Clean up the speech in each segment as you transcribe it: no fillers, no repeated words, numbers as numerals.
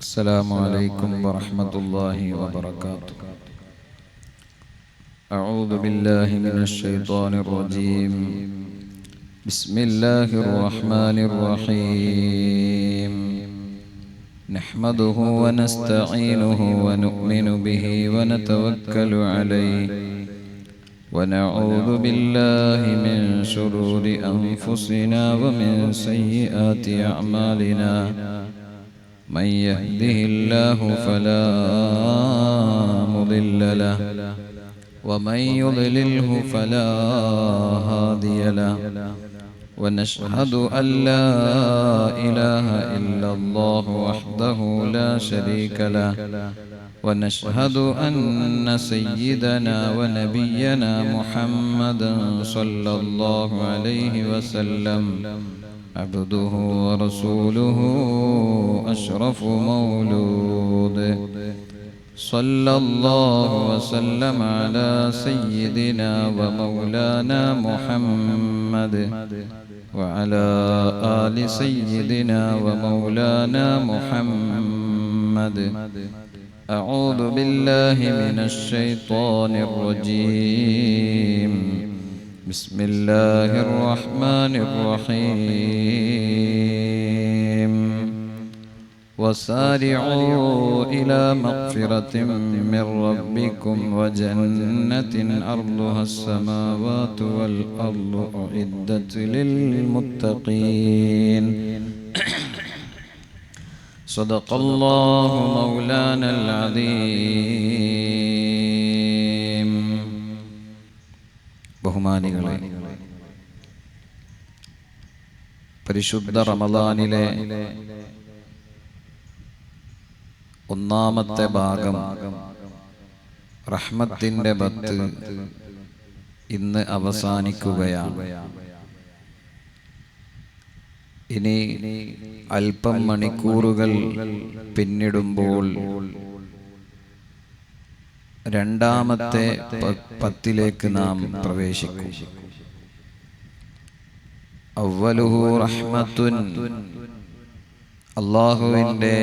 السلام عليكم ورحمة الله وبركاته. أعوذ بالله من الشيطان الرجيم. بسم الله الرحمن الرحيم. نحمده ونستعينه ونؤمن به ونتوكل عليه ونعوذ بالله من شرور أنفسنا ومن سيئات أعمالنا. من يهده الله فلا مضل له ومن يضلله فلا هادي له. ونشهد أن لا إله إلا الله وحده لا شريك له. ونشهد أن سيدنا ونبينا محمدا صلى الله عليه وسلم عبده ورسوله أشرف مولود. صلى الله وسلم على سيدنا ومولانا محمد وعلى آل سيدنا ومولانا محمد. أعوذ بالله من الشيطان الرجيم. بسم الله الرحمن الرحيم. وسارعوا إلى مغفرة من ربكم وجنة أرضها السماوات والأرض أعدت للمتقين. صدق الله مولانا العظيم. ബഹുമാനികളെ, പരിശുദ്ധ റമദാനിലെ ഒന്നാമത്തെ ഭാഗം റഹ്മത്തിന്റെ ബത്ത് ഇന്ന് അവസാനിക്കുകയാണ്. ഇനി അല്പം മണിക്കൂറുകൾ പിന്നിടുമ്പോൾ രണ്ടാമത്തെ പത്തിലേക്ക് നാം പ്രവേശിക്കും. അവ്വലുഹു റഹ്മത്തുൻ, അല്ലാഹുവിൻ്റെ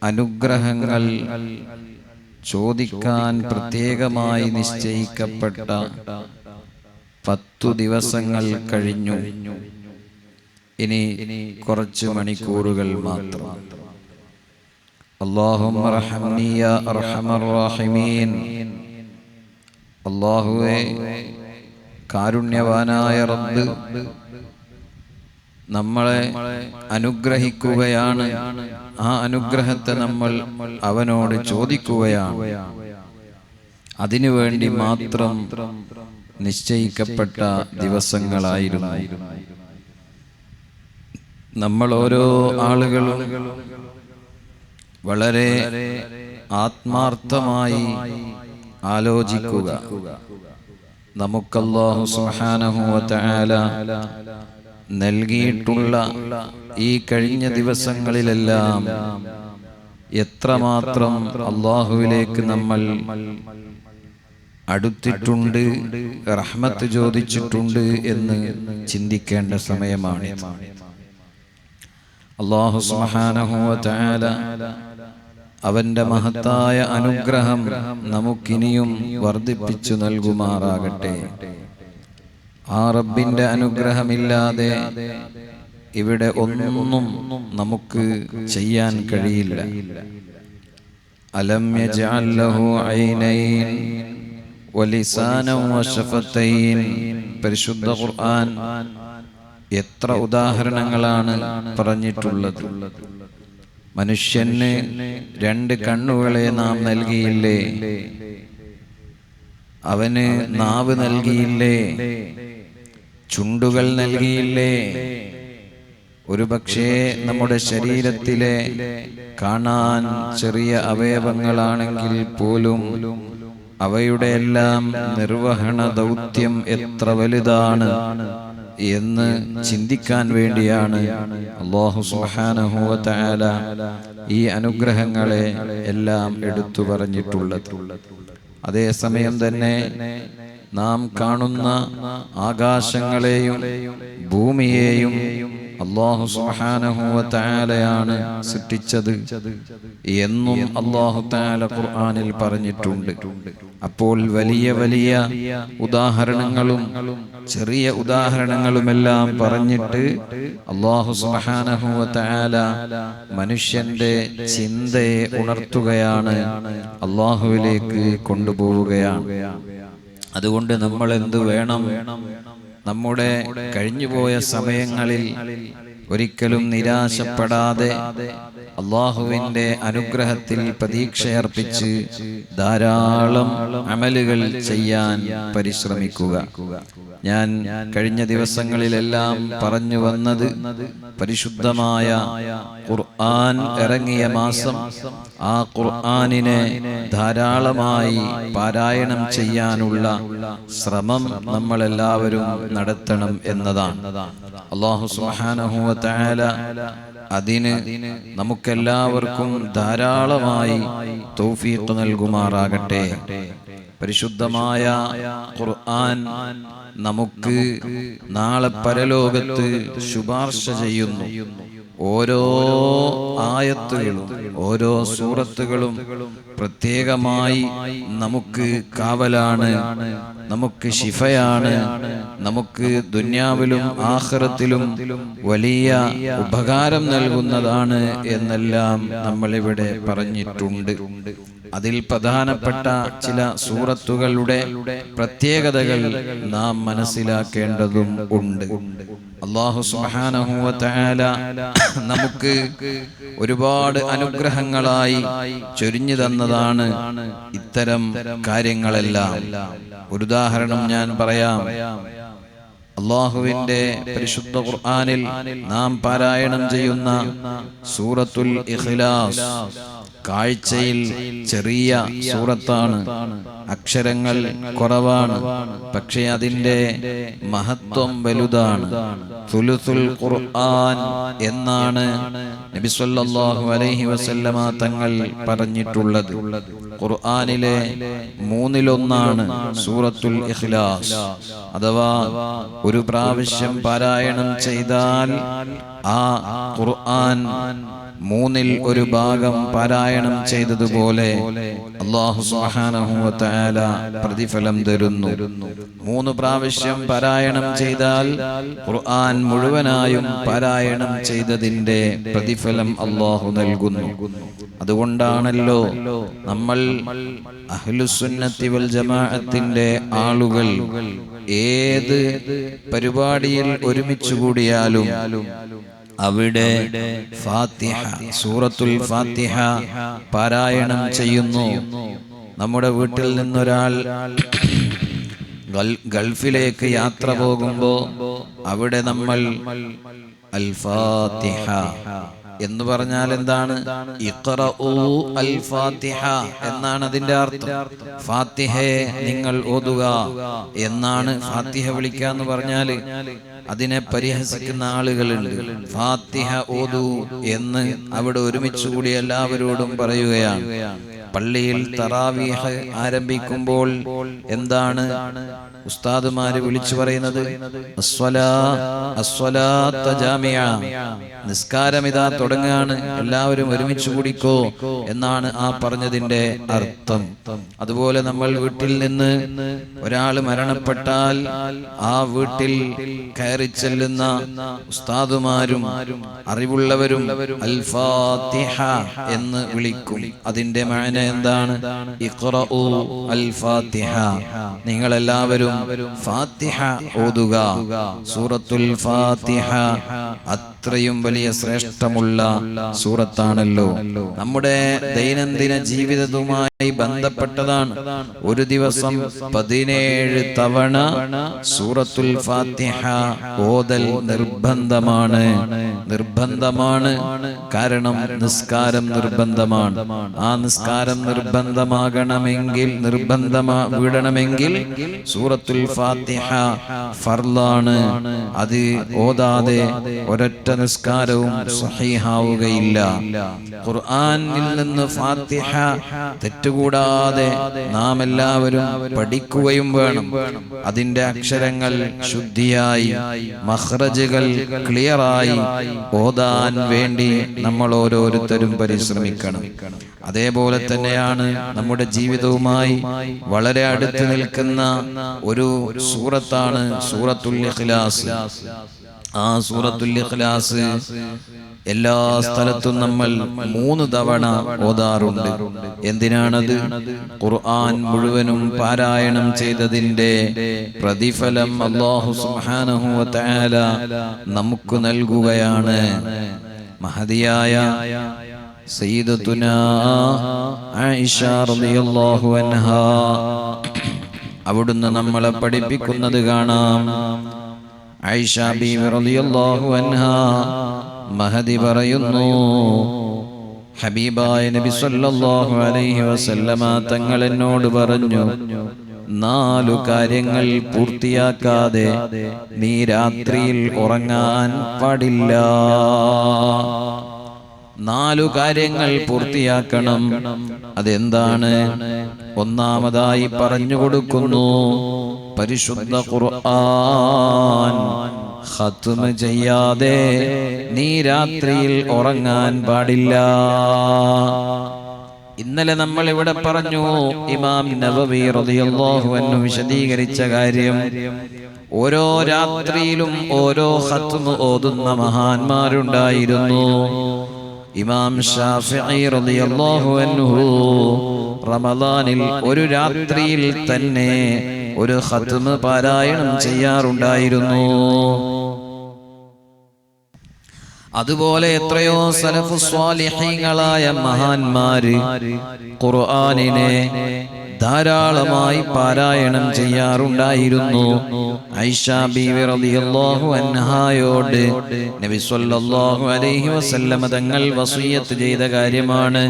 അനുഗ്രഹങ്ങൾ ചോദിക്കാൻ പ്രത്യേകമായി നിശ്ചയിക്കപ്പെട്ട 10 ദിവസങ്ങൾ കഴിഞ്ഞു. ഇനി കുറച്ച് മണിക്കൂറുകൾ മാത്രം. അല്ലാഹുമ്മ റഹ്മനി യാ അർഹമർ റഹീമീൻ. അല്ലാഹുവേ, കാരുണ്യവാനായ റബ്ബ് നമ്മളെ അനുഗ്രഹിക്കുകയാണ്. ആ അനുഗ്രഹത്തെ നമ്മൾ അവനോട് ചോദിക്കുകയാണ്. അതിനുവേണ്ടി മാത്രം നിശ്ചയിക്കപ്പെട്ട ദിവസങ്ങളായിരുന്നു. നമ്മൾ ഓരോ ആളുകളും വളരെ ആത്മാർത്ഥമായി ആലോചിക്കുക. നമുക്കല്ലാഹു സുബ്ഹാനഹു വ തആല നൽകിയിട്ടുള്ള ഈ കഴിഞ്ഞ ദിവസങ്ങളിലെല്ലാം എത്രമാത്രം അല്ലാഹുവിലേക്ക് നമ്മൾ അടുത്തിട്ടുണ്ട്, റഹ്മത്ത് ചോദിച്ചിട്ടുണ്ട് എന്ന് ചിന്തിക്കേണ്ട സമയമാണ്. അല്ലാഹു സുബ്ഹാനഹു വ തആല അവന്റെ മഹത്തായ അനുഗ്രഹം നമുക്കിനിയും വർദ്ധിപ്പിച്ചു നൽകുമാറാകട്ടെ. ആ റബ്ബിന്റെ അനുഗ്രഹമില്ലാതെ ഇവിടെ ഒന്നും നമുക്ക് ചെയ്യാൻ കഴിയില്ല. അലം യജ്അൽ ലഹു ഐനൈൻ വലിസാനൻ വശഫതൈൻ. പരിശുദ്ധ ഖുർആൻ എത്ര ഉദാഹരണങ്ങളാണ് പറഞ്ഞിട്ടുള്ളത്. മനുഷ്യന് 2 കണ്ണുകളെ നാം നൽകിയില്ലേ? അവന് നാവ് നൽകിയില്ലേ? ചുണ്ടുകൾ നൽകിയില്ലേ? ഒരുപക്ഷേ നമ്മുടെ ശരീരത്തിലെ കാണാൻ ചെറിയ അവയവങ്ങളാണെങ്കിൽ പോലും അവയുടെ എല്ലാം നിർവഹണ ദൗത്യം എത്ര വലുതാണ് എന്ന് ചിന്തിക്കാൻ വേണ്ടിയാണ് അല്ലാഹു സുബ്ഹാനഹു വ തആല ഈ അനുഗ്രഹങ്ങളെ എല്ലാം എടുത്തു പറഞ്ഞിട്ടുള്ളത്. അതേസമയം തന്നെ നാം കാണുന്ന ആകാശങ്ങളെയും ഭൂമിയെയും അല്ലാഹു സുബ്ഹാനഹു വ തആലയാണ് സൃഷ്ടിച്ചത് എന്നും അല്ലാഹു തആല ഖുർആനിൽ പറഞ്ഞിട്ടുണ്ട്. അപ്പോൾ വലിയ വലിയ ഉദാഹരണങ്ങളും ചെറിയ ഉദാഹരണങ്ങളുമെല്ലാം പറഞ്ഞിട്ട് അല്ലാഹു സുബ്ഹാനഹു വ തആല മനുഷ്യന്റെ ചിന്തയെ ഉണർത്തുകയാണ്, അല്ലാഹുവിലേക്ക് കൊണ്ടുപോവുകയാണ്. അതുകൊണ്ട് നമ്മൾ എന്ത് വേണം? നമ്മുടെ കഴിഞ്ഞുപോയ സമയങ്ങളിൽ ഒരിക്കലും നിരാശപ്പെടാതെ അല്ലാഹുവിൻ്റെ അനുഗ്രഹത്തിൽ പ്രതീക്ഷയർപ്പിച്ച് ധാരാളം അമലുകൾ ചെയ്യാൻ പരിശ്രമിക്കുക. ഞാൻ കഴിഞ്ഞ ദിവസങ്ങളിലെല്ലാം പറഞ്ഞു വന്നത് പരിശുദ്ധമായ ഖുർആൻ ഇറങ്ങിയ മാസം, ആ ഖുർആനിനെ ധാരാളമായി പാരായണം ചെയ്യാനുള്ള ശ്രമം നമ്മളെല്ലാവരും നടത്തണം എന്നതാണ്. അല്ലാഹു സുബ്ഹാനഹു വ തആല അതിന് നമുക്കെല്ലാവർക്കും ധാരാളമായി തൗഫീഖ് നൽകുമാറാകട്ടെ. പരിശുദ്ധമായ ഖുർആൻ നമുക്ക് നാളെ പരലോകത്ത് ശുപാർശ ചെയ്യുന്നു. ഓരോ ആയത്തുകളും ഓരോ സൂറത്തുകളും പ്രത്യേകമായി നമുക്ക് കാവലാണ്, നമുക്ക് ശിഫയാണ്, നമുക്ക് ദുനിയാവിലും ആഖിറത്തിലും വലിയ ഉപകാരം നൽകുന്നതാണ് എന്നെല്ലാം നമ്മളിവിടെ പറഞ്ഞിട്ടുണ്ട്. അതിൽ പ്രധാനപ്പെട്ട ചില സൂറത്തുകളുടെ പ്രത്യേകതകൾ നാം മനസ്സിലാക്കേണ്ടതും ഉണ്ട്. അല്ലാഹു സുബ്ഹാനഹു വ തആല നമുക്ക് ഒരുപാട് അനുഗ്രഹങ്ങളായി ചൊരിഞ്ഞു തന്നതാണ് ഇത്തരം കാര്യങ്ങളെല്ലാം. ഒരു ഉദാഹരണം ഞാൻ പറയാം. അല്ലാഹുവിൻ്റെ പരിശുദ്ധ ഖുർആനിൽ നാം പാരായണം ചെയ്യുന്ന സൂറത്തുൽ ഇഖ്ലാസ് കാഴ്ചയിൽ ചെറിയ സൂറത്താണ്, അക്ഷരങ്ങൾ കുറവാണ്, പക്ഷേ അതിൻ്റെ മഹത്വം വലുതാണ്. സുലുസുൽ ഖുർആൻ എന്നാണ് നബി സല്ലല്ലാഹു അലൈഹി വസല്ലമ തങ്ങൾ പറഞ്ഞിട്ടുള്ളത്. ഖുർആനിലെ 1/3 സൂറത്തുൽ ഇഖ്ലാസ്. അഥവാ ഒരു പ്രാവശ്യം പാരായണം ചെയ്താൽ ആ ഖുർആൻ 1/3 ഭാഗം പാരായണം ചെയ്തതുപോലെ അല്ലാഹു സുബ്ഹാനഹു വ തആല പ്രതിഫലം തരുന്നു. 3 പ്രാവശ്യം പാരായണം ചെയ്താൽ ഖുർആൻ മുഴുവനായും പാരായണം ചെയ്തതിന്റെ പ്രതിഫലം അല്ലാഹു നൽകുന്നു. അതുകൊണ്ടാണല്ലോ നമ്മൾ അഹ്ലുസുന്നത്തി വൽ ജമാഅത്തിന്റെ ആളുകൾ ഏത് പരിപാടിയിൽ ഒരുമിച്ച് കൂടിയാലും അവിടെ ഫാത്തിഹ, സൂറത്തുൽ ഫാത്തിഹ പാരായണം ചെയ്യുന്നു. നമ്മുടെ വീട്ടിൽ നിന്നൊരാൾ ഗൾഫിലേക്ക് യാത്ര പോകുമ്പോൾ അവിടെ നമ്മൾ അൽ ഫാത്തിഹ എന്ന് പറഞ്ഞാൽ എന്താണ്? ഇഖ്റഊ അൽ ഫാത്തിഹ എന്നാണ് അതിന്റെ അർത്ഥം. ഫാത്തിഹയെ നിങ്ങൾ ഓതുക എന്നാണ്. ഫാത്തിഹ വിളിക്കുക എന്ന് പറഞ്ഞാൽ അതിനെ പരിഹസിക്കുന്ന ആളുകളുണ്ട്. ഫാത്തിഹ ഓതു എന്ന് അവിടെ ഒരുമിച്ച് കൂടി എല്ലാവരോടും പറയുകയാണ്. പള്ളിയിൽ തറാവീഹ് ആരംഭിക്കുമ്പോൾ എന്താണ് ഉസ്താദുമാര് വിളിച്ചു പറയുന്നത്? നിസ്കാരം ഇതാ തുടങ്ങുകയാണ്, എല്ലാവരും ഒരുമിച്ച് കൂടിക്കോ എന്നാണ് ആ പറഞ്ഞതിന്റെ അർത്ഥം. അതുപോലെ നമ്മൾ വീട്ടിൽ നിന്ന് ഒരാൾ മരണപ്പെട്ടാൽ ആ വീട്ടിൽ കയറി ചെല്ലുന്ന ഉസ്താദുമാരും അറിവുള്ളവരും അൽ ഫാത്തിഹ എന്ന് വിളിക്കും. അതിന്റെ മഅന എന്താണ്? ഇഖ്റഊ അൽ ഫാത്തിഹ, നിങ്ങൾ എല്ലാവരും ഫാത്തിഹ ഓതുക. സൂറത്തുൽ ഫാത്തിഹ അത്രയും വലിയ ശ്രേഷ്ഠമുള്ള സൂറത്താണല്ലോ. നമ്മുടെ ദൈനംദിന ജീവിതവുമായി ബന്ധപ്പെട്ടതാണ്. ഒരു ദിവസം 17 തവണ സൂറത്തുൽ ഫാത്തിഹ ഓതൽ നിർബന്ധമാണ്. കാരണം നിസ്കാരം നിർബന്ധമാണ്. ആ നിസ്കാരം വിടണമെങ്കിൽ സൂറത്തുൽ ഫാത്തിഹ ഫർളാണ്. അത് ഓതാതെ ഒരൊറ്റ നിസ്കാരവും സഹീഹാവുകയില്ല. ഖുർആനിൽ നിന്ന് ഫാത്തിഹ തെറ്റുകൂടാതെ നാം എല്ലാവരും പഠിക്കുകയും വേണം. അതിന്റെ അക്ഷരങ്ങൾ ശുദ്ധിയായി, മഖ്റജുകൾ ക്ലിയറായി ഓതാൻ വേണ്ടി നമ്മൾ ഓരോരുത്തരും പരിശ്രമിക്കണം. അതേപോലെ തന്നെയാണ് നമ്മുടെ ജീവിതവുമായി വളരെ അടുത്ത് നിൽക്കുന്ന ഒരു സൂറത്താണ് സൂറത്തുൽ ഇഖ്ലാസ്. ആ സൂറത്തുൽ ഇഖ്ലാസ് എല്ലാ സ്ഥലത്തും നമ്മൾ 3 തവണ ഓതാറുണ്ട്. എന്തിനാണത്? ഖുർആൻ മുഴുവനും പാരായണം ചെയ്തതിന്റെ പ്രതിഫലം അല്ലാഹു സുബ്ഹാനഹു വ തആല നമുക്ക് നൽകുകയാണ്. മഹദിയായ സയ്യിദത്തുനാ ആയിഷ റളിയല്ലാഹു അൻഹാ അവിടുന്ന് നമ്മളെ പഠിപ്പിക്കുന്നത് കാണാം. ആയിഷ ബീവി റളിയല്ലാഹു അൻഹാ മഹദി പറയുന്നു, ഹബീബായ നബി സല്ലല്ലാഹു അലൈഹി വസല്ലമ തങ്ങൾ എന്നോട് പറഞ്ഞു, 4 കാര്യങ്ങൾ പൂർത്തിയാക്കാതെ നീ രാത്രിയിൽ ഉറങ്ങാൻ പാടില്ല. 4 കാര്യങ്ങൾ പൂർത്തിയാക്കണം. അതെന്താണ്? ഒന്നാമതായി പറഞ്ഞു കൊടുക്കുന്നു, പരിശുദ്ധ ഖുർആൻ ഖത്മ ചെയ്യാതെ നീ രാത്രിയിൽ ഉറങ്ങാൻ പാടില്ല. ഇന്നലെ നമ്മൾ ഇവിടെ പറഞ്ഞു, ഇമാം നവവി റളിയല്ലാഹു അൻഹു വിശദീകരിച്ച കാര്യം, ഓരോ രാത്രിയിലും ഓരോ ഖത്മ ഓതുന്ന മഹാന്മാരുണ്ടായിരുന്നു. ഇമാം ഷാഫിഈ റളിയല്ലാഹു അൻഹു റമളാനിൽ ഒരു രാത്രിയിൽ തന്നെ ഒരു ഖത്മ പാരായണം ചെയ്യാറുണ്ടായിരുന്നു. അതുപോലെ എത്രയോ സലഫു സ്വാലിഹീങ്ങളായ മഹാന്മാര് ഖുർആനിനെ ധാരാളമായി പാരായണം ചെയ്യാറുണ്ടായിരുന്നു. ആയിഷ ബീവി റളിയല്ലാഹു അൻഹായോട് നബി സല്ലല്ലാഹു അലൈഹി വസല്ലം തങ്ങൾ വസിയത്ത് ചെയ്ത കാര്യമാണ്,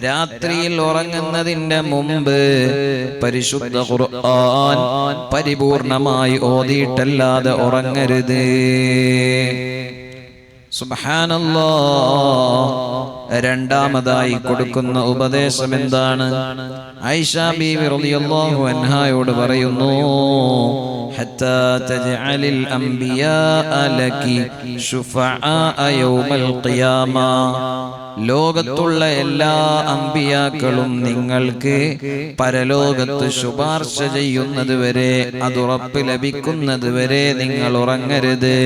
രാത്രിയിൽ ഉറങ്ങുന്നതിന്റെ മുമ്പ് പരിശുദ്ധ ഖുർആൻ പരിപൂർണമായി ഓതിയിട്ടല്ലാതെ ഉറങ്ങരുത്. സുബ്ഹാനല്ലാഹ്. രണ്ടാമതായി കൊടുക്കുന്ന ഉപദേശം എന്താണ്? ആയിഷ ബീവി റളിയല്ലാഹു അൻഹായോട് പറയുന്നു, ഹത്താ തജ്അലിൽ അംബിയാഅ ലകി ശുഫആഅ യൗമൽ ഖിയാമ. ലോകത്തുള്ള എല്ലാ അമ്പിയാക്കളും നിങ്ങൾക്ക് പരലോകത്ത് ശുപാർശ ചെയ്യുന്നത് വരെ, അത് ഉറപ്പ് ലഭിക്കുന്നത് വരെ നിങ്ങൾ ഉറങ്ങരുത്.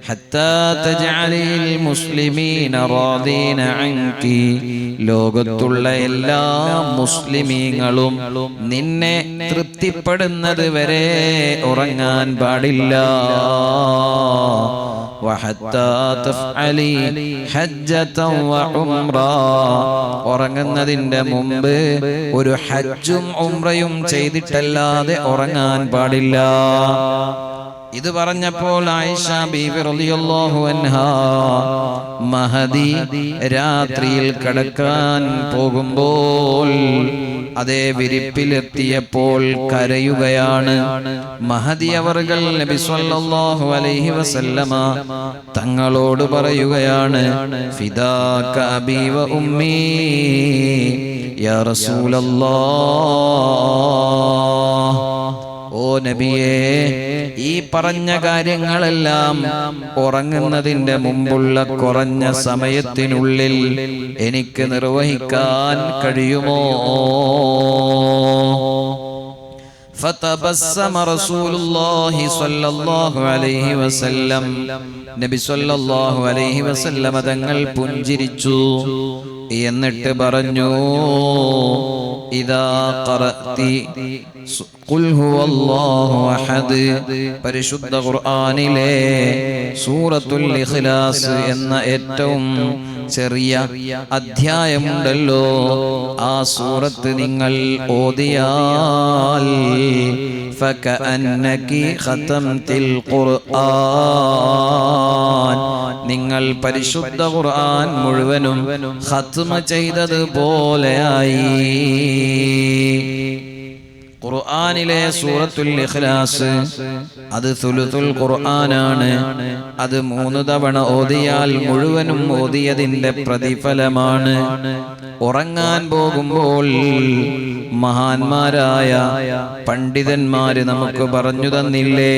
ഹത്താ തജ്അലിൽ മുസ്ലിമീന റാദീന അൻകി. ലോകത്തുള്ള എല്ലാ മുസ്ലിമീങ്ങളും നിന്നെ തൃപ്തിപ്പെടുന്നത് വരെ ഉറങ്ങാൻ പാടില്ല. വഹത്താ തഫ്അലി ഹജ്ജതൻ വഉംറ. ഉറങ്ങുന്നതിന്റെ മുമ്പ് ഒരു ഹജ്ജും ഉംറയും ചെയ്തിട്ടല്ലാതെ ഉറങ്ങാൻ പാടില്ല. ഇത് പറഞ്ഞപ്പോൾ ആയിഷ ബീവി റളിയല്ലാഹു അൻഹാ മഹദി രാത്രിയിൽ കിടക്കാൻ പോകുമ്പോൾ അതേ വിരിപ്പിലെത്തിയപ്പോൾ കരയുകയാണ്. മഹദി അവർകൾ നബി സല്ലല്ലാഹു അലൈഹി വസല്ലമ തങ്ങളോട് പറയുകയാണ്, ഫിദാക അബീ വ ഉമ്മീ യാ റസൂലല്ലാഹ്. ഓ നബിയേ, ഈ പറഞ്ഞ കാര്യങ്ങളെല്ലാം ഉറങ്ങുന്നതിന്റെ മുമ്പുള്ള കുറഞ്ഞ സമയത്തിനുള്ളിൽ എനിക്ക് നിർവഹിക്കാൻ കഴിയുമോ? ഫതബസ്സമ റസൂലുള്ളാഹി സ്വല്ലല്ലാഹു അലൈഹി വസല്ലം. നബി സ്വല്ലല്ലാഹു അലൈഹി വസല്ലം തങ്ങൾ പുഞ്ചിരിച്ചു. എന്നിട്ട് പറഞ്ഞു, ഇദാ ഖറഅതി ഖുൽ ഹുവല്ലാഹു അഹദ്. പരിശുദ്ധ ഖുർആനിലെ സൂറത്തുൽ ഇഖ്ലാസ് എന്ന ഏറ്റവും ചെറിയ അധ്യായമുണ്ടല്ലോ, ആ സൂറത്ത് നിങ്ങൾ ഓതിയാൽ ഫകഅന്നകി ഖതംതിൽ ഖുർആൻ. നിങ്ങൾ പരിശുദ്ധ ഖുർആൻ മുഴുവനും ഖത്മ ചെയ്തതുപോലെയായി. ഖുർആനിലെ സൂറത്തുൽ ഇഖ്ലാസ് അത് സുലുസുൽ ഖുർആനാണ്. അത് 3 തവണ ഓതിയാൽ മുഴുവനും ഓതിയതിന്റെ പ്രതിഫലമാണ്. ഉറങ്ങാൻ പോകുമ്പോൾ മഹാന്മാരായ പണ്ഡിതന്മാര് നമുക്ക് പറഞ്ഞു തന്നില്ലേ,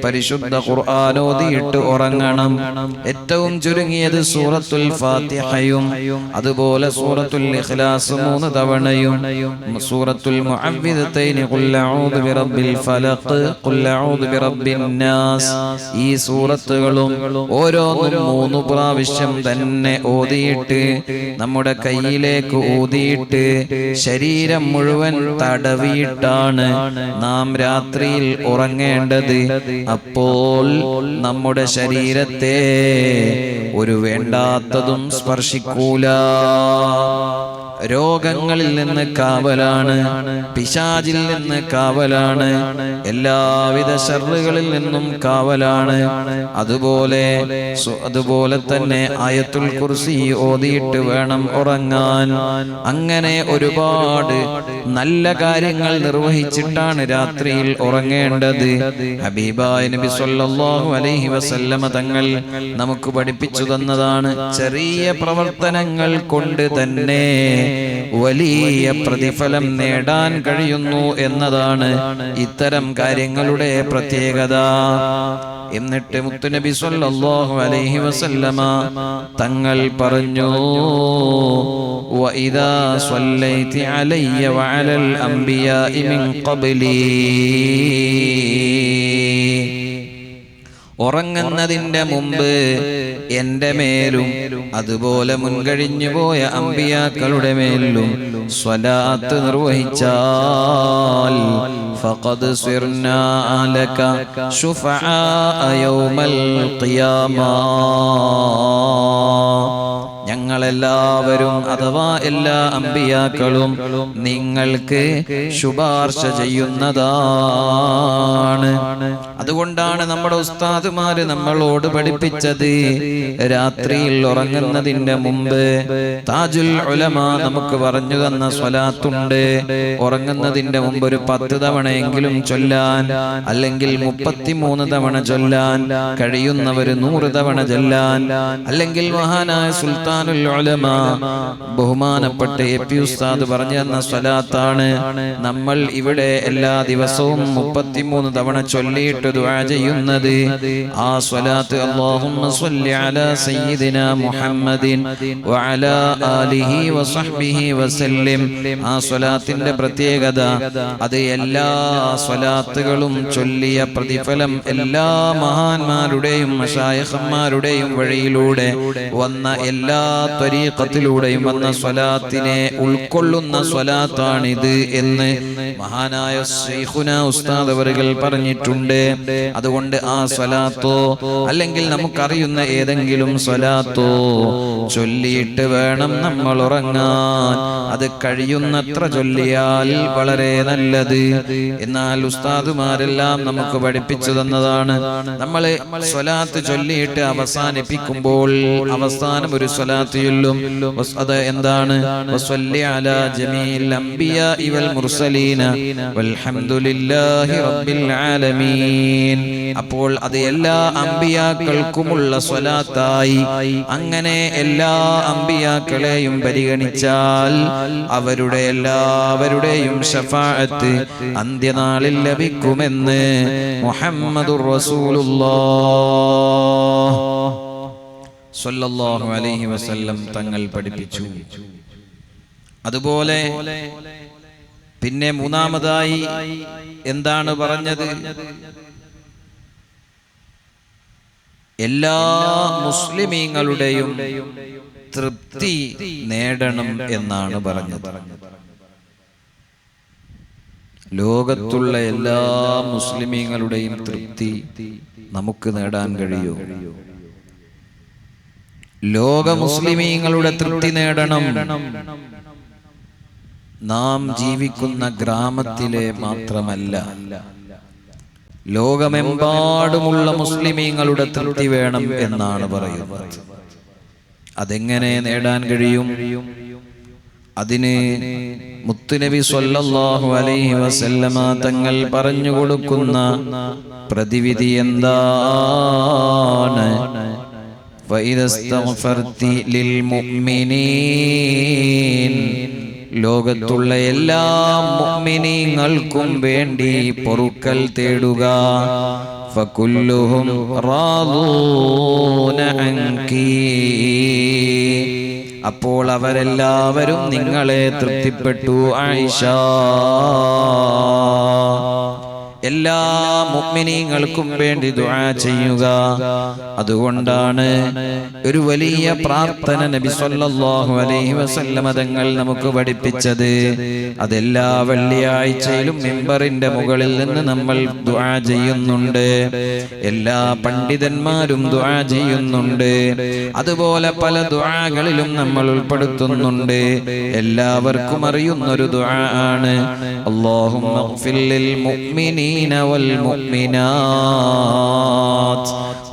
പരിശുദ്ധ ഖുർആൻ ഓതിയിട്ട് ഉറങ്ങണം. ഏറ്റവും ചുരുങ്ങിയത് സൂറത്തുൽ ഫാത്തിഹയും അതുപോലെ സൂറത്തുൽ ഇഖ്ലാസ് 3 തവണയും സൂറത്തുൽ മുഅവ്വിദതൈനി ഖുൽ അഊദു ബിറബ്ബിൽ ഫലഖ് ഖുൽ അഊദു ബിറബ്ബിൻ നാസ് ഈ സൂറത്തുകളും ഓരോന്നും 3 പ്രാവശ്യം തന്നെ ഓതിയിട്ട് നമ്മുടെ കയ്യിലേക്ക് ഊതിയിട്ട് ശരീരം മുഴുവൻ തടവിയിട്ടാണ് നാം രാത്രിയിൽ ഉറങ്ങേണ്ടത്. അപ്പോൾ നമ്മുടെ ശരീരത്തെ ഒരു വേണ്ടാത്തതും സ്പർശിക്കൂല. രോഗങ്ങളിൽ നിന്ന് കാവലാണ്, പിശാചിൽ നിന്ന് കാവലാണ്, എല്ലാവിധ ശർറുകളിൽ നിന്നും കാവലാണ്. അതുപോലെ തന്നെ ആയത്തുൽ കുർസി ഓതിയിട്ട് വേണം ഉറങ്ങാൻ. അങ്ങനെ ഒരുപാട് നല്ല കാര്യങ്ങൾ നിർവഹിച്ചിട്ടാണ് രാത്രിയിൽ ഉറങ്ങേണ്ടത്. ഹബീബായ നബി സല്ലല്ലാഹു അലൈഹി വസല്ലമ തങ്ങൾ നമുക്ക് പഠിപ്പിച്ചു തന്നതാണ്. ചെറിയ പ്രവർത്തനങ്ങൾ കൊണ്ട് തന്നെ വലിയ പ്രതിഫലം നേടാൻ കഴിയുന്നു എന്നതാണ് ഇത്തരം കാര്യങ്ങളുടെ പ്രത്യേകത. എന്നിട്ട് മുത്തുനബി സല്ലല്ലാഹു അലൈഹി വസല്ലമ തങ്ങൾ പറഞ്ഞു, വഇദാ സ്വല്ലൈതി അലയ്യ വഅലൽ അംബിയാഇ മിൻ ഖബ്ലി, ഉറങ്ങുന്നതിന്റെ മുമ്പ് എന്റെ മേലും അതുപോലെ മുൻകഴിഞ്ഞു പോയ അമ്പിയാക്കളുടെ മേലും സ്വലാത്ത് നിർവഹിച്ചാൽ ഫഖദ് സിർനാ ലക ശുഫആ യൗമൽ ഖിയാമ, ഞങ്ങളെല്ലാവരും അഥവാ എല്ലാ അമ്പിയാക്കളും നിങ്ങൾക്ക് ശുപാർശ ചെയ്യുന്നതാണ്. അതുകൊണ്ടാണ് നമ്മുടെ ഉസ്താദുമാര് നമ്മളോട് പഠിപ്പിച്ചത്, രാത്രിയിൽ ഉറങ്ങുന്നതിന്റെ മുമ്പ് താജുൽ ഉലമ നമുക്ക് പറഞ്ഞു തന്ന സ്വലാത്തുണ്ട്. ഉറങ്ങുന്നതിന്റെ മുമ്പ് ഒരു 10 തവണയെങ്കിലും ചൊല്ലാൻ, അല്ലെങ്കിൽ 33 തവണ ചൊല്ലാൻ, കഴിയുന്നവര് 100 തവണ ചൊല്ലാൻ. അല്ലെങ്കിൽ മഹാനായ സുൽത്താനുൽ ഉലമ ബഹുമാനപ്പെട്ട എപി ഉസ്താദ് പറഞ്ഞു തന്ന സ്വലാത്താണ് നമ്മൾ ഇവിടെ എല്ലാ ദിവസവും 33 തവണ ചൊല്ലിയിട്ട് ദുആ ചെയ്യുന്നത്. ആ സ്വലാത്ത് അല്ലാഹുമ്മ സ്വല്ലി അലാ സയ്യിദിനാ മുഹമ്മദിൻ വഅലാ ആലിഹി വസഹ്ബിഹി വസല്ലം. ആ സ്വലാത്തിന്റെ പ്രത്യേകത, അത് എല്ലാ സ്വലാത്തുകളും ചൊല്ലിയ പ്രതിഫലം എല്ലാ മഹാന്മാരുടെയും മശായിഖന്മാരുടെയും വഴിയിലൂടെ വന്ന എല്ലാ ത്വരീഖത്തിലൂടെയും വന്ന സ്വലാത്തിനെ ഉൾക്കൊള്ളുന്ന സ്വലാത്താണിത് എന്ന് മഹാനായ ശൈഖുനാ ഉസ്താദ് അവറുകൾ പറഞ്ഞിട്ടുണ്ട്. അതുകൊണ്ട് ആ സ്വലാത്തോ അല്ലെങ്കിൽ നമുക്കറിയുന്ന ഏതെങ്കിലും സ്വലാത്തോ ചൊല്ലിയിട്ട് വേണം നമ്മൾ ഉറങ്ങാൻ. അത് കഴിയുന്നത്ര ചൊല്ലിയാൽ വളരെ നല്ലത്. എന്നാൽ ഉസ്താദുമാരെല്ലാം നമുക്ക് പഠിപ്പിച്ചു തന്നതാണ്, നമ്മൾ സ്വലാത്ത് ചൊല്ലിയിട്ട് അവസാനിപ്പിക്കുമ്പോൾ അവസാനം ഒരു സ്വലാത്ത് ചൊല്ലും. അത് എന്താണ്? വസ്വല്ലി അലാ ജമീൽ അംബിയാഇ വൽ മുർസലീന വൽഹംദുലില്ലാഹി റബ്ബിൽ ആലമീൻ. അപ്പോൾ അത് എല്ലാ അമ്പിയാക്കൾക്കുമുള്ള സ്വലാത്തായി. അങ്ങനെ എല്ലാ അമ്പിയാക്കളെയും പരിഗണിച്ചാൽ അവരുടെ എല്ലാവരുടെയും ശഫാഅത്ത് അന്ത്യനാളിൽ ലഭിക്കുമെന്ന് മുഹമ്മദുർ റസൂലുള്ളാഹ് സ്വല്ലല്ലാഹു അലൈഹി വസല്ലം തങ്ങൾ പഠിപ്പിച്ചു. അതുപോലെ പിന്നെ മൂന്നാമതായി എന്താണ് പറഞ്ഞത്? എല്ലാ മുസ്ലിമീങ്ങളുടെയും തൃപ്തി നേടണം എന്നാണ് പറഞ്ഞത്. ലോകത്തുള്ള എല്ലാ മുസ്ലിമീങ്ങളുടെയും തൃപ്തി നമുക്ക് നേടാൻ കഴിയൂ. ലോക മുസ്ലിമീങ്ങളുടെ തൃപ്തി നേടണം. നാം ജീവിക്കുന്ന ഗ്രാമത്തിലെ മാത്രമല്ല, ലോകമെമ്പാടുമുള്ള മുസ്ലിമീങ്ങളുടെ തൃപ്തി വേണം എന്നാണ് പറയുന്നത്. അതെങ്ങനെ നേടാൻ കഴിയും? അതിന് മുത്തുനബി സ്വല്ലല്ലാഹു അലൈഹി വസല്ലമ തങ്ങൾ പറഞ്ഞു കൊടുക്കുന്ന പ്രതിവിധി എന്താണ്? വഇദസ്തഗ്ഫർതി ലിൽ മുഅ്മിനീൻ, ലോകത്തുള്ള എല്ലാ മുഅ്മിനീങ്ങൾക്കും വേണ്ടി പൊറുക്കൽ തേടുക. ഫകുല്ലുഹും റാദൂന അൻകി, അപ്പോൾ അവരെല്ലാവരും നിങ്ങളെ തൃപ്തിപ്പെട്ടു. ആയിഷ, എല്ലാ മുഅ്മിനീങ്ങൾക്കും വേണ്ടി ദുആ ചെയ്യുക. അതുകൊണ്ടാണ് ഒരു വലിയ പ്രാർത്ഥന നബി സല്ലല്ലാഹു അലൈഹി വസല്ലമ തങ്ങൾ നമുക്ക് പഠിപ്പിച്ചത്. അതെല്ലാ വെള്ളിയാഴ്ചയിലും മിമ്പറിന്റെ മുകളിൽ നിന്ന് നമ്മൾ ദുആ ചെയ്യുന്നുണ്ട്. എല്ലാ പണ്ഡിതന്മാരും ദുആ ചെയ്യുന്നുണ്ട്. അതുപോലെ പല ദുആകളിലും നമ്മൾ ഉൾപ്പെടുത്തുന്നുണ്ട്. എല്ലാവർക്കും അറിയുന്നൊരു ദുആ ആണ് അല്ലാഹുമ്മ ഗ്ഫിർ ലിൽ മുഅ്മിനീന വൽ മുഅ്മിനാത്ത്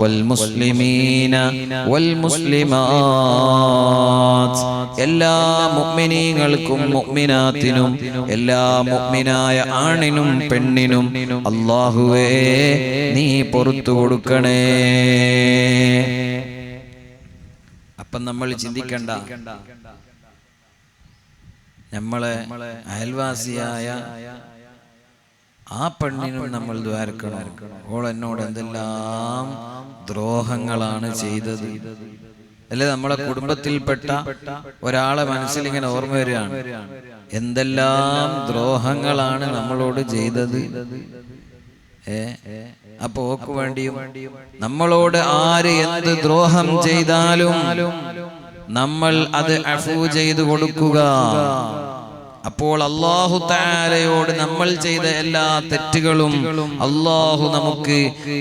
വൽ മുസ്ലിമീന വൽ മുസ്ലിമാത്ത്. എല്ലാ മുഅ്മിനീങ്ങൾക്കും മുഅ്മിനാത്തിനും എല്ലാ മുഅ്മിനായ ആണിനും പെണ്ണിനും അല്ലാഹുവേ നീ പൊറുത്തു കൊടുക്കണേ. അപ്പം നമ്മൾ ചിന്തിക്കണ്ട, നമ്മളെ അയൽവാസിയായ ആ പെണ്ണിനും നമ്മൾ ദ്വാരക്കണം. ഓൾ എന്നോട് എന്തെല്ലാം ദ്രോഹങ്ങളാണ് ചെയ്തത്. അല്ലെ, നമ്മളെ കുടുംബത്തിൽപ്പെട്ട ഒരാളെ മനസ്സിൽ ഇങ്ങനെ ഓർമ്മ വരികയാണ്, എന്തെല്ലാം ദ്രോഹങ്ങളാണ് നമ്മളോട് ചെയ്തത്. അപ്പൊ ഓക്ക് വേണ്ടിയും നമ്മളോട് ആര് എന്ത് ദ്രോഹം ചെയ്താലും നമ്മൾ അത് അഫൂ ചെയ്തു കൊടുക്കുക. അപ്പോൾ അല്ലാഹു തആലയോട് നമ്മൾ ചെയ്ത എല്ലാ തെറ്റുകളും അല്ലാഹു നമുക്ക്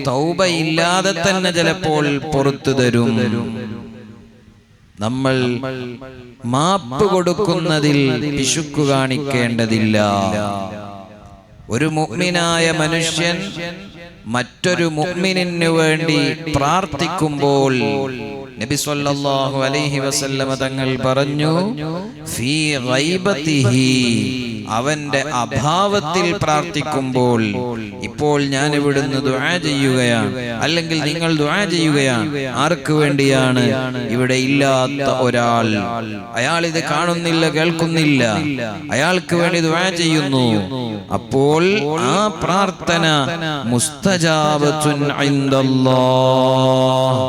തൗബയില്ലാതെ തന്നെ ചിലപ്പോൾ പുറത്തു തരും. നമ്മൾ മാപ്പ് കൊടുക്കുന്നതിൽ പിശുക്ക് കാണിക്കേണ്ടതില്ല. ഒരു മുഅ്മിനായ മനുഷ്യൻ മറ്റൊരു മുഅ്മിനിനു വേണ്ടി പ്രാർത്ഥിക്കുമ്പോൾ നബി സല്ലല്ലാഹു അലൈഹി വസല്ലമ തങ്ങൾ പറഞ്ഞു, ഫീ ഗൈബതിഹി, അവന്റെ അഭാവത്തിൽ പ്രാർത്ഥിക്കുമ്പോൾ. ഇപ്പോൾ ഞാൻ ഇവിടുന്ന് ദുആ ചെയ്യുകയാണ്, അല്ലെങ്കിൽ നിങ്ങൾ ദുആ ചെയ്യുകയാണ്. ആർക്ക് വേണ്ടിയാണ്? ഇവിടെ ഇല്ലാത്ത ഒരാൾ, അയാൾ ഇത് കാണുന്നില്ല, കേൾക്കുന്നില്ല, അയാൾക്ക് വേണ്ടി ദുആ ചെയ്യുന്നു. അപ്പോൾ ആ പ്രാർത്ഥന മുസ്തജാബത്തുൻ ഇൻദല്ലാഹ്,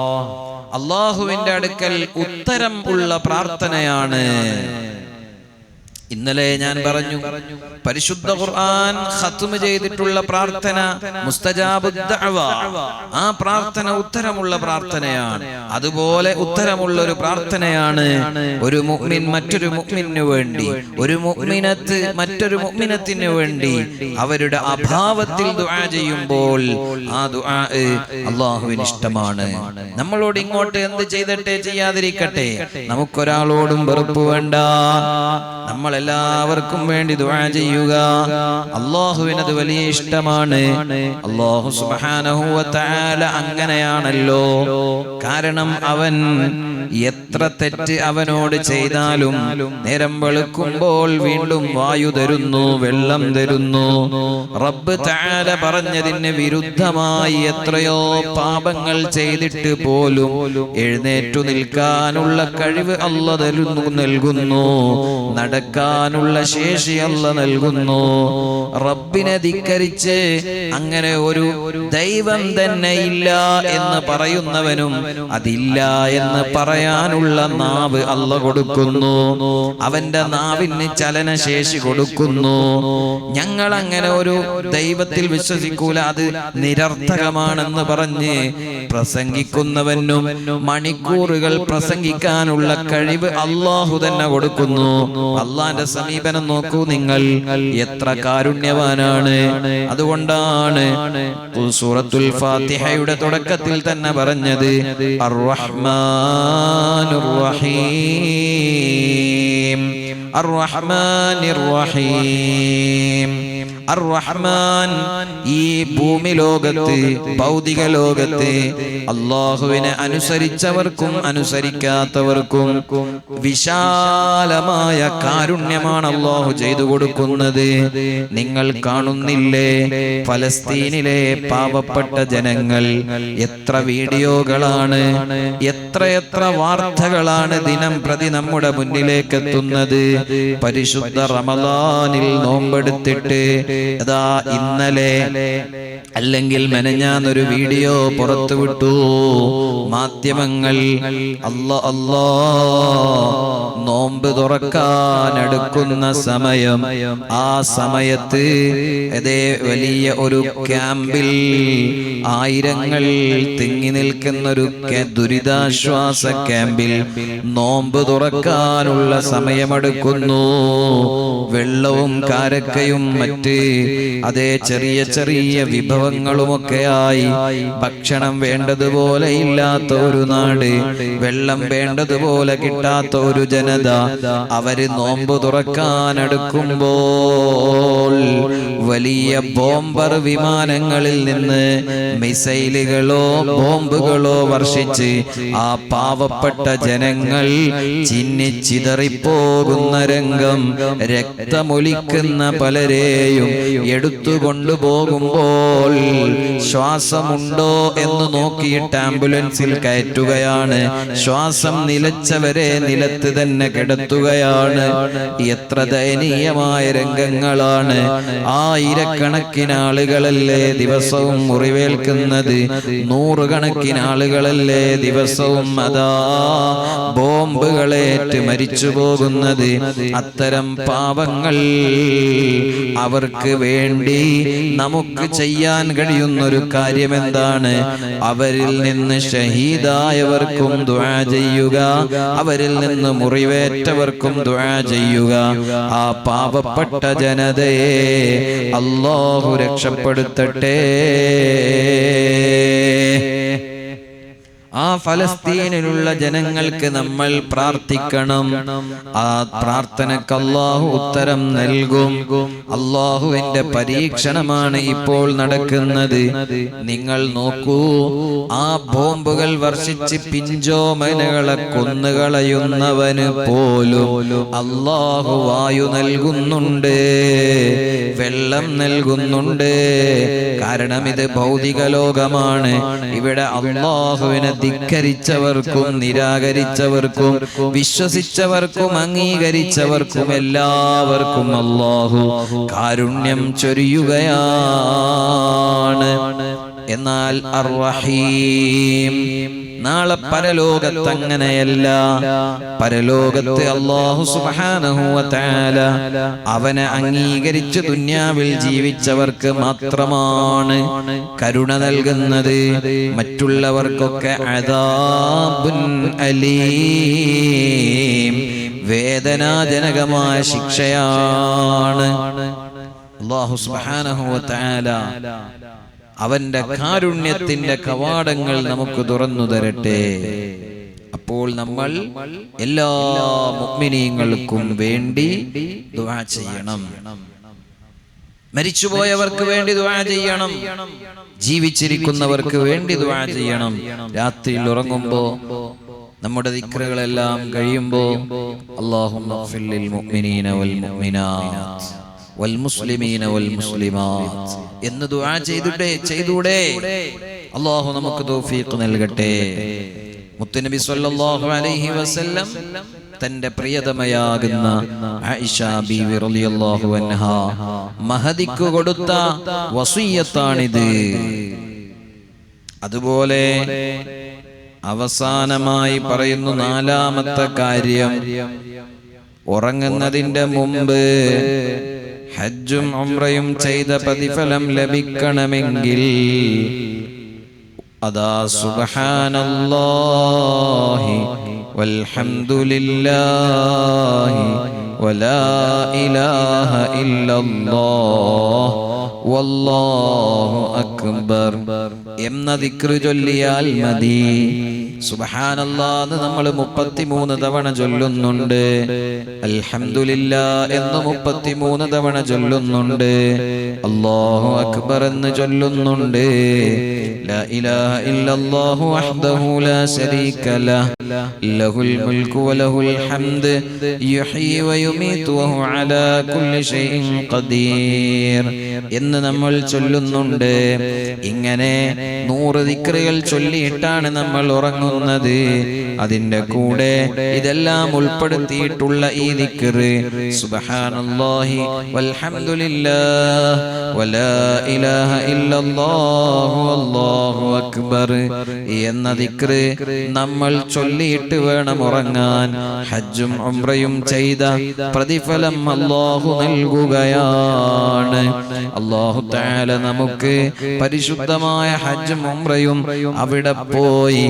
അല്ലാഹുവിന്റെ അടുക്കൽ ഉത്തരം ഉള്ള പ്രാർത്ഥനയാണ്. ഇന്നലെ ഞാൻ പറഞ്ഞു, പരിശുദ്ധ ഖുർആൻ ഖത്മ് ചെയ്തിട്ടുള്ള പ്രാർത്ഥന മുസ്തജാബുദ് ദഅവ, ആ പ്രാർത്ഥന ഉത്തരമുള്ള പ്രാർത്ഥനയാണ്. അതുപോലെ ഉത്തരമുള്ള ഒരു പ്രാർത്ഥനയാണ് ഒരു മുഅ്മിൻ മറ്റൊരു മുഅ്മിനു വേണ്ടി, ഒരു മുഅ്മിനത്ത് മറ്റൊരു മുഅ്മിനത്തിന് വേണ്ടി അവരുടെ അഭാവത്തിൽ ദുആ ചെയ്യുമ്പോൾ ആ ദുആ അല്ലാഹുവിന് ഇഷ്ടമാണ്. നമ്മളോട് ഇങ്ങോട്ട് എന്ത് ചെയ്തിട്ടേ ചെയ്യാതിരിക്കട്ടെ, നമുക്കൊരാളോടും വെറുപ്പ് വേണ്ട. നമ്മൾ എല്ലാവർക്കും വേണ്ടി ദുആ ചെയ്യുക. അല്ലാഹുവിനത് വലിയ ഇഷ്ടമാണ്. അല്ലാഹു സുബ്ഹാനഹു വ തആല അങ്ങനെയാണല്ലോ. കാരണം അവൻ എത്ര തെറ്റ് അവനോട് ചെയ്താലും നേരം വെളുക്കുമ്പോൾ വീണ്ടും വായു തരുന്നു, വെള്ളം തരുന്നു. റബ്ബ് തആല പറഞ്ഞതിന് വിരുദ്ധമായി എത്രയോ പാപങ്ങൾ ചെയ്തിട്ട് പോലും എഴുന്നേറ്റു നിൽക്കാനുള്ള കഴിവ് അല്ലാഹു നൽകുന്നു, നടക്കാനുള്ള ശേഷി അല്ലാഹു നൽകുന്നു. റബ്ബിനെ ധിക്കരിച്ച് അങ്ങനെ ഒരു ദൈവം തന്നെ ഇല്ല എന്ന് പറയുന്നവനും അതില്ല എന്ന് പറയാനുള്ള നാവ് അല്ലാഹു കൊടുക്കുന്നു. അവന്റെ നാവിന് ചലനശേഷി കൊടുക്കുന്നു. ഞങ്ങൾ അങ്ങനെ ഒരു ദൈവത്തിൽ വിശ്വസിക്കൂല, അത് നിരർത്ഥകമാണെന്ന് പറഞ്ഞ് പ്രസംഗിക്കുന്നവനും മണിക്കൂറുകൾ പ്രസംഗിക്കാനുള്ള കഴിവ് അല്ലാഹു തന്നെ കൊടുക്കുന്നു. അള്ളാന്റെ സമീപനം നോക്കൂ നിങ്ങൾ, എത്ര കാരുണ്യവാനാണ്. അതുകൊണ്ടാണ് സൂറത്തുൽ ഫാത്തിഹയുടെ തുടക്കത്തിൽ തന്നെ പറഞ്ഞത് അർ-റഹ്മാനുർ റഹീം, അർ-റഹ്മാനിർ റഹീം. അർ-റഹ്മാൻ ഈ ഭൂമി ലോകത്ത് ഭൗതിക ലോകത്ത് അല്ലാഹുവിനെ അനുസരിച്ചവർക്കും അനുസരിക്കാത്തവർക്കും വിശാലമായ കാരുണ്യമാണ് അല്ലാഹു ചെയ്തു കൊടുക്കുന്നത്. നിങ്ങൾ കാണുന്നില്ലേ ഫലസ്തീനിലെ പാവപ്പെട്ട ജനങ്ങൾ, എത്ര വീഡിയോകളാണ്, എത്രയെത്ര വാർത്തകളാണ് ദിനം പ്രതി നമ്മുടെ മുന്നിലേക്ക് എത്തുന്നത്. പരിശുദ്ധ റമളാനിൽ നോമ്പെടുത്തിട്ട് അതാ ഇന്നലെ അല്ലെങ്കിൽ മെനഞ്ഞാന്നൊരു വീഡിയോ പുറത്തുവിട്ടു മാധ്യമങ്ങൾ. അല്ലാ നോമ്പ് തുറക്കാനടുക്കുന്ന സമയം, ആ സമയത്ത് അതേ വലിയ ഒരു ക്യാമ്പിൽ ആയിരങ്ങൾ തിങ്ങി നിൽക്കുന്നൊരു ദുരിതാശ്വാസ ക്യാമ്പിൽ നോമ്പ് തുറക്കാനുള്ള സമയമെടുക്കുന്നു. വെള്ളവും കാരക്കയും മറ്റ് അതേ ചെറിയ ചെറിയ വിഭവങ്ങളുമൊക്കെയായി ഭക്ഷണം വേണ്ടതുപോലെ ഇല്ലാത്ത ഒരു നാട്, വെള്ളം വേണ്ടതുപോലെ കിട്ടാത്ത ഒരു ജനത, അവര് നോമ്പ് തുറക്കാനെടുക്കുമ്പോൾ വലിയ ബോംബർ വിമാനങ്ങളിൽ നിന്ന് മിസൈലുകളോ ബോംബുകളോ വർഷിച്ച് ആ പാവപ്പെട്ട ജനങ്ങൾ ചിന്നിച്ചിതറിപ്പോകുന്ന രംഗം, രക്തമൊലിക്കുന്ന പലരെയും എടുത്തുകൊണ്ടുപോകുമ്പോൾ ശ്വാസമുണ്ടോ എന്ന് നോക്കിയിട്ട് ആംബുലൻസിൽ കയറ്റുകയാണ്. ശ്വാസം നിലച്ചവരെ നിലത്ത് തന്നെ കിടത്തുകയാണ്. എത്ര ദയനീയമായ രംഗങ്ങളാണ്. ആയിരക്കണക്കിന് ആളുകളല്ലേ ദിവസവും മുറിവേൽക്കുന്നത്, നൂറുകണക്കിന് ആളുകളല്ലേ ദിവസവും അതാ ബോംബുകളേറ്റ് മരിച്ചു പോകുന്നത്. അത്തരം പാവങ്ങൾ, അവർക്ക് വേണ്ടി നമുക്ക് ചെയ്യാൻ കഴിയുന്നൊരു കാര്യം എന്താണ്? അവരിൽ നിന്ന് ഷഹീദായവർക്കും ദുആ ചെയ്യുക, അവരിൽ നിന്ന് മുറിവേറ്റവർക്കും ദുആ ചെയ്യുക. ആ പാവപ്പെട്ട ജനതയെ അല്ലാഹു രക്ഷപ്പെടുത്തട്ടെ. ആ ഫലസ്തീനിലുള്ള ജനങ്ങൾക്ക് നമ്മൾ പ്രാർത്ഥിക്കണം. ആ പ്രാർത്ഥനക്ക് അല്ലാഹു ഉത്തരം നൽകും. അല്ലാഹുവിന്റെ പരീക്ഷണമാണ് ഇപ്പോൾ നടക്കുന്നത്. നിങ്ങൾ നോക്കൂ, ആ ബോംബുകൾ വർഷിച്ച് പിഞ്ചോമനകളെ കൊന്നുകളയുന്നവന് പോലും അല്ലാഹു വായു നൽകുന്നുണ്ട്, വെള്ളം നൽകുന്നുണ്ട്. കാരണം ഇത് ഭൗതിക ലോകമാണ്. ഇവിടെ അല്ലാഹുവിനെ ധിക്കരിച്ചവർക്കും നിരാകരിച്ചവർക്കും വിശ്വസിച്ചവർക്കും അംഗീകരിച്ചവർക്കും എല്ലാവർക്കും അല്ലാഹു കാരുണ്യം ചൊരിയുകയാണ്. എന്നാൽ അർ-റഹീം നാളെ പരലോകത്ത് അങ്ങനെയല്ല. പരലോകത്ത് അല്ലാഹു സുബ്ഹാനഹു വ തആല അവനെ അംഗീകരിച്ച് ദുനിയാവിൽ ജീവിച്ചവർക്ക് മാത്രമാണ് കരുണ നൽകുന്നത്. മറ്റുള്ളവർക്കൊക്കെ അദാബുൻ അലീം, വേദനാജനകമായ ശിക്ഷയാണ്. അല്ലാഹു സുബ്ഹാനഹു വ തആല അവന്റെ കാരുണ്യത്തിന്റെ കവാടങ്ങൾ നമുക്ക് തുറന്നു തരട്ടെ. അപ്പോൾ നമ്മൾ എല്ലാ മുഅ്മിനീങ്ങൾക്കും വേണ്ടി ദുആ ചെയ്യണം. മരിച്ചുപോയവർക്ക് വേണ്ടി ദുആ ചെയ്യണം, ജീവിച്ചിരിക്കുന്നവർക്ക് വേണ്ടി ദുആ ചെയ്യണം. രാത്രിയിൽ ഉറങ്ങുമ്പോ നമ്മുടെ ദിക്റുകളെല്ലാം കഴിയുമ്പോ അല്ലാഹുമ്മ ഗ്ഫിർ ലിൽ മുഅ്മിനീന വൽ മുഅ്മിനാത്ത് വൽ മുസ്ലിമീന വൽ മുസ്ലിമാത്ത് എന്ന് ദുആ ചെയ്തൂടെ? അല്ലാഹു നമുക്ക് തൗഫീഖ് നൽകട്ടെ. മുത്തുനബി സ്വല്ലല്ലാഹു അലൈഹി വസല്ലം തന്റെ പ്രിയതമയാകുന്ന ആയിഷ ബീവി റളിയല്ലാഹു അൻഹാ മഹദിക്ക് കൊടുത്ത വസിയ്യത്താണിത്. അതുപോലെ അവസാനമായി പറയുന്നു, നാലാമത്തെ കാര്യം, ഉറങ്ങുന്നതിന്റെ മുമ്പ് ഹജ്ജും ഉംറയും ചെയ്ത പ്രതിഫലം ലഭിക്കണമെങ്കിൽ അതാ സുബ്ഹാനല്ലാഹി വൽഹംദുലില്ലാഹി വലാ ഇലാഹ ഇല്ലല്ലാഹ് വല്ലാഹു അക്ബർ എന്ന ദിക്ർ ചൊല്ലിയാൽ മതി. സുബ്ഹാനല്ലാഹ് നമ്മൾ 33 തവണ ചൊല്ലുന്നുണ്ട്. അൽഹംദുലില്ലാഹ് എന്ന് 33 തവണ ചൊല്ലുന്നുണ്ട്. അല്ലാഹു അക്ബർ എന്ന് ചൊല്ലുന്നുണ്ട്. ലാ ഇലാഹ ഇല്ലല്ലാഹു വഹ്ദഹു ലാ ശരീക ലഹ് ലഹുൽ മുൽക്കു വലഹുൽ ഹംദ് യുഹ്യി വയുമീതു വഹു അലാ കുല്ലി ഷൈഇൻ ഖദീർ എന്ന് നമ്മൾ ചൊല്ലുന്നുണ്ട്. ഇങ്ങനെ 100 ദിക്റുകൾ ചൊല്ലിയിട്ടാണ് നമ്മൾ ഉറങ്ങുന്നത്. അതിന്റെ കൂടെ ഇതെല്ലാം ഉൾപ്പെടുത്തിയിട്ടുള്ള ഈ ദിക്ർ സുബ്ഹാനല്ലാഹി വൽഹംദുലില്ലാഹ് വലാ ഇലാഹ ഇല്ലല്ലാഹു അല്ലാഹു അക്ബർ എന്ന ദിക്ർ നമ്മൾ ചൊല്ലിയിട്ട് വേണം ഉറങ്ങാൻ. ഹജ്ജും ഉംറയും ചെയ്ത പ്രതിഫലം അല്ലാഹു നൽകുകയാണ്. അല്ലാഹു തആല നമുക്ക് പരിശുദ്ധമായ ഹജ്ജും ഉംറയും അവിടെ പോയി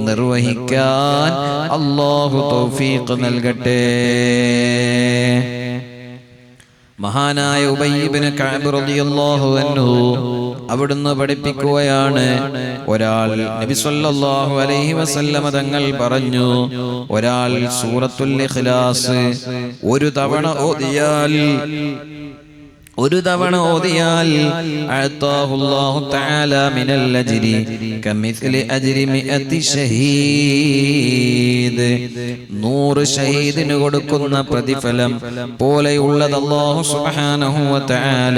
നിർവഹിക്കാൻ അല്ലാഹു തൗഫീഖ് നൽകട്ടെ. മഹാനായ ഉബയ്യ് ഇബ്നു കഅബ് റളിയല്ലാഹു അൻഹു അവിടുന്ന് പഠിപ്പിക്കുകയാണ്, ഒരാൾ നബി സല്ലല്ലാഹു അലൈഹി വസല്ലമ തങ്ങൾ പറഞ്ഞു, ഒരാൾ സൂറത്തുൽ ഇഖ്ലാസ് ഒരു തവണ ഓതിയാൽ അഅതാഹുല്ലാഹു തആല മിനൽ അജ്രി കമിസ്ലി അജ്രി മിഅതി ഷഹീദ്. 100 ഷഹീദിന് കൊടുക്കുന്ന പ്രതിഫലം പോലെയുള്ളത് അല്ലാഹു സുബ്ഹാനഹു വ തആല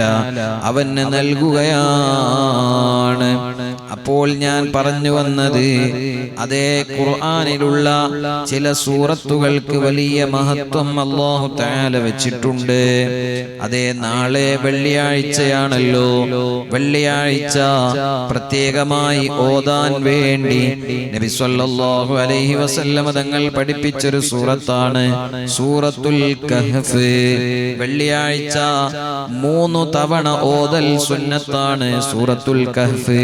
അവന് നൽകുകയാണ്. അപ്പോൾ ഞാൻ പറഞ്ഞു വന്നത്, അതേ ഖുർആനിലുള്ള ചില സൂറത്തുകൾക്ക് വലിയ മഹത്വം അല്ലാഹു തആല വെച്ചിട്ടുണ്ട്. അതേ നാളെ വെള്ളിയാഴ്ചയാണല്ലോ. വെള്ളിയാഴ്ച പ്രത്യേകമായി ഓതാൻ വേണ്ടി നബി സല്ലല്ലാഹു അലൈഹി വസല്ലമ തങ്ങൾ പഠിപ്പിച്ചൊരു സൂറത്താണ് സൂറത്തുൽ കഹ്ഫ്. വെള്ളിയാഴ്ച 3 തവണ ഓതൽ സുന്നത്താണ് സൂറത്തുൽ കഹ്ഫ്.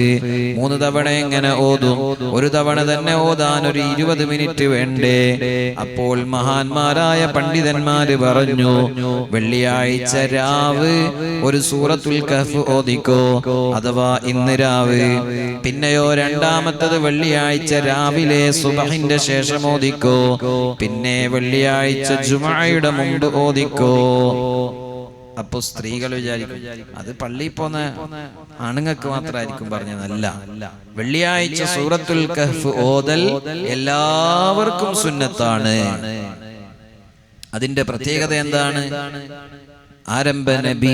3 തവണ എങ്ങനെ ഓതും? ഒരു തവണ തന്നെ ഓതാൻ ഒരു 20 മിനിറ്റ് വേണ്ടേ? അപ്പോൾ മഹാന്മാരായ പണ്ഡിതന്മാര് പറഞ്ഞു, വെള്ളിയാഴ്ച രാവ് ഒരു സൂറത്തുൽ കഹ്ഫ് ഓതിക്കോ, അഥവാ ഇന്ന് രാവ്. പിന്നെയോ രണ്ടാമത്തത് വെള്ളിയാഴ്ച രാവിലെ സുബഹിന്റെ ശേഷം ഓതിക്കോ. പിന്നെ വെള്ളിയാഴ്ച ജുമുഅയുടെ മുമ്പ് ഓതിക്കോ. അപ്പൊ സ്ത്രീകൾ വിചാരിക്കും അത് പള്ളിയിൽ പോന്ന ആണുങ്ങൾക്ക് മാത്രമായിരിക്കും പറഞ്ഞതല്ല. വെള്ളിയാഴ്ച സൂറത്തുൽ കഹ്ഫ് ഓതൽ എല്ലാവർക്കും സുന്നത്താണ്. അതിന്റെ പ്രത്യേകത എന്താണ്? ആരംഭ നബി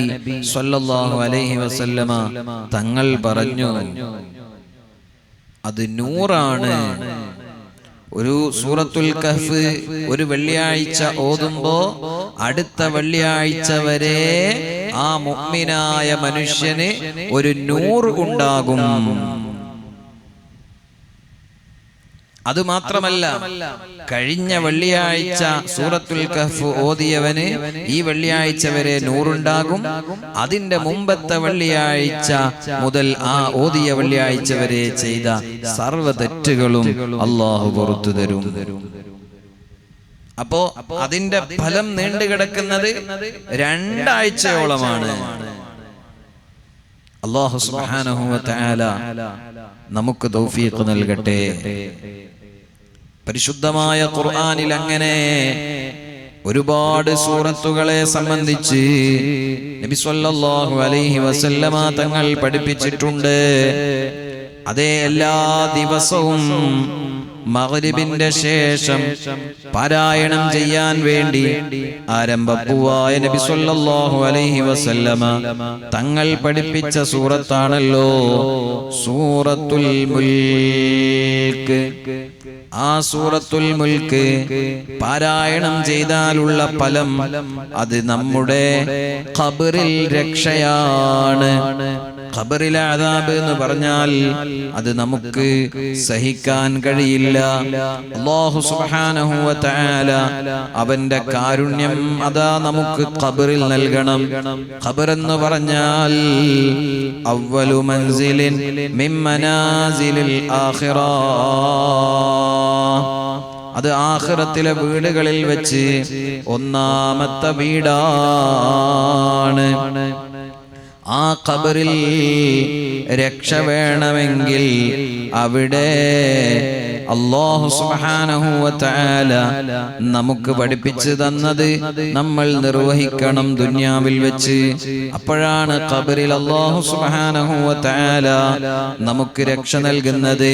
സ്വല്ലല്ലാഹു അലൈഹി വസല്ലമ തങ്ങൾ പറഞ്ഞു, അത് നൂറാണ്. ഒരു സൂറത്തുൽ കഹ്ഫ് ഒരു വെള്ളിയാഴ്ച ഓതുമ്പോ അടുത്ത വെള്ളിയാഴ്ച വരെ ആ മുഅ്മിനായ മനുഷ്യന് ഒരു നൂർ ഉണ്ടാകും. അതുമാത്രമല്ല, കഴിഞ്ഞ വെള്ളിയാഴ്ച സൂറത്തുൽ കഹ്ഫ് ഓതിയവന് ഈ വെള്ളിയാഴ്ച വരെ നൂറുണ്ടാകും. അതിന്റെ മുമ്പത്തെ വെള്ളിയാഴ്ച മുതൽ ആ ഓതിയ വെള്ളിയാഴ്ച വരെ ചെയ്ത സർവ്വ തെറ്റുകളും അല്ലാഹു പുറത്തു തരും. അപ്പോ അതിന്റെ ഫലം നീണ്ടുകിടക്കുന്നത് 2 ആഴ്ചയോളമാണ്. അല്ലാഹു സുബ്ഹാനഹു വ തആല നമുക്ക് തൗഫീഖ് നൽകട്ടെ. പരിശുദ്ധമായ ഖുർആനിൽ അങ്ങനെ ഒരുപാട് സൂറത്തുകളെ സംബന്ധിച്ച് നബി സല്ലല്ലാഹു അലൈഹി വസല്ലമ തങ്ങൾ പഠിപ്പിച്ചിട്ടുണ്ട്. അതേ എല്ലാ ദിവസവും മഗ്രിബിന്റെ ശേഷം പാരായണം ചെയ്യാൻ വേണ്ടി ആരംഭപ്പൂവായ നബി സല്ലല്ലാഹു അലൈഹി വസല്ലമ തങ്ങൾ പഠിപ്പിച്ച സൂറത്താണല്ലോ സൂറത്തുൽ മുൽക്ക്. ആ സൂറത്തുൽ മുൽക്ക് പാരായണം ചെയ്താലുള്ള ഫലം അത് നമ്മുടെ ഖബറിൽ രക്ഷയാണ്. ഖബറിലെ അദാബ് എന്ന് പറഞ്ഞാൽ അത് നമുക്ക് സഹിക്കാൻ കഴിയില്ല. അല്ലാഹു സുബ്ഹാനഹു വ തആല അവന്റെ കാരുണ്യം അതാ നമുക്ക് ഖബറിൽ നൽകണം. ഖബർ എന്ന് പറഞ്ഞാൽ അവ്വലു മൻസിലിൻ മിൻ മനാസിലിൽ ആഖിറ, അത് ആഖിറത്തിലെ വീടുകളിൽ വെച്ച് 1ാമത്തെ വീടാണ്. ആ ഖബറിൽ രക്ഷ വേണമെങ്കിൽ അവിടെ അല്ലാഹു സുബ്ഹാനഹു വ തആല നമുക്ക് പഠിപ്പിച്ചു തന്നത് നമ്മൾ നിർവഹിക്കണം ദുനിയാവിൽ വെച്ച്. അപ്പോഴാണ് ഖബറിൽ അല്ലാഹു സുബ്ഹാനഹു വ തആല നമുക്ക് രക്ഷ നൽകുന്നത്.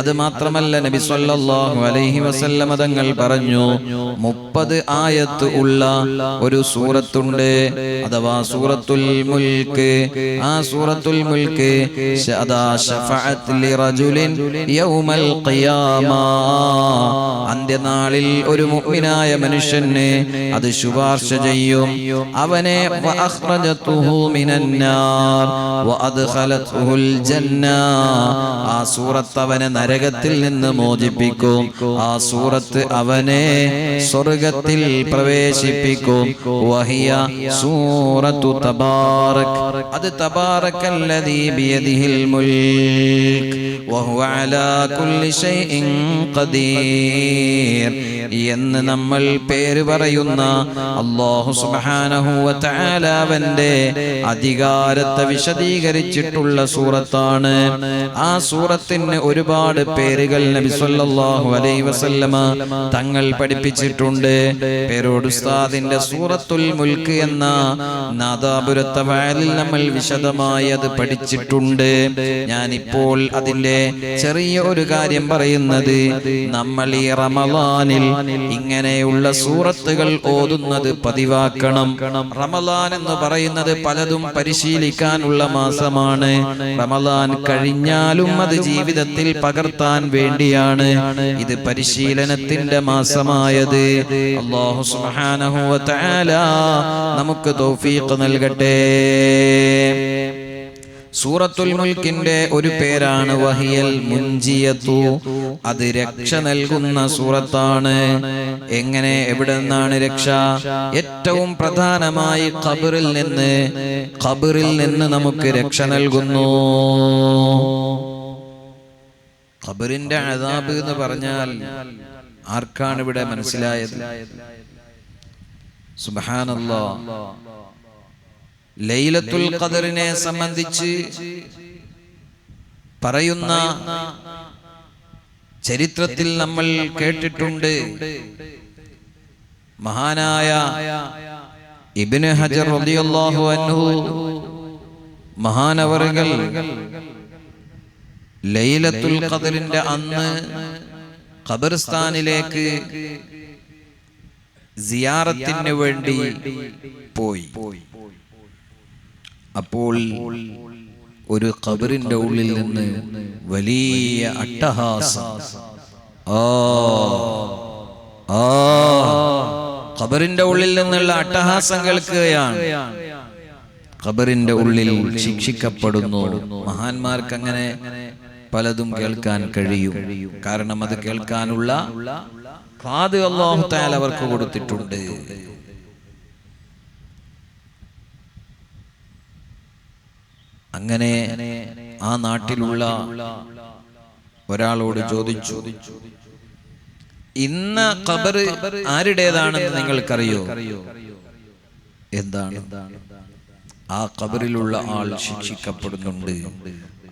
അത് മാത്രമല്ല നബി സല്ലല്ലാഹു അലൈഹി വസല്ലം തങ്ങൾ പറഞ്ഞു 30 ആയത്ത് ഉള്ള ഒരു സൂറത്തുണ്ട്, അഥവാ സൂറത്തുൽ മുൽക്ക്. ആ സൂറത്തുൽ മുൽക്ക് ശഫഅത്ത് ലിറജുലിൻ യൗമൽ ഖിയാമ, അന്ത്യനാളിൽ ഒരു മുഅ്മിനായ മനുഷ്യനെ അത് ശുപാർശ ചെയ്യും. അവനെ വഅഖ്റജതുഹു മിനന്നാർ വഅദ്ഖലതുഹുൽ ജന്ന, ആ സൂറത്ത് അവനെ നരകത്തിൽ നിന്ന് മോചിപ്പിക്കും. ആ സൂറത്ത് അവനെ സ്വർഗ്ഗത്തിൽ പ്രവേശിപ്പിക്കും. വഹിയ സൂറത്തു തബാറക്, അത് തബാറക്കല്ലദീ ബിയദിഹിൽ മുൽക് വഹുവ അലാ കുല്ലി ഷൈഇൻ ഖദീർ എന്ന് നമ്മൾ പേര് പറയുന്ന അല്ലാഹു സുബ്ഹാനഹു വ തആല അവന്റെ അധികാരത്തെ വിശദീകരിച്ചിട്ടുള്ള സൂറത്താണ്. ആ സൂറത്തിന് ഒരുപാട് പേരുകൾ നബി സല്ലല്ലാഹു അലൈഹി വസല്ലമ തങ്ങൾ പഠിപ്പിച്ചിട്ടുണ്ട്. പേരോട് ഉസ്താദിന്റെ സൂറത്തുൽ മുൽക്ക് എന്ന നാദാപുരത്തെ വയലിൽ നമ്മൾ വിശദമായി അത് പഠിച്ചിട്ടുണ്ട്. ഞാനിപ്പോൾ അതിന്റെ ചെറിയ ഒരു കാര്യം പറയുന്നത്, നമ്മൾ ഈ റമളാനിൽ ഇങ്ങനെയുള്ള സൂറത്തുകൾ ഓതുന്നത് പതിവാക്കണം. റമളാൻ എന്ന് പറയുന്നത് പലതും പരിശീലിക്കാനുള്ള മാസമാണ്. റമളാൻ കഴിഞ്ഞാലും അത് ജീവിതത്തിൽ പകർത്താൻ വേണ്ടിയാണ് ഇത് പരിശീലനത്തിന്റെ മാസമായത്. അല്ലാഹു സുബ്ഹാനഹു വ തആല നമുക്ക് തൗഫീഖ് നൽകട്ടെ. സൂറത്തുൽ മുൽക്കിന്റെ ഒരു പേരാണ് വഹിയൽ മുൻജിയത്തു, അത് രക്ഷ നൽകുന്ന സൂറത്താണ്. എങ്ങനെ, എവിടെ നിന്നാണ് രക്ഷ? ഏറ്റവും പ്രധാനമായി ഖബറിൽ നിന്ന് നമുക്ക് രക്ഷ നൽകുന്നു. ഖബറിന്റെ അദാബ് എന്ന് പറഞ്ഞാൽ ആർക്കാണ് ഇവിടെ മനസ്സിലായത്? സുബ്ഹാനല്ലാഹ്, ലൈലത്തുൽ ഖദറിനെ സംബന്ധിച്ച് പറയുന്ന ചരിത്രത്തിൽ നമ്മൾ കേട്ടിട്ടുണ്ട്. മഹാനായ ഇബ്നു ഹജർ റളിയല്ലാഹു അൻഹു മഹാനവറുകൾ ലൈലത്തുൽ ഖദറിന്റെ അന്ന് ഖബർസ്ഥാനിലേക്ക് സിയാറത്തിന് വേണ്ടി പോയി. അപ്പോൾ ഒരു ഖബറിന്റെ ഉള്ളിൽ നിന്ന് വലിയ അട്ടഹാസം, ഖബറിന്റെ ഉള്ളിൽ നിന്നുള്ള അട്ടഹാസം കേൾക്കുകയാണ്. ഖബറിന്റെ ഉള്ളിൽ ശിക്ഷിക്കപ്പെടുന്നു. മഹാന്മാർക്ക് അങ്ങനെ പലതും കേൾക്കാൻ കഴിയും. കാരണം അത് കേൾക്കാനുള്ള കാത് അല്ലാഹു തആല അവർക്ക് കൊടുത്തിട്ടുണ്ട്. അങ്ങനെ ആ നാട്ടിലുള്ള ഒരാളോട് ചോദിച്ചു, ഇന്ന് ഖബർ ആരുടേതാണെന്ന് നിങ്ങൾക്കറിയോ? എന്താണ്? ആ ഖബറിലുള്ള ആൾ ശിക്ഷിക്കപ്പെടുന്നുണ്ട്.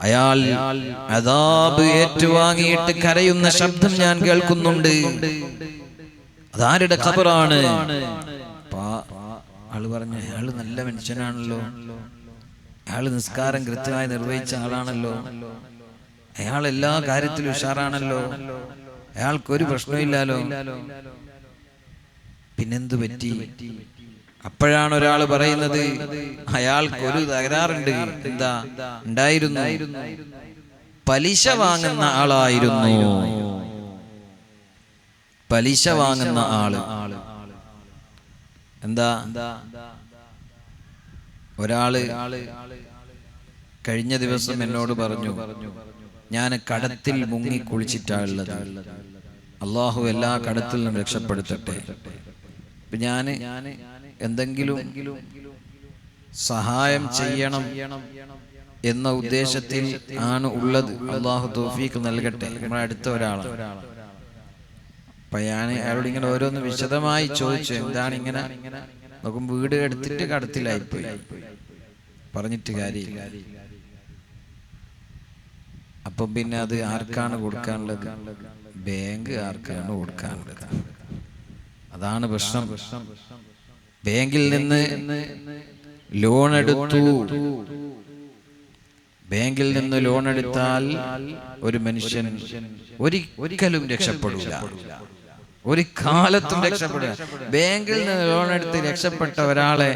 അയാൾ അദാബ് ഏറ്റുവാങ്ങിയിട്ട് കരയുന്ന ശബ്ദം ഞാൻ കേൾക്കുന്നുണ്ട്. അതാരുടെ ഖബറാണ്? ആള് പറഞ്ഞു, അയാള് നല്ല മനുഷ്യനാണല്ലോ, അയാള് നിസ്കാരം കൃത്യമായി നിർവഹിച്ച ആളാണല്ലോ, അയാൾ എല്ലാ കാര്യത്തിലും ഉഷാറാണല്ലോ, അയാൾക്കൊരു പ്രശ്നമില്ലാലോ, പിന്നെന്തു പറ്റി? അപ്പോഴാണ് ഒരാൾ പറയുന്നത്, അയാൾക്കൊരു തകരാറുണ്ട്. എന്താ ഉണ്ടായിരുന്നു? പലിശ വാങ്ങുന്ന ആളായിരുന്നു. പലിശ വാങ്ങുന്ന ആള്. എന്താ? ഒരാള് കഴിഞ്ഞ ദിവസം എന്നോട് പറഞ്ഞു, ഞാൻ കടത്തിൽ മുങ്ങി കുളിച്ചിട്ടാണുള്ളത്, അള്ളാഹു എല്ലാ കടത്തിൽ നിന്നും രക്ഷപ്പെടുത്തട്ടെ. ഇപ്പൊ ഞാന് എന്തെങ്കിലും സഹായം ചെയ്യണം എന്ന ഉദ്ദേശത്തിൽ ആണ് ഉള്ളത്. അള്ളാഹു തൗഫീഖ് നൽകട്ടെ. നമ്മുടെ അടുത്ത ഒരാളാണ്. അപ്പൊ ഞാൻ അയാളോട് ഇങ്ങനെ ഓരോന്ന് വിശദമായി ചോദിച്ചു, എന്താണ് ഇങ്ങനെ? നോക്കും വീട് എടുത്തിട്ട് കടത്തിലായിപ്പോയി, പറഞ്ഞിട്ട് കാര്യമില്ല. അപ്പം പിന്നെ അത് ആർക്കാണ് കൊടുക്കാനുള്ളത്? ബാങ്കുകാർക്കാണ് കൊടുക്കാനുള്ളത്. അതാണ് പ്രശ്നം. ബാങ്കിൽ നിന്ന് ലോൺ എടുത്തു. ബാങ്കിൽ നിന്ന് ലോൺ എടുത്താൽ ഒരു മനുഷ്യൻ ഒരിക്കലും രക്ഷപ്പെടില്ല, ഒരു കാലത്തും രക്ഷപ്പെടില്ല. ബാങ്കിൽ നിന്ന് ലോൺ എടുത്ത് രക്ഷപ്പെട്ട ഒരാളെ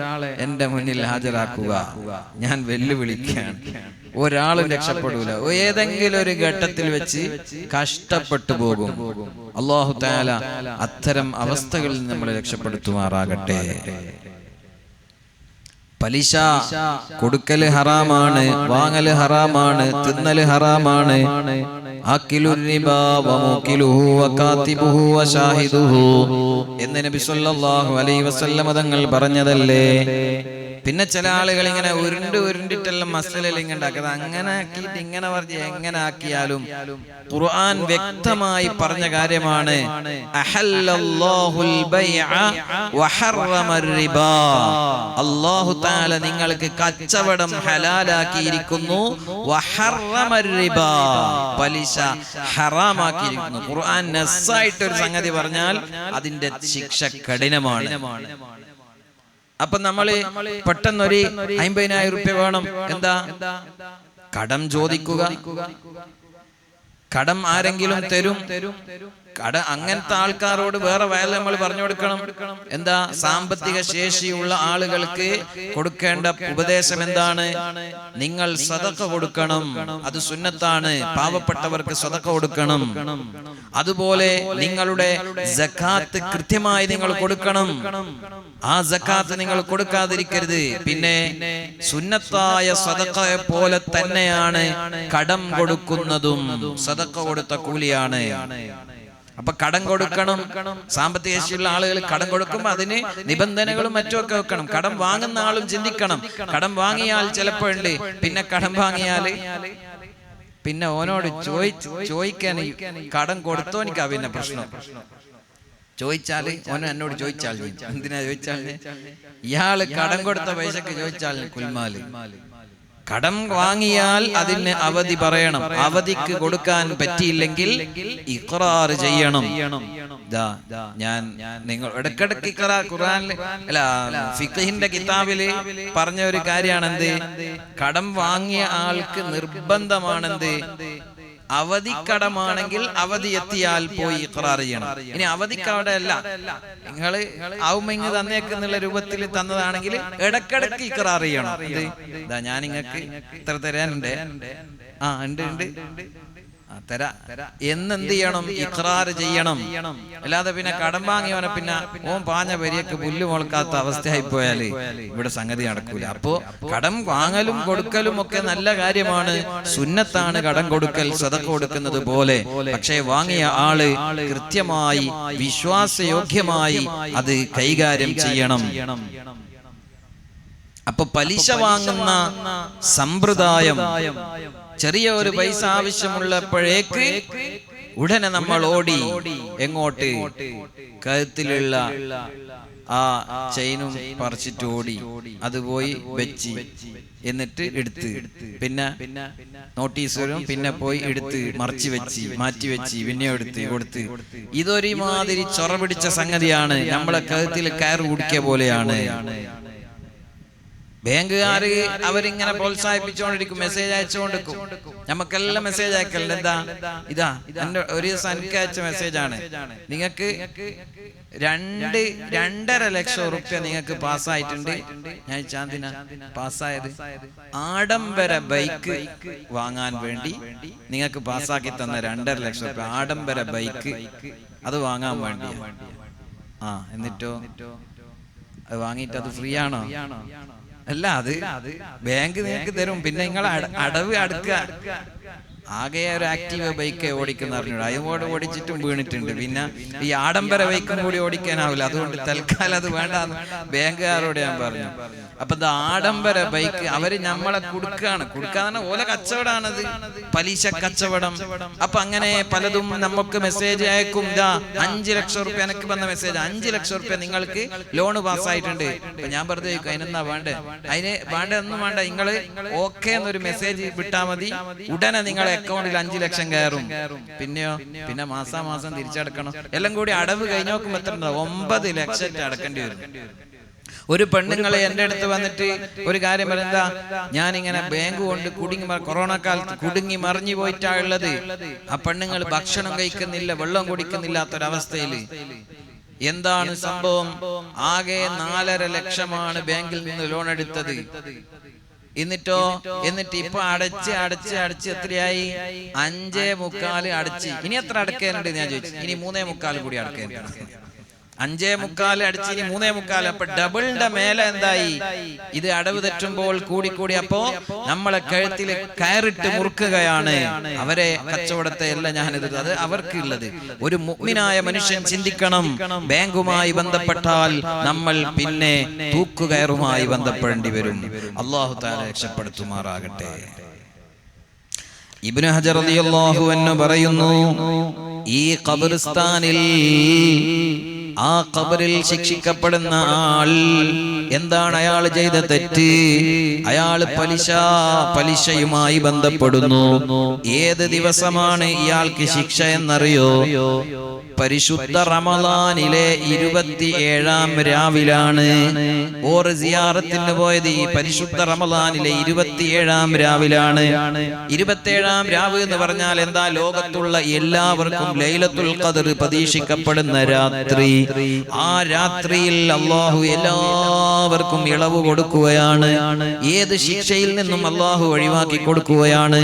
എന്റെ മുന്നിൽ ഹാജരാക്കുക, ഞാൻ വെല്ലുവിളിക്കുകയാണ്. ഒരാളും രക്ഷപ്പെടൂല. ഏതെങ്കിലും ഒരു ഘട്ടത്തിൽ വെച്ച് കഷ്ടപ്പെട്ടു പോകും. അല്ലാഹു തആല അത്തരം അവസ്ഥകളിൽ നിന്ന് നമ്മളെ രക്ഷപ്പെടുത്തുമാറാകട്ടെ. പലിശ കൊടുക്കല് ഹറാമാണ്, വാങ്ങല് ഹറാമാണ്, തിന്നല് ഹറാമാണ്. ആക്കിലുർ റിബാ വമുകിലുഹു വകാതിബുഹു വശാഹിദുഹു എന്ന് നബി സല്ലല്ലാഹു അലൈഹി വസല്ലം തങ്ങൾ പറഞ്ഞതല്ലേ. പിന്നെ ചില ആളുകൾ ഇങ്ങനെ ഉരുണ്ടിട്ടെല്ലാം മസലയിൽ ഇങ്ങനെ ഉണ്ടാക്കുന്നത്. അങ്ങനെ ആക്കിയിട്ട് ഇങ്ങനെ പറഞ്ഞ് എങ്ങനെ ആക്കിയാലും ഖുർആൻ വ്യക്തമായി പറഞ്ഞ കാര്യമാണ്, അഹല്ലല്ലാഹുൽ ബൈഅ വഹറമർ റിബാ. അല്ലാഹു തആല നിങ്ങൾക്ക് കച്ചവടം ഹലാലാക്കിയിരിക്കുന്നു, വഹറമർ റിബാ, പലിശ ഹറാമാക്കിയിരിക്കുന്നു. ഖുർആൻ നസ്സായിട്ട് ഒരു സംഗതി പറഞ്ഞാൽ അതിന്റെ ശിക്ഷ കഠിനമാണ്. അപ്പൊ നമ്മള് പെട്ടെന്നൊരു 50,000 റുപ്യ വേണം, എന്താ കടം ചോദിക്കുക. കടം ആരെങ്കിലും തരും. അങ്ങനത്തെ ആൾക്കാരോട് വേറെ വയൽ നമ്മൾ പറഞ്ഞു കൊടുക്കണം. എന്താ സാമ്പത്തിക ശേഷിയുള്ള ആളുകൾക്ക് കൊടുക്കേണ്ട ഉപദേശം എന്താണ്? നിങ്ങൾ സദഖ കൊടുക്കണം, അത് സുന്നത്താണ്. പാവപ്പെട്ടവർക്ക് സദഖ കൊടുക്കണം. അതുപോലെ നിങ്ങളുടെ സകാത്ത് കൃത്യമായി നിങ്ങൾ കൊടുക്കണം. ആ സകാത്ത് നിങ്ങൾ കൊടുക്കാതിരിക്കരുത്. പിന്നെ സുന്നത്തായ സദഖയെ പോലെ തന്നെയാണ് കടം കൊടുക്കുന്നതും. സദഖ കൊടുത്ത കൂലിയാണ്. അപ്പൊ കടം കൊടുക്കണം. സാമ്പത്തിക ശേഷിയുള്ള ആളുകൾ കടം കൊടുക്കുമ്പോൾ അതിന് നിബന്ധനകളും മറ്റുമൊക്കെ വെക്കണം. കടം വാങ്ങുന്ന ആളും ചിന്തിക്കണം. കടം വാങ്ങിയാൽ ചിലപ്പോഴുണ്ട്, പിന്നെ കടം വാങ്ങിയാല് പിന്നെ ഓനോട് ചോദിക്കാൻ കടം കൊടുത്തോ എനിക്കാ പിന്നെ പ്രശ്നം. ചോദിച്ചാല് ഓന എന്നോട് ചോദിച്ചാൽ എന്തിനാ ചോദിച്ചാൽ ഇയാള് കടം കൊടുത്ത പൈസക്ക് ചോദിച്ചാൽ കുൽമാല്. കടം വാങ്ങിയാൽ അതിന് അവധി പറയണം. അവധിക്ക് കൊടുക്കാൻ പറ്റിയില്ലെങ്കിൽ ഇഖ്റാർ ചെയ്യണം. ഞാൻ നിങ്ങൾ ഇടക്കിടക്ക് ഇഖ്റാർ ഖുർആനിൽ അല്ല ഫിഖഹിന്റെ കിതാബില് പറഞ്ഞ ഒരു കാര്യമാണ്. എന്ത്? കടം വാങ്ങിയ ആൾക്ക് നിർബന്ധമാണെന്ത്? അവധിക്കടമാണെങ്കിൽ അവധി എത്തിയാൽ പോയി ഇഖ്റാർ ചെയ്യണം. ഇനി അവധിക്കവിടെ അല്ല, നിങ്ങള് ആവുമെങ്ങ് തന്നേക്കെന്നുള്ള രൂപത്തിൽ തന്നതാണെങ്കിൽ ഇടക്കിടക്ക് ഇഖ്റാർ ചെയ്യണം. ഇതാ ഞാൻ നിങ്ങൾക്ക് ഇത്ര തരാനുണ്ട്, ഉണ്ട് തരാ എന്നെന്ത് ചെയ്യണം? ഇഖ്റാർ ചെയ്യണം. അല്ലാതെ പിന്നെ കടം വാങ്ങിയവനെ പിന്നെ ഓൻ പാഞ്ഞ വരിയൊക്കെ പുല്ല് മുളക്കാത്ത അവസ്ഥയായി പോയാല് ഇവിടെ സംഗതി നടക്കൂല. അപ്പോ കടം വാങ്ങലും കൊടുക്കലും ഒക്കെ നല്ല കാര്യമാണ്, സുന്നത്താണ് കടം കൊടുക്കൽ, സദഖ കൊടുക്കുന്നത് പോലെ. പക്ഷേ വാങ്ങിയ ആള് കൃത്യമായി വിശ്വാസയോഗ്യമായി അത് കൈകാര്യം ചെയ്യണം. അപ്പൊ പലിശ വാങ്ങുന്ന സമ്പ്രദായം, ചെറിയ ഒരു പൈസ ആവശ്യമുള്ളപ്പോഴേക്ക് ഉടനെ നമ്മൾ ഓടി എങ്ങോട്ട്? കഴുത്തിലുള്ള ആ ചെയിനും പറിച്ചിട്ട് ഓടി, അത് പോയി വെച്ച്, എന്നിട്ട് എടുത്ത്, പിന്നെ നോട്ടീസ് വരും, പിന്നെ പോയി എടുത്ത് മറിച്ച് വെച്ച് മാറ്റി വെച്ച് പിന്നെ എടുത്ത് കൊടുത്ത്. ഇതൊരുമാതിരി ചൊറ പിടിച്ച സംഗതിയാണ്. നമ്മളെ കഴുത്തിൽ കയർ കുടിക്കിയ പോലെയാണ്. ബാങ്കുകാര് അവരിങ്ങനെ പ്രോത്സാഹിപ്പിച്ചുകൊണ്ടിരിക്കും, മെസ്സേജ് അയച്ചുകൊണ്ടിരിക്കും. നമുക്കെല്ലാം മെസ്സേജ് അയക്കലുണ്ട്. എന്താ? ഇതാ എന്റെ ഒരു ദിവസം എനിക്ക് അയച്ച മെസ്സേജാണ്. നിങ്ങൾക്ക് 2.5 ലക്ഷം റുപ്യ നിങ്ങൾക്ക് പാസ്സായിട്ടുണ്ട്. ഞാൻ ചാന്തിന പാസ്സായത് ആഡംബര ബൈക്ക് വാങ്ങാൻ വേണ്ടി നിങ്ങൾക്ക് പാസ്സാക്കി തന്ന 2.5 ലക്ഷം റുപ്യ ആഡംബര ബൈക്ക്, അത് വാങ്ങാൻ വേണ്ടി. എന്നിട്ടോ അത് വാങ്ങിയിട്ട് അത് ഫ്രീ ആണോ? അല്ല, അത് ബാങ്ക് നിങ്ങൾക്ക് തരും. പിന്നെ നിങ്ങൾ അടവ് അടുക്കുക. ആകെ ഒരു ആക്റ്റീവ് ബൈക്ക് ഓടിക്കുന്ന അറിഞ്ഞൂടാ, അതുകൊണ്ട് ഓടിച്ചിട്ടും വീണിട്ടുണ്ട്. പിന്നെ ഈ ആഡംബര ബൈക്കും കൂടി ഓടിക്കാനാവില്ല. അതുകൊണ്ട് തൽക്കാലം അത് വേണ്ടാന്ന് ബാങ്കുകാരോട് ഞാൻ പറഞ്ഞു. അപ്പൊ ഇത് ആഡംബര ബൈക്ക് അവര് നമ്മളെ കൊടുക്കാന്ന് ഓല കച്ചവടാണത്, പലിശ കച്ചവടം. അപ്പൊ അങ്ങനെ പലതും നമുക്ക് മെസ്സേജ് അയക്കും. 5 ലക്ഷം റുപ്യ എനിക്ക് വന്ന മെസ്സേജ്, 5 ലക്ഷം റുപ്യ നിങ്ങൾക്ക് ലോണ് പാസ്സായിട്ടുണ്ട്. അപ്പൊ ഞാൻ വെറുതെ ചോദിക്കും, അതിനെന്താ വേണ്ടേ? ഒന്നും വേണ്ട, നിങ്ങള് ഓക്കെ എന്നൊരു മെസ്സേജ് വിട്ടാ മതി. ഉടനെ നിങ്ങളെ നിങ്ങളുടെ അക്കൗണ്ടിൽ 5 ലക്ഷം കയറും. പിന്നെ മാസാമാസം തിരിച്ചടക്കണം. എല്ലാം കൂടി അടവ് കഴിഞ്ഞ് നോക്കുമ്പോൾ എത്ര ഉണ്ടാവും? 9 ലക്ഷം അടക്കേണ്ടി വരും. ഒരു പെണ്ണുങ്ങളെ എൻ്റെ അടുത്ത് വന്നിട്ട് ഒരു കാര്യം പറയുന്നതാ, ഞാനിങ്ങനെ ബാങ്ക് കൊണ്ട് കൊറോണ കാലത്ത് കുടുങ്ങി മറിഞ്ഞു പോയിട്ടാ ഉള്ളത്. ആ പെണ്ണുങ്ങൾ ഭക്ഷണം കഴിക്കുന്നില്ല, വെള്ളം കുടിക്കുന്നില്ലാത്തൊരവസ്ഥയിൽ. എന്താണ് സംഭവം? ആകെ 4.5 ലക്ഷമാണ് ബാങ്കിൽ നിന്ന് ലോൺ എടുത്തത്. എന്നിട്ട് ഇപ്പൊ അടച്ച് എത്രയായി? 5.25 അടച്ച്. ഇനി എത്ര അടക്കാനുണ്ട് ഞാൻ ചോദിച്ചു. ഇനി 3.25 കൂടി അടക്കാനുണ്ട്. 5.25 അടിച്ച് ഇനി 3.25. അപ്പൊ ഡബിളിന്റെ മേലെ എന്തായി? ഇത് അടവ് തെറ്റുമ്പോൾ കൂടി അപ്പോ നമ്മളെ കഴുത്തിൽ കയറിട്ട് മുറുക്കുകയാണ്. അവരെ കച്ചവടത്തെ അല്ല ഞാനിത്, അത് അവർക്കുള്ളത്. ഒരു മുഅ്മിനായ മനുഷ്യൻ ചിന്തിക്കണം, ബാങ്കുമായി ബന്ധപ്പെട്ടാൽ നമ്മൾ പിന്നെ തൂക്കുകയറുമായി ബന്ധപ്പെടേണ്ടി വരും. അല്ലാഹു തആല രക്ഷപ്പെടുത്തുമാറാകട്ടെ. ഇബ്നു ഹജർ റളിയല്ലാഹു അൻഹു പറയുന്നു, ഈ ഖബർസ്ഥാനിൽ, ആ ഖബറിൽ ശിക്ഷിക്കപ്പെടുന്ന ആൾ എന്താണ് അയാൾ ചെയ്ത തെറ്റ്? അയാൾ പലിശയുമായി ബന്ധപ്പെടുന്നു. ഏത് ദിവസമാണ് ഇയാൾക്ക് ശിക്ഷ എന്നറിയോ? പരിശുദ്ധ റമളാനിലെ 27-ാം രാവിലാണ്. ഓർ സിയാറത്തിന് പോയത് ഈ പരിശുദ്ധ റമളാനിലെ 27-ാം രാവിലാണ്. 27-ാം രാവ് എന്ന് പറഞ്ഞാൽ എന്താ? ലോകത്തുള്ള എല്ലാവർക്കും ലൈലത്തുൽ ഖദർ പ്രതീക്ഷിക്കപ്പെടുന്ന രാത്രി. ആ രാത്രിയിൽ അല്ലാഹു എല്ലാവർക്കും ഇളവ് കൊടുക്കുകയാണ്. ഏത് ശിക്ഷയിൽ നിന്നും അല്ലാഹു ഒഴിവാക്കി കൊടുക്കുകയാണ്.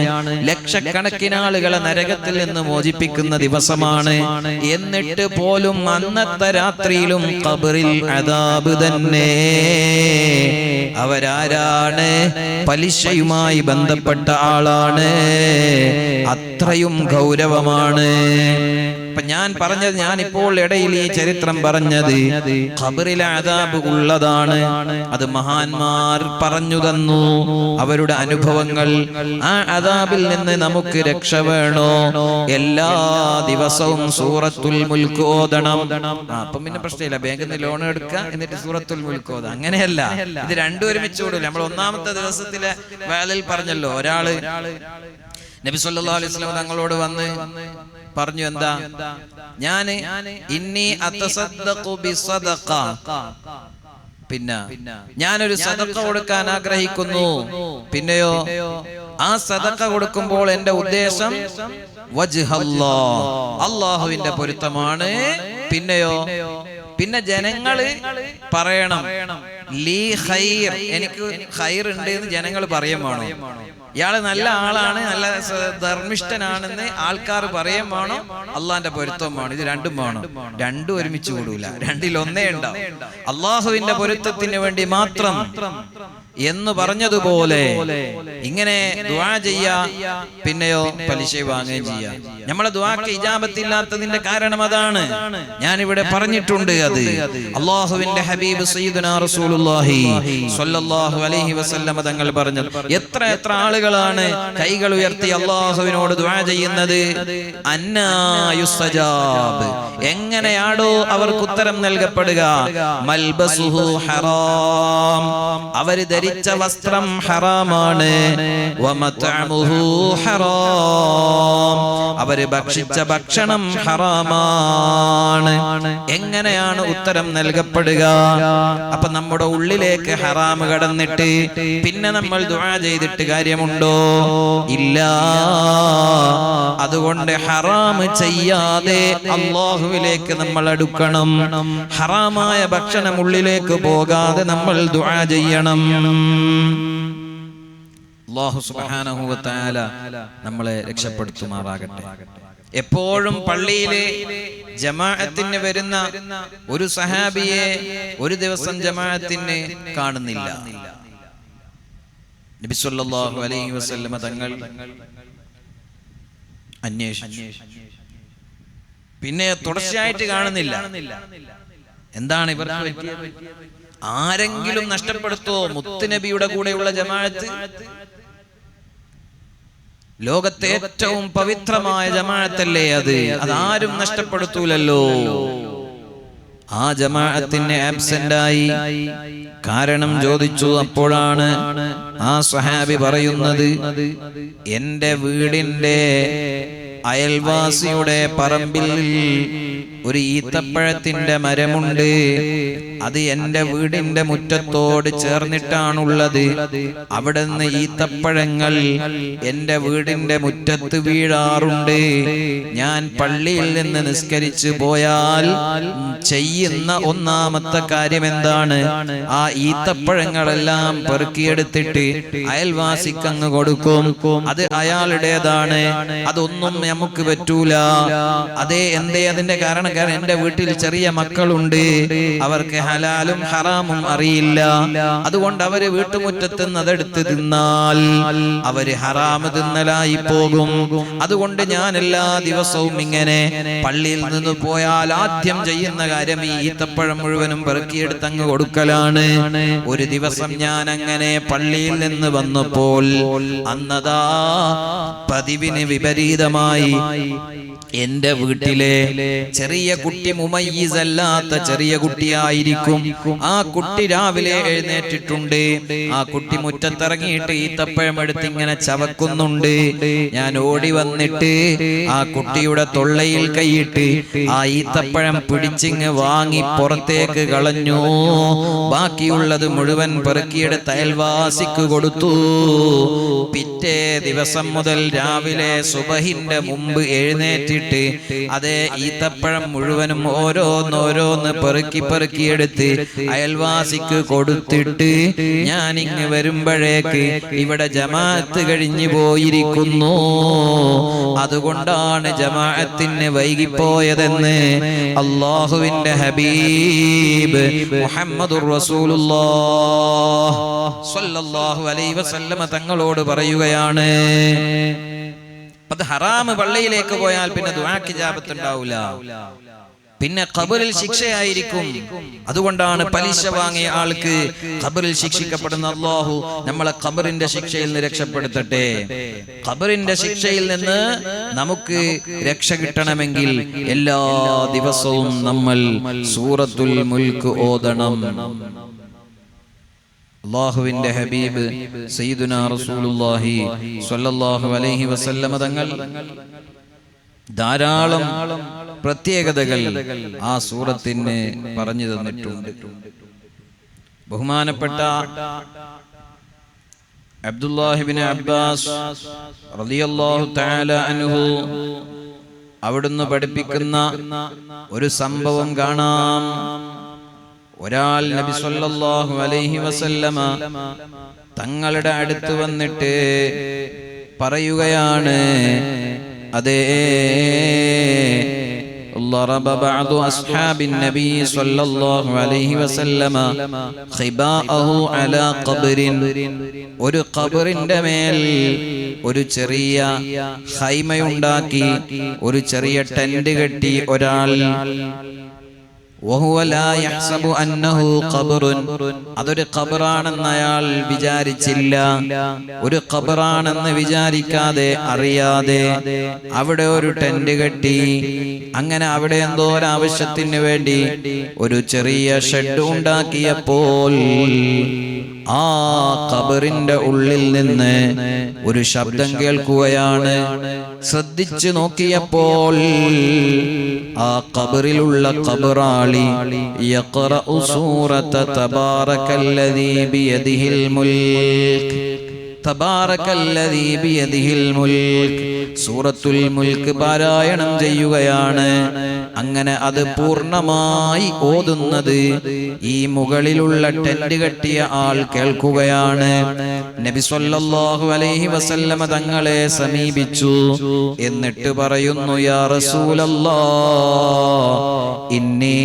ലക്ഷക്കണക്കിന് ആളുകളെ നരകത്തിൽ നിന്ന് മോചിപ്പിക്കുന്ന ദിവസമാണ്. എന്നിട്ട് പോലും അന്നത്തെ രാത്രിയിലും ഖബറിൽ അദാബ് തന്നെ. അവരാരാണ്? പലിശയുമായി ബന്ധപ്പെട്ട ആളാണ്. അത്രയും ഗൗരവമാണ്. ഞാൻ പറഞ്ഞത്, ഞാനിപ്പോൾ ഇടയിൽ ഈ ചരിത്രം പറഞ്ഞത് ഖബറിലെ അദാബ് ഉള്ളതാണ്. അത് മഹാന്മാർ പറഞ്ഞു തന്നു, അവരുടെ അനുഭവങ്ങൾ. ആ അദാബിൽ നിന്ന് നമുക്ക് രക്ഷ വേണോ? എല്ലാ ദിവസവും സൂറത്തുൽ മുൽക്ക് ഓതണം. അപ്പം പിന്നെ പ്രശ്നമില്ല, ബാങ്കിൽ നിന്ന് ലോൺ എടുക്കുക, എന്നിട്ട് സൂറത്തുൽ മുൽക്ക് ഓതാം. അങ്ങനെയല്ല, ഇത് രണ്ടും ഒരുമിച്ച് ഓടില്ല. നമ്മൾ ഒന്നാമത്തെ ദിവസത്തിലെ വേളയിൽ പറഞ്ഞല്ലോ, ഒരാള് നബി സല്ലല്ലാഹു അലൈഹി വസല്ലം തങ്ങളോട് വന്ന് പറഞ്ഞു, എന്താ? ഞാന് ഇന്നി അതസദ്ദഖു ബിസദഖ, പിന്നെ ഞാനൊരു സദഖ കൊടുക്കാൻ ആഗ്രഹിക്കുന്നു. പിന്നെയോ ആ സദഖ കൊടുക്കുമ്പോൾ എന്റെ ഉദ്ദേശം വജ്ഹല്ലാഹ്, അല്ലാഹുവിന്റെ പൊരുത്തമാണ്. പിന്നെയോ പിന്നെ ജനങ്ങള് പറയണം ലീ ഖൈർ, എനിക്ക് ഖൈർ ഉണ്ട് എന്ന് ജനങ്ങൾ പറയും വേണോ? ഇയാള് നല്ല ആളാണ്, നല്ല ധർമ്മിഷ്ഠനാണെന്ന് ആൾക്കാർ പറയും വേണോ? അള്ളാന്റെ പൊരുത്തം വേണം. ഇത് രണ്ടും വേണം. രണ്ടും ഒരുമിച്ച് കൂടൂല, രണ്ടിൽ ഒന്നേ ഉണ്ടാവും. അള്ളാഹുവിന്റെ പൊരുത്തത്തിന് വേണ്ടി മാത്രം എന്ന് പറഞ്ഞതുപോലെ ഇങ്ങനെ ദുആ ചെയ്യാ, പിന്നെയോ പലിശ വാങ്ങുകയും ചെയ്യാം. നമ്മളെ ദുആക്ക് ഇജാബത്തില്ലാത്തതിന്റെ കാരണം അതാണ്. ഞാനിവിടെ പറഞ്ഞിട്ടുണ്ട്. അത് അള്ളാഹുവിന്റെ ഹബീബ് സയ്യിദുനാ റസൂലുള്ളാഹി സ്വല്ലല്ലാഹു അലൈഹി വസല്ലം തങ്ങൾ പറഞ്ഞു. എത്ര ആളുകളാണ് കൈകൾ ഉയർത്തി അള്ളാഹുവിനോട് ദുആ ചെയ്യുന്നത്? അന്നാ യുസ്തജാബ്, എങ്ങനെയാണോ അവർക്ക് ഉത്തരം നൽകപ്പെടുക? മൽബസുഹു ഹറാം, അവർ ധരിച്ച വസ്ത്രം ഹറാമാണ്. വമത്അമുഹു ഹറാം, അവർ ഭക്ഷിച്ച ഭക്ഷണം ഹറാമാണ്. എങ്ങനെയാണ് ഉത്തരം നൽകപ്പെടുക? അപ്പൊ നമ്മുടെ ഉള്ളിലേക്ക് ഹറാം കടന്നിട്ട് പിന്നെ നമ്മൾ ദുആ ചെയ്തിട്ട് കാര്യമുണ്ടോ? ഇല്ല. അതുകൊണ്ട് ഹറാം ചെയ്യാതെ അല്ലാഹുവിലേക്ക് നമ്മൾ അടുക്കണം. ഹറാമായ ഭക്ഷണം ഉള്ളിലേക്ക് പോകാതെ നമ്മൾ ദുആ ചെയ്യണം. അല്ലാഹു സുബ്ഹാനഹു വ തആല നമ്മളെ രക്ഷപ്പെടുത്തുമാറാകട്ടെ. എപ്പോഴും പള്ളിയിലെ ജമാഅത്തിന് വരുന്ന ഒരു സഹാബിയെ ഒരു ദിവസം ജമാഅത്തിന് കാണുന്നില്ല. നബി സല്ലല്ലാഹു അലൈഹി വസല്ലം തങ്ങൾ അന്വേഷിച്ചു. പിന്നെ തുടർച്ചയായിട്ട് കാണുന്നില്ല. എന്താണ് ഇവർക്ക് പറ്റിയത്? ആരെങ്കിലും നഷ്ടപ്പെടുത്തോ? മുത്തുനബിയുടെ കൂടെയുള്ള ജമാഅത്ത് ലോകത്തെ ഏറ്റവും പവിത്രമായ ജമാഅത്തല്ലേ അത്? അതാരും നഷ്ടപ്പെടുത്തൂലല്ലോ. ആ ജമാഅത്തിന് ആബ്സെന്റ് ആയി കാരണം ചോദിച്ചു. അപ്പോഴാണ് ആ സ്വഹാബി പറയുന്നത്, എൻ്റെ വീടിൻ്റെ അയൽവാസിയുടെ പറമ്പിൽ ഒരു ഈത്തപ്പഴത്തിന്റെ മരമുണ്ട്. അത് എൻ്റെ വീടിന്റെ മുറ്റത്തോട് ചേർന്നിട്ടാണുള്ളത്. അവിടെ നിന്ന് ഈത്തപ്പഴങ്ങൾ എൻ്റെ വീടിന്റെ മുറ്റത്ത് വീഴാറുണ്ട്. ഞാൻ പള്ളിയിൽ നിന്ന് നിസ്കരിച്ചു പോയാൽ ചെയ്യുന്ന ഒന്നാമത്തെ കാര്യം എന്താണ്? ആ ഈത്തപ്പഴങ്ങളെല്ലാം പെറുക്കിയെടുത്തിട്ട് അയൽവാസിക്കങ്ങ് കൊടുക്കും. അത് അയാളുടേതാണ്, അതൊന്നും നമുക്ക് പറ്റൂല. അതേ, എന്തേ? അതിന്റെ കാരണം എൻ്റെ വീട്ടിൽ ചെറിയ മക്കളുണ്ട്, അവർക്ക് ഹലാലും ഹറാമും അറിയില്ല. അതുകൊണ്ട് അവര് വീട്ടുമുറ്റത്ത് നിന്ന് അതെടുത്ത് തിന്നാൽ അവര് ഹറാമ് തിന്നലായി പോകും. അതുകൊണ്ട് ഞാൻ എല്ലാ ദിവസവും ഇങ്ങനെ പള്ളിയിൽ നിന്ന് പോയാൽ ആദ്യം ചെയ്യുന്ന കാര്യം ഈ ഈത്തപ്പഴം മുഴുവനും പെറുക്കിയെടുത്ത് അങ്ങ് കൊടുക്കലാണ്. ഒരു ദിവസം ഞാൻ അങ്ങനെ പള്ളിയിൽ നിന്ന് വന്നപ്പോൾ അന്നതാ പതിവിന് വിപരീതമായി എന്റെ വീട്ടിലെ ചെറിയ കുട്ടി, മുമയ്യിസല്ലാത്ത ചെറിയ കുട്ടിയായിരിക്കും. ആ കുട്ടി രാവിലെ എഴുന്നേറ്റിട്ടുണ്ട്. ആ കുട്ടി മുറ്റത്തിറങ്ങിയിട്ട് ഈത്തപ്പഴം എടുത്ത് ഇങ്ങനെ ചവക്കുന്നുണ്ട്. ഞാൻ ഓടി വന്നിട്ട് ആ കുട്ടിയുടെ തൊള്ളയിൽ കൈയിട്ട് ആ ഈത്തപ്പഴം പിടിച്ചിങ്ങ് വാങ്ങി പുറത്തേക്ക് കളഞ്ഞു. ബാക്കിയുള്ളത് മുഴുവൻ പെറുക്കിയെടുത്ത് അയൽവാസിക്ക് കൊടുത്തു. പിറ്റേ ദിവസം മുതൽ രാവിലെ സുബഹിന്റെ മുമ്പ് എഴുന്നേറ്റ് അതേ ഈത്തപ്പഴം മുഴുവനും ഓരോന്നോരോന്ന് പെറുക്കിയെടുത്ത് അയൽവാസിക്ക് കൊടുത്തിട്ട് ഞാൻ ഇങ്ങ് വരുമ്പോഴേക്ക് ഇവിടെ ജമാഅത്ത് കഴിഞ്ഞു പോയിരിക്കുന്നു. അതുകൊണ്ടാണ് ജമാഅത്തിന് വൈകിപ്പോയതെന്ന് അല്ലാഹുവിന്റെ ഹബീബ് മുഹമ്മദുർ റസൂലുള്ളാഹ് സ്വല്ലല്ലാഹു അലൈഹി വസല്ലമ തങ്ങളോട് പറയുകയാണ്. അത് ഹറാമ് പള്ളിയിലേക്ക് പോയാൽ പിന്നെ ദുആക്ക് ഇജാബത്ത് ഉണ്ടാവില്ല, പിന്നെ ഖബറിൽ ശിക്ഷയായിരിക്കും. അതുകൊണ്ടാണ് പലിശ വാങ്ങിയ ആൾക്ക് ഖബറിൽ ശിക്ഷിക്കപ്പെടുന്ന. അല്ലാഹു നമ്മളെ ഖബറിന്റെ ശിക്ഷയിൽ നിന്ന് രക്ഷപ്പെടുത്തട്ടെ. ഖബറിന്റെ ശിക്ഷയിൽ നിന്ന് നമുക്ക് രക്ഷ കിട്ടണമെങ്കിൽ എല്ലാ ദിവസവും നമ്മൾ സൂറത്തുൽ മുൽക്ക് ഓതണം. അല്ലാഹുവിന്റെ ഹബീബ് സയ്യിദുനാ റസൂലുള്ളാഹി സ്വല്ലല്ലാഹു അലൈഹി വസല്ലമ തങ്ങൾ ധാരാളം പ്രത്യേകതകൾ ആ സൂറത്തിന് പറഞ്ഞു തന്നിട്ടുണ്ട്. ബഹുമാനപ്പെട്ട അബ്ദുല്ലാഹി ഇബ്നു അബ്ബാസ് റളിയല്ലാഹു തആല അൻഹു അവിടുന്ന് പഠിപ്പിക്കുന്ന ഒരു സംഭവം കാണാം. ഒരാൾ നബി സല്ലല്ലാഹു അലൈഹി വസല്ലമ തങ്ങളുടെ അടുത്ത് വന്നിട്ട് പറയുകയാണ്, അതേ ضرب بعض أصحاب النبي صلى الله عليه وسلم خباءه على قبر. ഒരു ഖബറിന്റെ മേൽ ഒരു ചെറിയ ഖൈമയുണ്ടാക്കി, ഒരു ചെറിയ ടെന്റ് കെട്ടി ഒരാൾ. അതൊരു ഖബറാണെന്ന് അയാൾ വിചാരിച്ചില്ല. ഒരു ഖബറാണെന്ന് വിചാരിക്കാതെ അറിയാതെ അവിടെ ഒരു ടെന്റ് കെട്ടി. അങ്ങനെ അവിടെ എന്തോ ഒരാവശ്യത്തിന് വേണ്ടി ഒരു ചെറിയ ഷെഡ് ഉണ്ടാക്കിയപ്പോൾ ആ ഖബറിന്റെ ഉള്ളിൽ നിന്ന് ഒരു ശബ്ദം കേൾക്കുകയാണ്. ശ്രദ്ധിച്ചു നോക്കിയപ്പോൾ ആ ഖബറിലുള്ള ഖബറാളി യഖറഉ സൂറത തബാറകല്ലദീ ബിയദിഹിൽ മുൽക്ക്, തബാറകല്ലദീ ബിയദിഹിൽ മുൽക്ക്, സൂറത്തുൽ മുൽക്ക് പാരായണം ചെയ്യുകയാണ്. അങ്ങനെ അത് പൂർണ്ണമായി ഓതുന്നത് ഈ മുകളിലുള്ള ടെന്റ് കെട്ടിയ ആൾ കേൾക്കുകയാണ്. നബി സല്ലല്ലാഹു അലൈഹി വസല്ലമ തങ്ങളെ സമീപിച്ചു. എന്നിട്ട് പറയുന്നു, യാ റസൂലല്ലാഹ്, ഇന്നി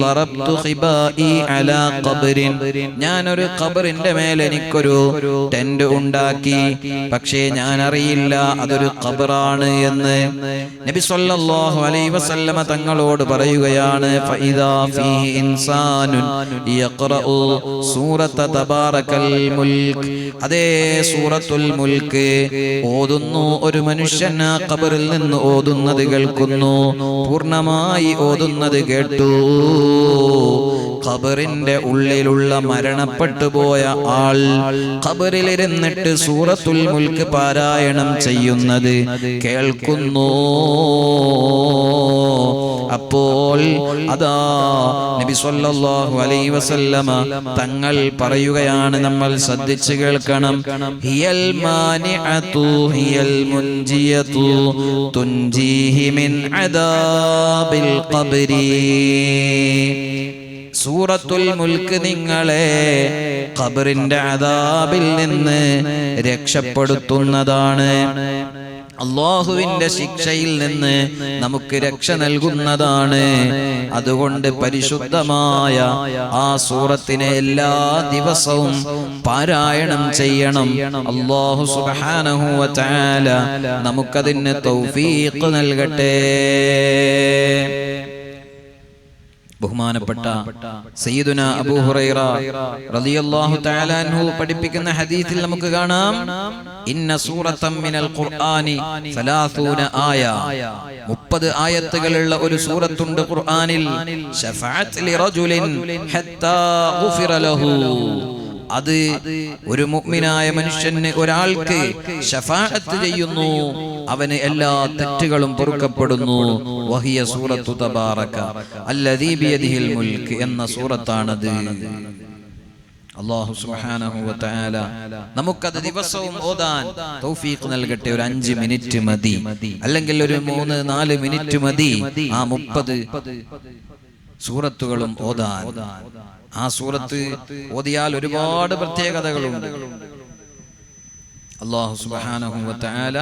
ലറബ്തു ഖിബാഇ അലാ ഖബറിൻ. ഞാനൊരു ഖബറിന്റെ മേൽ എനിക്കൊരു ടെന്റ് ഉണ്ടാക്കി, പക്ഷേ ഞാൻ അറിയില്ല അതൊരു ഖബറാണ് എന്ന്. നബി സല്ലല്ലാഹു അലൈഹി വസല്ലമ തങ്ങളോട് പറയുകയാണ്, ഫഇദാ ഫീഹി ഇൻസാനുൻ യഖറഉ സൂറത തബാറകൽ മുൽക്ക്. അതേ സൂറത്തുൽ മുൽക്ക് ഓതുന്നു ഒരു മനുഷ്യൻ. ആ ഖബറിൽ നിന്ന് ഓതുന്നത് കേൾക്കുന്നു, പൂർണ്ണമായി ഓതുന്നത് കേട്ടു. ഖബറിന്റെ ഉള്ളിലുള്ള മരണപ്പെട്ടു പോയ ആൾ ഖബറിലിരുന്നിട്ട് സൂറത്തുൽ മുൽക്ക് പാരായണം ചെയ്യുന്നത് കേൾക്കുന്നു. അപ്പോൾ അതാ നബി സല്ലല്ലാഹു അലൈഹി വസല്ലമ തങ്ങൾ പറയുകയാണ്, നമ്മൾ ശ്രദ്ധിച്ചു കേൾക്കണം. ഹിയൽ മാനിഅതു ഹിയൽ മുൻജിയതു തുൻജീഹി മിൻ അദാബിൽ ഖബ്രി. സൂറത്തുൽ മുൽക്ക് നിങ്ങളെ ഖബറിന്റെ അദാബിൽ നിന്ന് രക്ഷപ്പെടുത്തുന്നതാണ്. അല്ലാഹുവിന്റെ ശിക്ഷയിൽ നിന്ന് നമുക്ക് രക്ഷ നൽകുന്നതാണ്. അതുകൊണ്ട് പരിശുദ്ധമായ ആ സൂറത്തിനെ എല്ലാ ദിവസവും പാരായണം ചെയ്യണം. അല്ലാഹു സുബ്ഹാനഹു വ തആല നമുക്കതിന് തൗഫീഖ് നൽകട്ടെ. ബഹുമാനപ്പെട്ട സയ്യിദുനാ അബൂ ഹുറൈറ റളിയല്ലാഹു തആല അൻഹു പഠിപ്പിക്കുന്ന ഹദീസിൽ നമുക്ക് കാണാം, ഇന്ന സൂറത്തൻ മിനൽ ഖുർആനി 30 ആയ, 30 ആയത്തുകളുള്ള ഒരു സൂറത്തുണ്ട് ഖുർആനിൽ. ശഫഅത്ത് ലിറജുലിൻ ഹത്താ ഗുഫിറ ലഹു. അത് ഒരു മുഅ്മിനായ മനുഷ്യന്, ഒരാൾക്ക് ശഫാഅത്ത് ചെയ്യുന്നു, അവന് എല്ലാ തെറ്റുകളും പൊറുക്കപ്പെടുന്നു. വഹിയ സൂറത്തു തബാറക അല്ലദീ ബിയദിഹിൽ മുൽക്ക് എന്ന സൂറത്താണത്. അല്ലാഹു സുബ്ഹാനഹു വ തആല നമുക്കത് ദിവസവും ഓതാൻ തൗഫീഖ് നൽകട്ടെ. ഒരു 5 മിനിറ്റ് മതി, അല്ലെങ്കിൽ ഒരു 3-4 മിനിറ്റ് മതി ആ 30 സൂറത്തുകളും ഓതാൻ. ആ സൂറത്ത് ഓതിയാൽ ഒരുപാട് പ്രത്യേകതകളുണ്ട്. അല്ലാഹു സുബ്ഹാനഹു വ തആല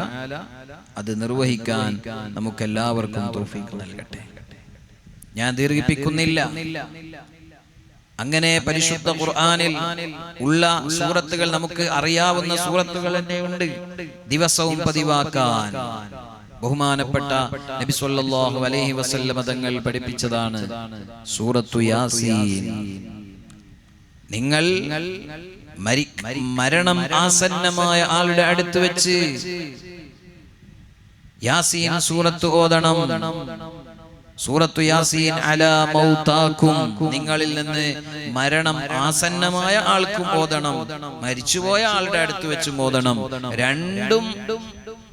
അത് നിർവഹിക്കാൻ നമുക്കെല്ലാവർക്കും തൗഫീഖ് നൽകട്ടെ. ഞാൻ ദീർഘിപ്പിക്കുന്നില്ല. അങ്ങനെ പരിശുദ്ധ ഖുർആനിൽ ഉള്ള സൂറത്തുകൾ നമുക്ക് അറിയാവുന്ന സൂറത്തുകൾ തന്നെ ഉണ്ട്, ദിവസവും പതിവാക്കാൻ. ബഹുമാനപ്പെട്ട നബി സല്ലല്ലാഹു അലൈഹി വസല്ലം തങ്ങൾ പഠിപ്പിച്ചതാണ് സൂറത്തു യാസീൻ. നിങ്ങൾ മരണം ആസന്നമായ ആളുടെ അടുത്ത് വെച്ച് യാസീൻ സൂറത്ത് ഓതണം. സൂറത്തു യാസീൻ അലാ മൗതാക്കും, നിങ്ങളിൽ നിന്ന് മരണം ആസന്നമായ ആൾക്കും ഓതണം, മരിച്ചുപോയ ആളുടെ അടുത്ത് വെച്ച് ഓതണം. രണ്ടും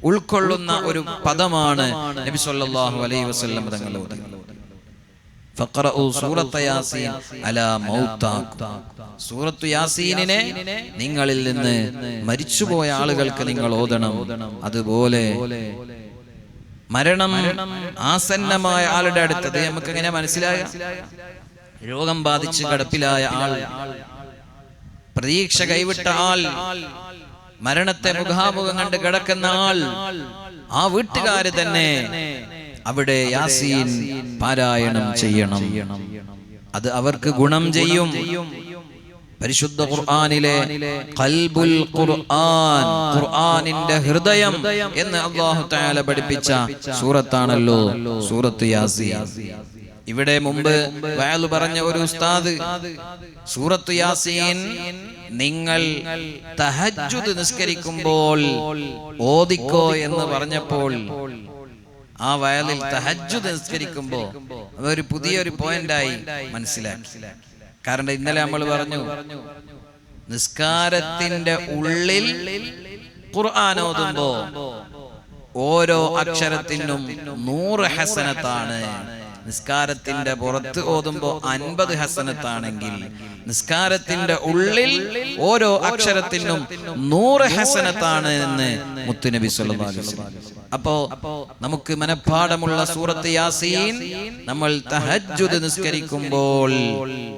ഉൾക്കൊള്ളുന്ന ഒരു പദമാണ് നബി സല്ലല്ലാഹു അലൈഹി വസല്ലം തങ്ങൾ ഓതുന്നത്. ഫഖറഉ സൂറത്ത യാസീൻ അലാ മൗതാക്കും. സൂറത്തു യാസീനിനെ നിങ്ങളിൽ നിന്ന് മരിച്ചുപോയ ആളുകൾക്ക് നിങ്ങൾ ഓതണം. അതുപോലെ മരണം ആസന്നമായ ആളുടെ അടുത്തത് നമുക്ക് എങ്ങനെ മനസ്സിലായ? രോഗം ബാധിച്ച് കിടപ്പിലായ ആൾ, പ്രതീക്ഷ കൈവിട്ട ആൾ, മരണത്തെ മുഖാമുഖം കണ്ട് കിടക്കുന്ന ആൾ, ആ വീട്ടുകാര് തന്നെ അവിടെ യാസീൻ പാരായണം ചെയ്യണം. അത് അവർക്ക് ഗുണം ചെയ്യും. പരിശുദ്ധ ഖുർആനിലെ ഖൽബുൽ ഖുർആൻ, ഖുർആനിന്റെ ഹൃദയം എന്ന് അല്ലാഹു തആല പഠിപ്പിച്ച സൂറത്താണല്ലോ സൂറത്ത് യാസീൻ. ഇവിടെ മുമ്പ് വഅല് പറഞ്ഞ ഒരു ഉസ്താദ് സൂറത്ത് യാസീൻ നിങ്ങൾ തഹജ്ജുദ് നിസ്കരിക്കുമ്പോൾ ഓദിക്കോ എന്ന് പറഞ്ഞപ്പോൾ ആ വയലിൽ തഹജ്ജുദ് നിസ്കരിക്കുമ്പോ അതൊരു പുതിയൊരു പോയിന്റായി മനസ്സിലാക്കി. കാരണം ഇന്നലെ നമ്മൾ പറഞ്ഞു, നിസ്കാരത്തിന്റെ ഉള്ളിൽ ഖുർആൻ ഓതുമ്പോ ഓരോ അക്ഷരത്തിനും 100 ഹസനത്താണ്. നിസ്കാരത്തിന്റെ പുറത്ത് ഓതുമ്പോ 50 ഹസനത്താണെങ്കിൽ നിസ്കാരത്തിന്റെ ഉള്ളിൽ ഓരോ അക്ഷരത്തിനും 100 ഹസനത്താണ് എന്ന് മുത്തുനബി സല്ലല്ലാഹു അലൈഹി വസല്ലം. അപ്പോ നമുക്ക് മനഃപ്പാഠമുള്ള സൂറത്ത് യാസീൻ നമ്മൾ തഹജ്ജുദ് നിസ്കരിക്കുമ്പോൾ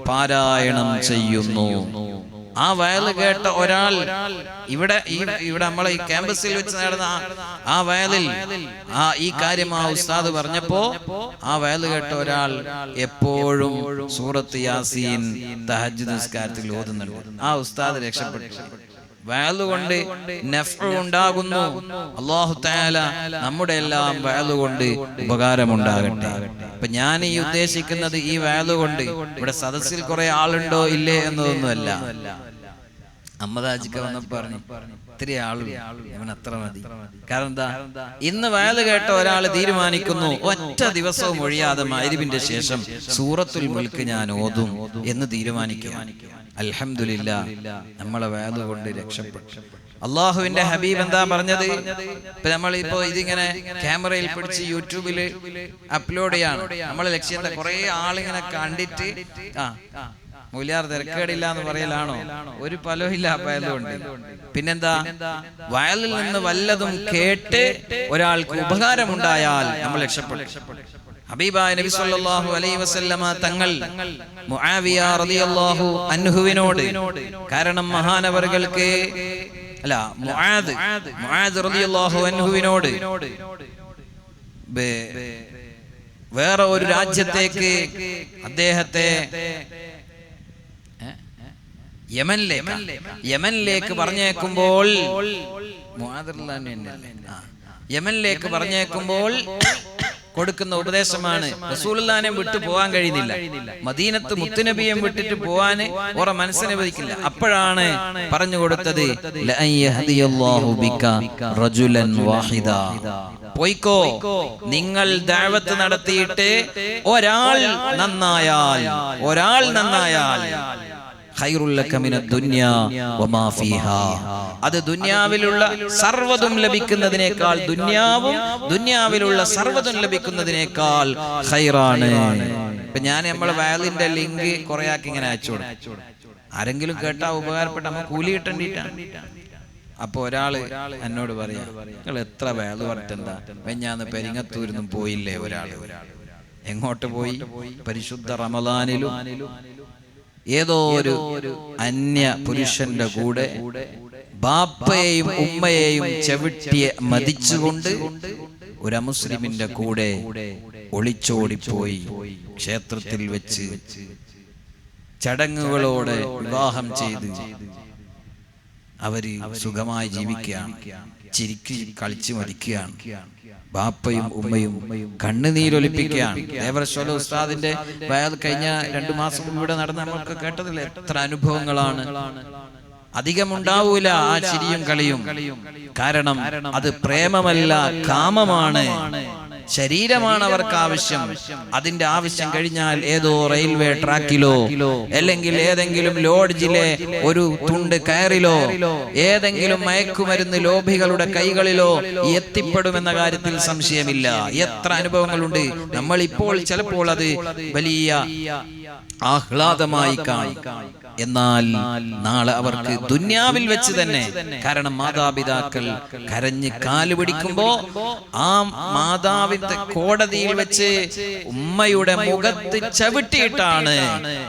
പാരായണം ചെയ്യുന്നു. ആ വയല് കേട്ട ഒരാൾ ഇവിടെ നമ്മളെ ഈ ക്യാമ്പസിൽ വെച്ച് നടന്ന ആ വയലിൽ ഈ കാര്യം ആ ഉസ്താദ് പറഞ്ഞപ്പോ ആ വയല് കേട്ട ഒരാൾ എപ്പോഴും സൂറത്ത് യാസീൻ തഹജ്ജുദ് നിസ്കാരത്തിൽ ഓതുന്നുണ്ട്. ആ ഉസ്താദ് രക്ഷപ്പെട്ടു. വയലുകൊണ്ട് നഫ്ഉ ഉണ്ടാകുന്നു. അല്ലാഹു തആല നമ്മുടെ എല്ലാം വയലുകൊണ്ട് ഉപകാരമുണ്ടാകട്ടെ. അപ്പൊ ഞാൻ ഈ ഉദ്ദേശിക്കുന്നത് ഈ വയലുകൊണ്ട് ഇവിടെ സദസ്സിൽ കുറെ ആളുണ്ടോ ഇല്ലേ എന്നതൊന്നുമല്ല. അമ്മദാജിക്ക് വന്നപ്പോ പറഞ്ഞു ഇത്തിരി ആളും അവൻ അത്ര മതി. കാരണം എന്താ, ഇന്ന് വയല് കേട്ട ഒരാൾ തീരുമാനിക്കുന്നു ഒറ്റ ദിവസവും ഒഴിയാതെ മഗ്‌രിബിന്റെ ശേഷം സൂറത്തുൽ മുൽക്ക് ഞാൻ ഓതും എന്ന് തീരുമാനിക്കുക. അൽഹംദുലില്ലാഹ്, നമ്മളെ വയല് കൊണ്ട് രക്ഷപ്പെട്ടു. അള്ളാഹുവിന്റെ ഹബീബ് എന്താ പറഞ്ഞത്? ഇപ്പൊ നമ്മളിപ്പോ ഇതിങ്ങനെ ക്യാമറയിൽ പിടിച്ച് യൂട്യൂബില് അപ്ലോഡ് ചെയ്യാണ്. നമ്മളെ ലക്ഷ്യം എന്താ? കുറെ ആളിങ്ങനെ കണ്ടിട്ട് മൂല്യാർ തിരക്കേടില്ല എന്ന് പറയലാണോ? ഒരു ഫലവും ഇല്ല വയലുകൊണ്ട്. പിന്നെന്താ, വയലിൽ നിന്ന് വല്ലതും കേട്ട് ഒരാൾക്ക് ഉപകാരമുണ്ടായാൽ നമ്മൾ രക്ഷപ്പെടും. ഹബീബായ നബി സല്ലല്ലാഹു അലൈഹി വസല്ലമ തങ്ങൾ മുആവിയ റളിയല്ലാഹു അൻഹുവിനോട്, കാരണം മഹാനവറുകൾക്ക് അല്ല മുആദ് റളിയല്ലാഹു അൻഹുവിനോട് വേറെ ഒരു രാജ്യത്തേക്ക് അദ്ദേഹത്തെ യമനിലേക്ക് പറഞ്ഞേക്കുമ്പോൾ യമനിലേക്ക് പറഞ്ഞേക്കുമ്പോൾ കൊടുക്കുന്ന ഉപദേശമാണ്, റസൂലുള്ളാഹിനെ വിട്ടു പോകാൻ കഴിയുന്നില്ല, മദീനത്ത് മുത്തുനബിയെ വിട്ടിട്ട് പോവാൻ ഓറ മനസ്സിനെ വധിക്കില്ല. അപ്പോഴാണ് പറഞ്ഞു കൊടുത്തത് പോയിക്കോ, നിങ്ങൾ ദഅവത്ത് നടത്തിയിട്ട് ഒരാൾ നന്നായാൽ അത് ദുനിയാവിലുള്ള സർവ്വതും ലഭിക്കുന്നതിനേക്കാൾ ദുനിയാവിലുള്ള സർവ്വതും ലഭിക്കുന്നതിനേക്കാൾ ഖൈറാണ്. ഇപ്പൊ ഞാൻ നമ്മളെ വയലിന്റെ ലിങ്ക് കുറെ ആക്കി ഇങ്ങനെ അയച്ചു കൊടുക്കും. ആരെങ്കിലും കേട്ടാ ഉപകാരപ്പെട്ട നമ്മൾ കൂലി കിട്ടേണ്ടിട്ടാണ്. അപ്പൊ ഒരാള് എന്നോട് പറയാ, നിങ്ങൾ എത്ര വയല് പറഞ്ഞിട്ടെന്താ, വെഞ്ഞാന്ന് പെരിങ്ങത്തൂരിന്നും പോയില്ലേ ഒരാള്? എങ്ങോട്ട് പോയി? പരിശുദ്ധ റമളാനിലും ഏതോ ഒരു അന്യ പുരുഷന്റെ കൂടെ ബാപ്പയെയും ഉമ്മയെയും ചവിട്ടിയ മതിച്ചുകൊണ്ട് ഒരു അമുസ്ലിമിന്റെ കൂടെ ഒളിച്ചോടിപ്പോയി ക്ഷേത്രത്തിൽ വെച്ച് ചടങ്ങുകളോടെ വിവാഹം ചെയ്ത് അവര് സുഖമായി ജീവിക്കുകയാണ്, ചിരിക്ക് കളിച്ച് മരിക്കുകയാണ്. ബാപ്പയും ഉമ്മയും കണ്ണുനീരൊലിപ്പിക്കുകയാണ്. ദേവരശ്വല ഉസ്താദിന്റെ വയൽ കഴിഞ്ഞ 2 മാസം ഇവിടെ നടന്ന് നമ്മൾക്ക് കേട്ടതില്ല, എത്ര അനുഭവങ്ങളാണ്. അധികമുണ്ടാവൂല ആ ചിരിയും കളിയും. കാരണം അത് പ്രേമമല്ല, കാമമാണ്, ശരീരമാണ് അവർക്ക് ആവശ്യം. അതിന്റെ ആവശ്യം കഴിഞ്ഞാൽ ഏതോ റെയിൽവേ ട്രാക്കിലോ അല്ലെങ്കിൽ ഏതെങ്കിലും ലോഡ്ജിലെ ഒരു തുണ്ട് കയറിലോ ഏതെങ്കിലും മയക്കുമരുന്ന് ലോഭികളുടെ കൈകളിലോ എത്തിപ്പെടുമെന്ന കാര്യത്തിൽ സംശയമില്ല. എത്ര അനുഭവങ്ങളുണ്ട്. നമ്മൾ ഇപ്പോൾ ചിലപ്പോൾ അത് വലിയ ആഹ്ലാദമായി കാണും. എന്നാൽ നാളെ അവർക്ക് ദുന്യാവിൽ വെച്ച് തന്നെ, കാരണം മാതാപിതാക്കൾ കരഞ്ഞ് കാല് പിടിക്കുമ്പോ ആ മാതാവിന്റെ കോടതിയിൽ വെച്ച് ഉമ്മയുടെ മുഖത്ത് ചവിട്ടിയിട്ടാണ്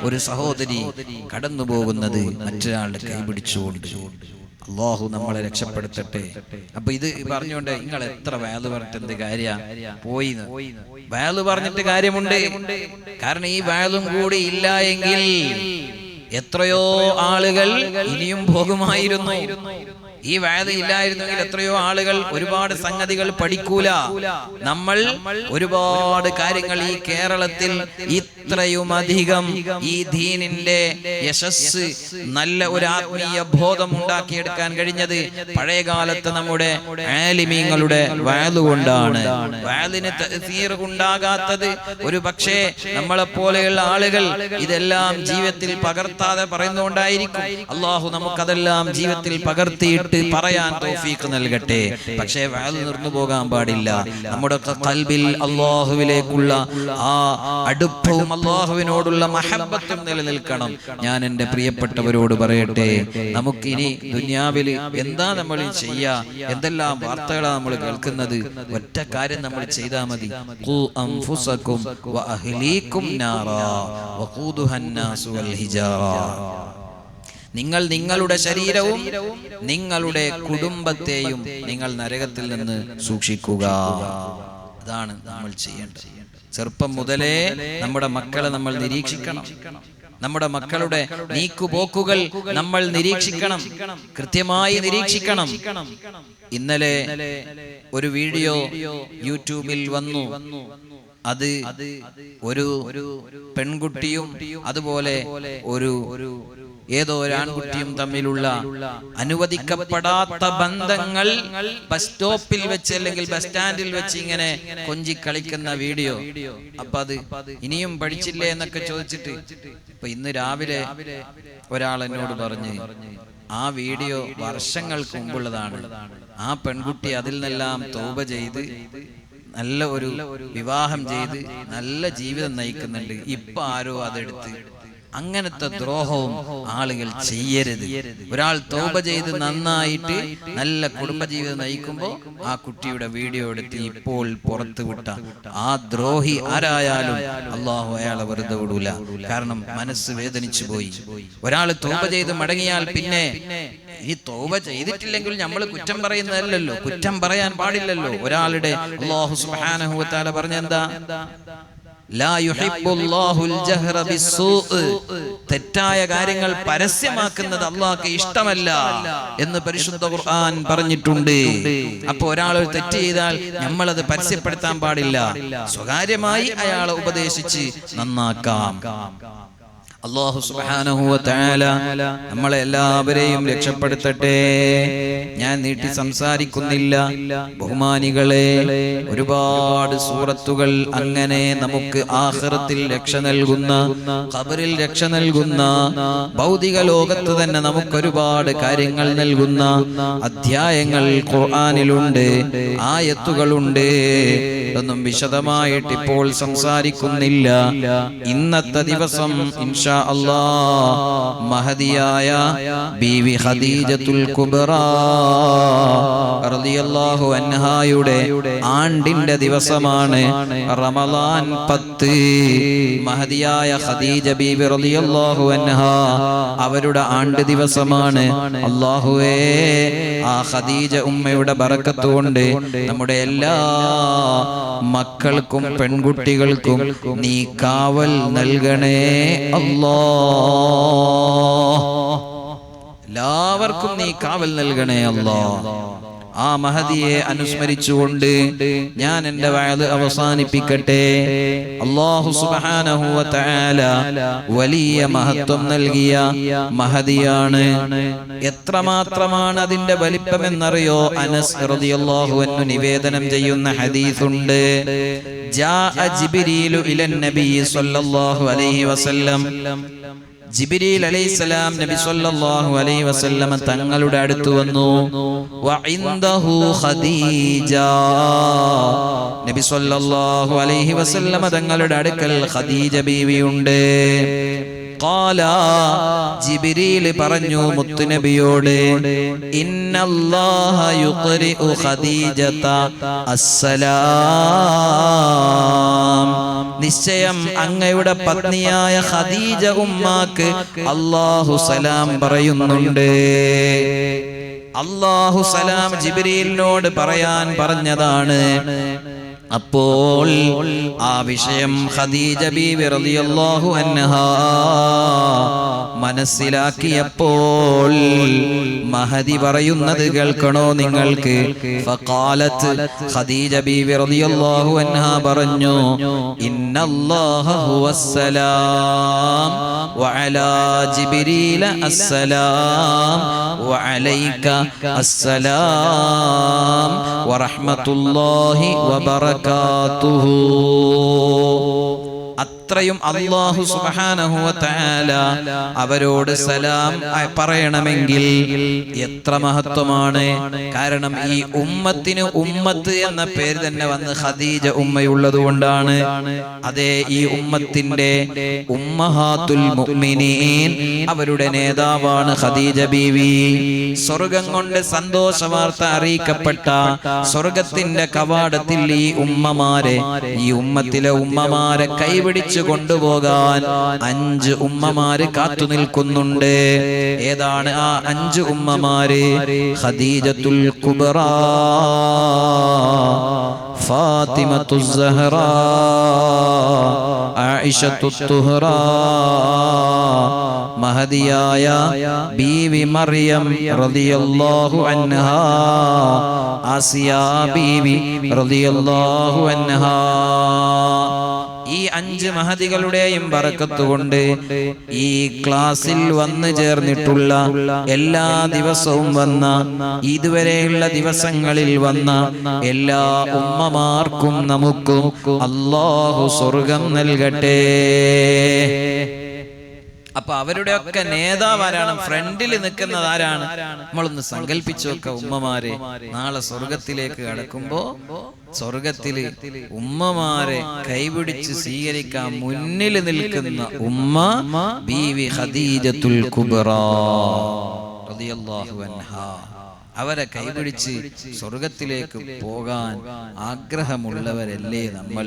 ഒരു സഹോദരി കടന്നു പോകുന്നത്, മറ്റൊരാളുടെ കൈ പിടിച്ചുകൊണ്ട്. അല്ലാഹു നമ്മളെ രക്ഷപ്പെടുത്തട്ടെ. അപ്പൊ ഇത് പറഞ്ഞുകൊണ്ട് നിങ്ങൾ എത്ര വയല് പറഞ്ഞിട്ട് എന്ത് കാര്യ പോയി? വയല് പറഞ്ഞിട്ട് കാര്യമുണ്ട്. കാരണം ഈ വയലും കൂടി ഇല്ല എങ്കിൽ എത്രയോ ആളുകൾ ഇനിയും പോകുമായിരുന്നു. ഈ വയല് ഇല്ലായിരുന്നെങ്കിൽ എത്രയോ ആളുകൾ ഒരുപാട് സംഗതികൾ പഠിക്കൂല. നമ്മൾ ഒരുപാട് കാര്യങ്ങൾ ഈ കേരളത്തിൽ ഇത്രയും അധികം ഈ ദീനിന്റെ യശസ്, നല്ല ഒരു ആത്മീയ ബോധം ഉണ്ടാക്കിയെടുക്കാൻ കഴിഞ്ഞത് പഴയകാലത്ത് നമ്മുടെ ആലിമീങ്ങളുടെ വയല് കൊണ്ടാണ്. വയലിന് തഅ്സീർ ഉണ്ടാകാത്തത് ഒരു പക്ഷേ നമ്മളെ പോലെയുള്ള ആളുകൾ ഇതെല്ലാം ജീവിതത്തിൽ പകർത്താതെ പറയുന്നുകൊണ്ടായിരിക്കും. അല്ലാഹു നമുക്കതെല്ലാം ജീവിതത്തിൽ പകർത്തിയിട്ട് പറയാൻ തൗഫീഖ് നൽകട്ടെ. പക്ഷേ വയല് നിർന്നു പോകാൻ പാടില്ല. നമ്മുടെ ഖൽബിൽ അല്ലാഹുവിലേക്കുള്ള ആ അടുപ്പവും അല്ലാഹുവിനോടുള്ള മഹബ്ബത്തും നിലനിൽക്കണം. ഞാൻ എൻ്റെ പ്രിയപ്പെട്ടവരോട് പറയട്ടെ, നമുക്കിനി ദുനിയാവിൽ എന്താ നമ്മൾ ചെയ്യാ, എന്തെല്ലാം വാർത്തകളാണ് നമ്മൾ കേൾക്കുന്നത്. ഒറ്റ കാര്യം നമ്മൾ ചെയ്താൽ മതി. ഖൂ അൻഫുസകും വഅഹ്ലീകും നാറാ വഖൂദുഹൻ നാസു വൽ ഹിജാറ. നിങ്ങൾ നിങ്ങളുടെ ശരീരവും നിങ്ങളുടെ കുടുംബത്തെയും നിങ്ങൾ നരകത്തിൽ നിന്ന് സൂക്ഷിക്കുക. അതാണ് നമ്മൾ ചെയ്യേണ്ടത്. ചെറുപ്പം മുതലേ നമ്മുടെ മക്കളെ നമ്മൾ നിരീക്ഷിക്കണം. നമ്മുടെ മക്കളുടെ നീക്കുപോക്കുകൾ നമ്മൾ നിരീക്ഷിക്കണം, കൃത്യമായി നിരീക്ഷിക്കണം. ഇന്നലെ ഒരു വീഡിയോ യൂട്യൂബിൽ വന്നു. അത് ഒരു പെൺകുട്ടിയും അതുപോലെ ഒരു ഏതോ ഒരു ആൺകുട്ടിയും തമ്മിലുള്ള അനുവദിക്കപ്പെടാത്ത ബന്ധങ്ങൾ ബസ് സ്റ്റോപ്പിൽ വെച്ച് അല്ലെങ്കിൽ ബസ് സ്റ്റാൻഡിൽ വെച്ച് ഇങ്ങനെ കൊഞ്ചി കളിക്കുന്ന വീഡിയോ. അപ്പൊ അത് ഇനിയും പഠിച്ചില്ലേ എന്നൊക്കെ ചോദിച്ചിട്ട് ഇപ്പൊ ഇന്ന് രാവിലെ ഒരാൾ എന്നോട് പറഞ്ഞ് ആ വീഡിയോ വർഷങ്ങൾക്ക് മുമ്പുള്ളതാണ്. ആ പെൺകുട്ടി അതിൽ നിന്നെല്ലാം തൗബ ചെയ്ത് നല്ല ഒരു വിവാഹം ചെയ്ത് നല്ല ജീവിതം നയിക്കുന്നുണ്ട്. ഇപ്പൊ ആരോ അതെടുത്ത് അങ്ങനത്തെ ദ്രോഹവും ആളുകൾ ചെയ്യരുത്. ഒരാൾ തൗബ ചെയ്ത് നന്നായിട്ട് നല്ല കുടുംബജീവിതം നയിക്കുമ്പോൾ ആ കുട്ടിയുടെ വീഡിയോ എടുത്ത് ഇപ്പോൾ പുറത്തു വിട്ട ആ ദ്രോഹി ആരായാലും അള്ളാഹു അയാളെ വെറുതെ വിടൂല. കാരണം മനസ്സ് വേദനിച്ചു പോയി. ഒരാൾ തൗബ ചെയ്ത് മടങ്ങിയാൽ പിന്നെ ഈ തൗബ ചെയ്തിട്ടില്ലെങ്കിൽ നമ്മൾ കുറ്റം പറയുന്നതല്ലല്ലോ, കുറ്റം പറയാൻ പാടില്ലല്ലോ. ഒരാളുടെ അല്ലാഹു സുബ്ഹാനഹു വ തആല പറഞ്ഞെന്താ? ലാ യുഹിബ്ബുല്ലാഹുൽ ജഹ്റ ബിസ്സൂഅ്, തെറ്റായ കാര്യങ്ങൾ പരസ്യമാക്കുന്നത് അല്ലാഹുക്ക് ഇഷ്ടമല്ല എന്ന് പരിശുദ്ധ ഖുർആൻ പറഞ്ഞിട്ടുണ്ട്. അപ്പോൾ ഒരാൾ ഒരു തെറ്റ് ചെയ്താൽ നമ്മൾ അത് പരസ്യപ്പെടുത്താൻ പാടില്ല. സ്വകാര്യമായി അയാളെ ഉപദേശിച്ച് നന്നാക്കാം. അല്ലാഹു സുബ്ഹാനഹു വ തആല നമ്മളെ എല്ലാവരെയും രക്ഷപ്പെടുത്തട്ടെ. ഞാൻ നീട്ടി സംസാരിക്കുന്നില്ല. ബഹുമാനികളെ, ഒരുപാട് സൂറത്തുകൾ അങ്ങനെ നമുക്ക് ആഖിറത്തിൽ രക്ഷ നൽകുന്ന, ഖബറിൽ രക്ഷ നൽകുന്ന, ഭൗതിക ലോകത്ത് തന്നെ നമുക്ക് ഒരുപാട് കാര്യങ്ങൾ നൽകുന്ന അധ്യായങ്ങൾ ഖുർആനിലുണ്ട്, ആയത്തുകളുണ്ട്. ഒന്നും വിശദമായിട്ട് ഇപ്പോൾ സംസാരിക്കുന്നില്ല. ഇന്നത്തെ ദിവസം ഇൻഷാ അല്ലാഹ് മഹദിയായ ബീവി ഖദീജത്തുൽ കുബ്ര റളിയല്ലാഹു അൻഹായുടെ ആണ്ടിന്റെ ദിവസമാണ്. റമളാൻ 10. മഹദിയായ ഖദീജ ബീവി റളിയല്ലാഹു അൻഹാ അവരുടെ ആണ്ട് ദിവസമാണ്. അല്ലാഹുവേ, ആ ഖദീജ ഉമ്മയുടെ ബറക്കത്ത് കൊണ്ട് നമ്മുടെ എല്ലാ മക്കൾക്കും പെൺകുട്ടികൾക്കും നീ കാവൽ നൽകണേ അല്ലാഹ്. എല്ലാവർക്കും നീ കാവൽ നൽകണേ അല്ലാഹ്. ആ മഹദിയെ അനുസ്മരിച്ചുകൊണ്ട് ഞാൻ എൻ്റെ വഅദ് അവസാനിപ്പിക്കട്ടെ. അല്ലാഹു സുബ്ഹാനഹു വ തആല വലിയ മഹത്വം നൽകിയ മഹദിയാണ്. എത്രമാത്രമാണ് അതിന്റെ വലിപ്പമെന്നറിയോ? അനസ് റളിയല്ലാഹു അൻഹു നിവേദനം ചെയ്യുന്ന ഹദീസുണ്ട്. ജാഅ ജിബ്രീലു ഇലൻ നബി സ്വല്ലല്ലാഹു അലൈഹി വസല്ലം. ജിബ്രീൽ അലൈഹിസ്സലാം നബി സ്വല്ലല്ലാഹു അലൈഹി വസല്ലം തങ്ങളുടെ അടുത്ത് വന്നു. വഇൻദഹു ഖദീജ, നബി സ്വല്ലല്ലാഹു അലൈഹി വസല്ലം തങ്ങളുടെ അടുക്കൽ ഖദീജ ബീവിയുണ്ട്. ഖാല, ജിബ്രീൽ പറഞ്ഞു മുത്തുനബിയോട്, ഇന്നല്ലാഹ യുഖ്രിഉ ഖദീജത അസ്സലാം, നിശ്ചയം അങ്ങയുടെ പത്നിയായ ഖദീജ ഉമ്മാക്ക് അല്ലാഹു സലാം പറയുന്നുണ്ട്. അല്ലാഹു സലാം ജിബ്രീലിനോട് പറയാൻ പറഞ്ഞതാണ്. അപ്പോൾ ആ വിഷയം ഖദീജ ബീവി റളിയല്ലാഹു അൻഹാ മനസ്സിലാക്കിയപ്പോൾ മഹദി പറയുന്നത് കേൾക്കണോ നിങ്ങൾക്ക്? ഫഖാലത്ത്, ഖദീജ ബീവി റളിയല്ലാഹു അൻഹാ പറഞ്ഞു, ഇന്നല്ലാഹ ഹുവസ്സലാം വഅലാ ജിബ്രീല അസ്സലാം വഅലൈക അസ്സലാം വറഹ്മത്തുള്ളാഹി വബറകാതുഹു. അത്രയും അല്ലാഹു സുബ്ഹാനഹു വ തആല അവരോട് സലാം പറയണമെങ്കിൽ എത്ര മഹത്വമാണ്. കാരണം ഈ ഉമ്മത്തിന് ഉമ്മത്ത് എന്ന പേര് തന്നെ വന്ന് ഖദീജ ഉമ്മയുള്ളത് കൊണ്ടാണ്. അതേ, ഈ ഉമ്മത്തിന്റെ ഉമ്മഹാത്തുൽ മുഅ്മിനീൻ, അവരുടെ നേതാവാണ് ഖദീജ ബീവി. സ്വർഗം കൊണ്ട് സന്തോഷ വാർത്ത അറിയിക്കപ്പെട്ട സ്വർഗത്തിന്റെ കവാടത്തിൽ ഈ ഉമ്മമാരെ, ഈ ഉമ്മത്തിലെ ഉമ്മമാരെ കൈപിടിച്ച് കൊണ്ടുപോകാൻ 5 ഉമ്മമാര് കാത്തു നിൽക്കുന്നുണ്ട്. ഏതാണ് ആ 5 ഉമ്മമാര്? ഖദീജത്തുൽ കുബ്ര, ഫാത്തിമത്തുൽ സഹ്റ, ആയിഷത്തുൽ തുഹ്റ, മഹദിയായ ബീവി മറിയം റളിയല്ലാഹു അൻഹാ, ആസിയ ബീവി റളിയല്ലാഹു അൻഹാ. ഈ ഈ 5 മഹദികളുടെയും ബറക്കത്ത് കൊണ്ട് ഈ ക്ലാസ്സിൽ വന്നു ചേർന്നിട്ടുള്ള എല്ലാ ദിവസവും വന്ന ഇതുവരെയുള്ള ദിവസങ്ങളിൽ വന്ന എല്ലാ ഉമ്മമാർക്കും നമുക്കും അല്ലാഹു സ്വർഗം നൽകട്ടെ. അപ്പൊ അവരുടെയൊക്കെ നേതാവാരാണ്? ഫ്രണ്ടിൽ നിൽക്കുന്നത് ആരാണ്? നമ്മളൊന്ന് സങ്കല്പിച്ചു നോക്ക. ഉമ്മമാരെ നാളെ സ്വർഗത്തിലേക്ക് കടക്കുമ്പോ സ്വർഗത്തില് ഉമ്മമാരെ കൈപിടിച്ച് സ്വീകരിക്കാൻ മുന്നിൽ നിൽക്കുന്ന ഉമ്മ ബീവി ഖദീജത്തുൽ കുബ്ര റളിയല്ലാഹു അൻഹാ. അവരെ കൈപിടിച്ച് സ്വർഗത്തിലേക്ക് പോകാൻ ആഗ്രഹമുള്ളവരല്ലേ നമ്മൾ?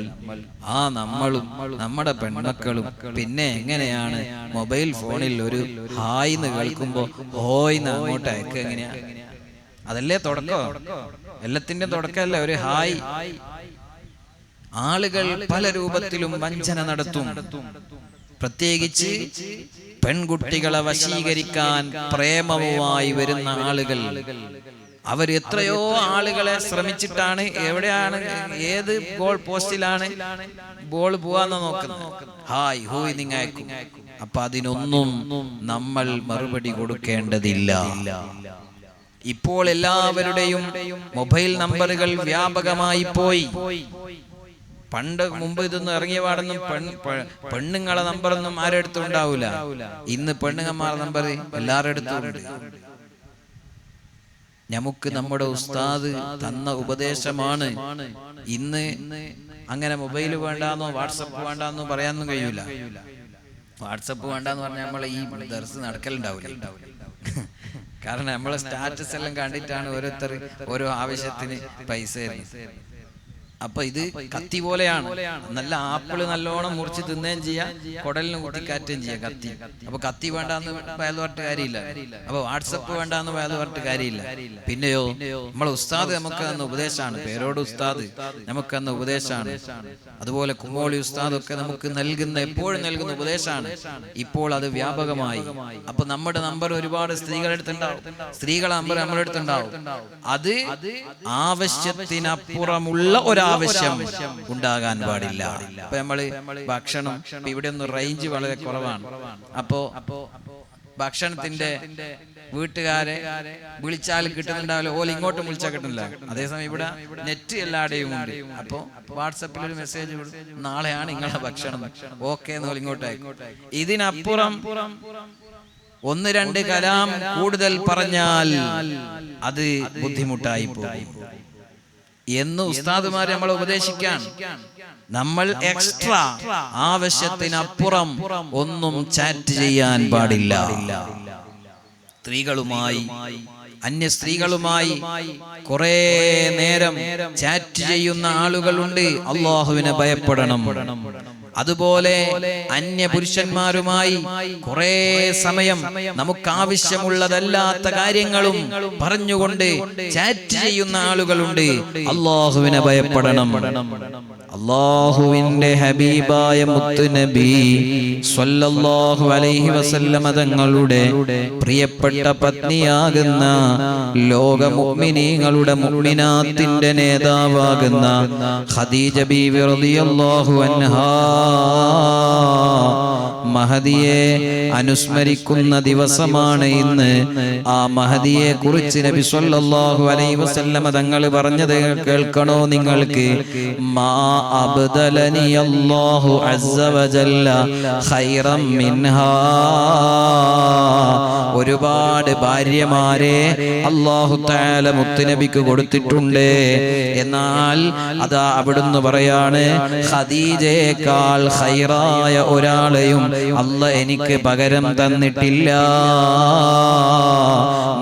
ആ നമ്മളും നമ്മുടെ പെൺമക്കളും. പിന്നെ എങ്ങനെയാണ് മൊബൈൽ ഫോണിൽ ഒരു ഹായ് എന്ന് കേൾക്കുമ്പോ ഹോയ്ന്ന് അങ്ങോട്ട് അയക്കുക? എങ്ങനെയാ? അതല്ലേ തുടക്കം? എല്ലാത്തിന്റെ തുടക്കമല്ലേ ഒരു ഹായ്? ആളുകൾ പല രൂപത്തിലും വഞ്ചന നടത്തും. പ്രത്യേകിച്ച് പെൺകുട്ടികളെ വശീകരിക്കാൻ പ്രേമവുമായി വരുന്ന ആളുകൾ. അവർ എത്രയോ ആളുകളെ ശ്രമിച്ചിട്ടാണ്, എവിടെയാണ്, ഏത് ഗോൾ പോസ്റ്റിലാണ് ബോൾ പോവാന്ന് നോക്കുന്നത്. ഹായ് ഹൂയ് നിങ്ങൾ അയക്കും. അപ്പൊ അതിനൊന്നും നമ്മൾ മറുപടി കൊടുക്കേണ്ടതില്ല. ഇപ്പോൾ എല്ലാവരുടെയും മൊബൈൽ നമ്പറുകൾ വ്യാപകമായി പോയി. മുമ്പ് ഇതൊന്നും ഇറങ്ങിയ പാടൊന്നും പെണ്ണുങ്ങളെ നമ്പറൊന്നും ആരുടെ അടുത്തും ഉണ്ടാവൂല. ഇന്ന് പെണ്ണുങ്ങന്മാരുടെ നമ്പർ എല്ലാവരുടെ അടുത്തും ഉണ്ട്. നമുക്ക് നമ്മുടെ ഉസ്താദ് തന്ന ഉപദേശമാണ്. ഇന്ന് അങ്ങനെ മൊബൈൽ വേണ്ടാന്നോ വാട്സപ്പ് വേണ്ടാന്നോ പറയാനൊന്നും കഴിയൂല. വാട്സപ്പ് വേണ്ടാന്ന് പറഞ്ഞാൽ നമ്മളെ ഈ ദർസ് നടക്കലുണ്ടാവില്ല. കാരണം നമ്മളെ സ്റ്റാറ്റസ് എല്ലാം കണ്ടിട്ടാണ് ഓരോരുത്തർ ഓരോ ആവശ്യത്തിന് പൈസ തരുന്നത്. അപ്പൊ ഇത് കത്തി പോലെയാണ്. നല്ല ആപ്പിള് നല്ലോണം മുറിച്ച് തിന്നുകയും ചെയ്യാം, കുടലിന് കുത്തിക്കാറ്റുകയും ചെയ്യാം കത്തി. അപ്പൊ കത്തി വേണ്ടാന്ന് വയത് പറഞ്ഞിട്ട് കാര്യമില്ല. അപ്പൊ വാട്സപ്പ് വേണ്ടാന്ന് വയത് പറഞ്ഞിട്ട് കാര്യമില്ല. പിന്നെയോ നമ്മളെ ഉസ്താദ് നമുക്ക് തന്ന ഉപദേശമാണ്. പേരോട് ഉസ്താദ് നമുക്ക് തന്ന ഉപദേശമാണ്. അതുപോലെ കുമോളി ഉസ്താദ് ഒക്കെ നമുക്ക് എപ്പോഴും നൽകുന്ന ഉപദേശമാണ്. ഇപ്പോൾ അത് വ്യാപകമായി. അപ്പൊ നമ്മുടെ നമ്പർ ഒരുപാട് സ്ത്രീകളെടുത്തുണ്ടാവും, സ്ത്രീകളെ നമ്പർ നമ്മുടെ അടുത്തുണ്ടാവും. അത് ആവശ്യത്തിനപ്പുറമുള്ള ഒരാവശ്യം ഉണ്ടാകാൻ പാടില്ല. അപ്പൊ നമ്മള് ഭക്ഷണം, ഇവിടെ ഒന്നും റേഞ്ച് വളരെ കുറവാണ്. അപ്പോ ഭക്ഷണത്തിന്റെ വീട്ടുകാരെ വിളിച്ചാൽ കിട്ടുന്നുണ്ടാവില്ല, ഓല ഇങ്ങോട്ടും വിളിച്ചാൽ കിട്ടുന്നില്ല. അതേസമയം ഇവിടെ നെറ്റ് എല്ലാവരുടെയും ഉണ്ട്. അപ്പൊ വാട്സപ്പിൽ ഒരു മെസ്സേജ് കൊടുക്കും, നാളെയാണ് നിങ്ങളെ ഭക്ഷണം, ഓക്കെ എന്ന് ഇങ്ങോട്ട് അയക്കും. ഇതിനപ്പുറം 1-2 കലാം കൂടുതൽ പറഞ്ഞാൽ അത് ബുദ്ധിമുട്ടായി പോകും എന്ന് ഉസ്താദുമാരെ നമ്മൾ ഉപദേശിക്കാൻ. നമ്മൾ എക്സ്ട്രാ ആവശ്യത്തിനപ്പുറം ഒന്നും ചാറ്റ് ചെയ്യാൻ പാടില്ല. സ്ത്രീകളുമായി, അന്യ സ്ത്രീകളുമായി കുറെ നേരം ചാറ്റ് ചെയ്യുന്ന ആളുകളുണ്ട്. അള്ളാഹുവിനെ ഭയപ്പെടണം. അതുപോലെ അന്യ പുരുഷന്മാരുമായി കുറെ സമയം നമുക്ക് ആവശ്യമുള്ളതല്ലാത്ത കാര്യങ്ങളും പറഞ്ഞുകൊണ്ട് ചാറ്റ് ചെയ്യുന്ന ആളുകളുണ്ട്. അള്ളാഹുവിനെ ഭയപ്പെടണം. അള്ളാഹുവിന്റെ ഹബീബായ മുത്തുനബി സ്വല്ലല്ലാഹു അലൈഹി വസല്ലമ തങ്ങളുടെ പ്രിയപ്പെട്ട പത്നിയാകുന്ന ലോക മുഅ്മിനീങ്ങളുടെ മുഅ്മിനാത്തിന്റെ നേതാവാകുന്ന ഖദീജ ബീവി റളിയല്ലാഹു അൻഹാ മഹദിയെ അനുസ്മരിക്കുന്ന ദിവസമാണ് ഇന്ന്. ആ മഹദിയെ കുറിച്ച് നബി സ്വല്ലല്ലാഹു അലൈഹി വസല്ലമ തങ്ങൾ പറഞ്ഞത് കേൾക്കണോ നിങ്ങൾക്ക്? മാ അബ്ദലനി അല്ലാഹു അസ്സ വജല്ല ഖൈറൻ മിൻഹാ. ഒരുപാട് ഭാര്യമാരെ അല്ലാഹു തആല മുത്തുനബിക്ക് കൊടുത്തിട്ടുണ്ട്. എന്നാൽ അതാ അവിടുന്ന് പറയാണ്, ഖദീജയേക്കാൾ ഖൈറായ ഒരാളെയും അല്ലാഹ് എനിക്ക് പകരം തന്നിട്ടില്ല.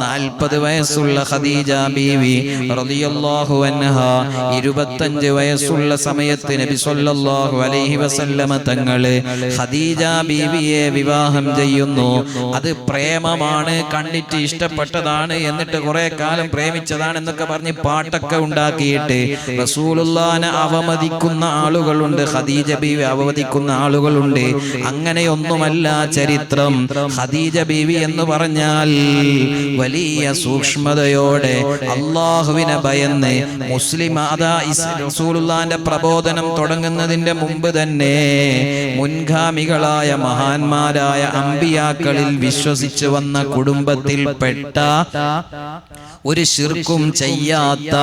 40 വയസ്സുള്ള ഖദീജ ബീവി റളിയല്ലാഹു അൻഹാ 25 വയസ്സുള്ള സമയത്ത് നബി സ്വല്ലല്ലാഹു അലൈഹി വസല്ലമ തങ്ങളെ ഖദീജ ബീവിയെ വിവാഹം ചെയ്യുന്നു. അത് പ്രേമമാണ്, കണ്ടിട്ട് ഇഷ്ടപ്പെട്ടതാണ്, എന്നിട്ട് കുറെ കാലം പ്രേമിച്ചതാണ് എന്നൊക്കെ പറഞ്ഞ് പാട്ടൊക്കെ ഉണ്ടാക്കിയിട്ട് റസൂലുള്ളാഹിനെ അവമതിക്കുന്ന ആളുകളുണ്ട്, ഖദീജ ബീവി അവമതിക്കുന്ന ആളുകളുണ്ട്. അങ്ങനെയൊന്നുമല്ല ചരിത്രം. ഖദീജ ബീവി എന്ന് പറഞ്ഞാൽ വലിയ സൂക്ഷ്മതയോടെ അള്ളാഹുവിനെ ഭയന്ന് മുസ്ലിം റസൂലുള്ളാഹിന്റെ പ്രബോധനം തുടങ്ങുന്നതിന്റെ മുമ്പ് തന്നെ മുൻഗാമികളായ മഹാന്മാരായ അമ്പിയാക്കളിൽ വിശ്വസിച്ചു വന്ന കുടുംബത്തിൽപ്പെട്ട ഒരു ശിർക്കും ചെയ്യാത്ത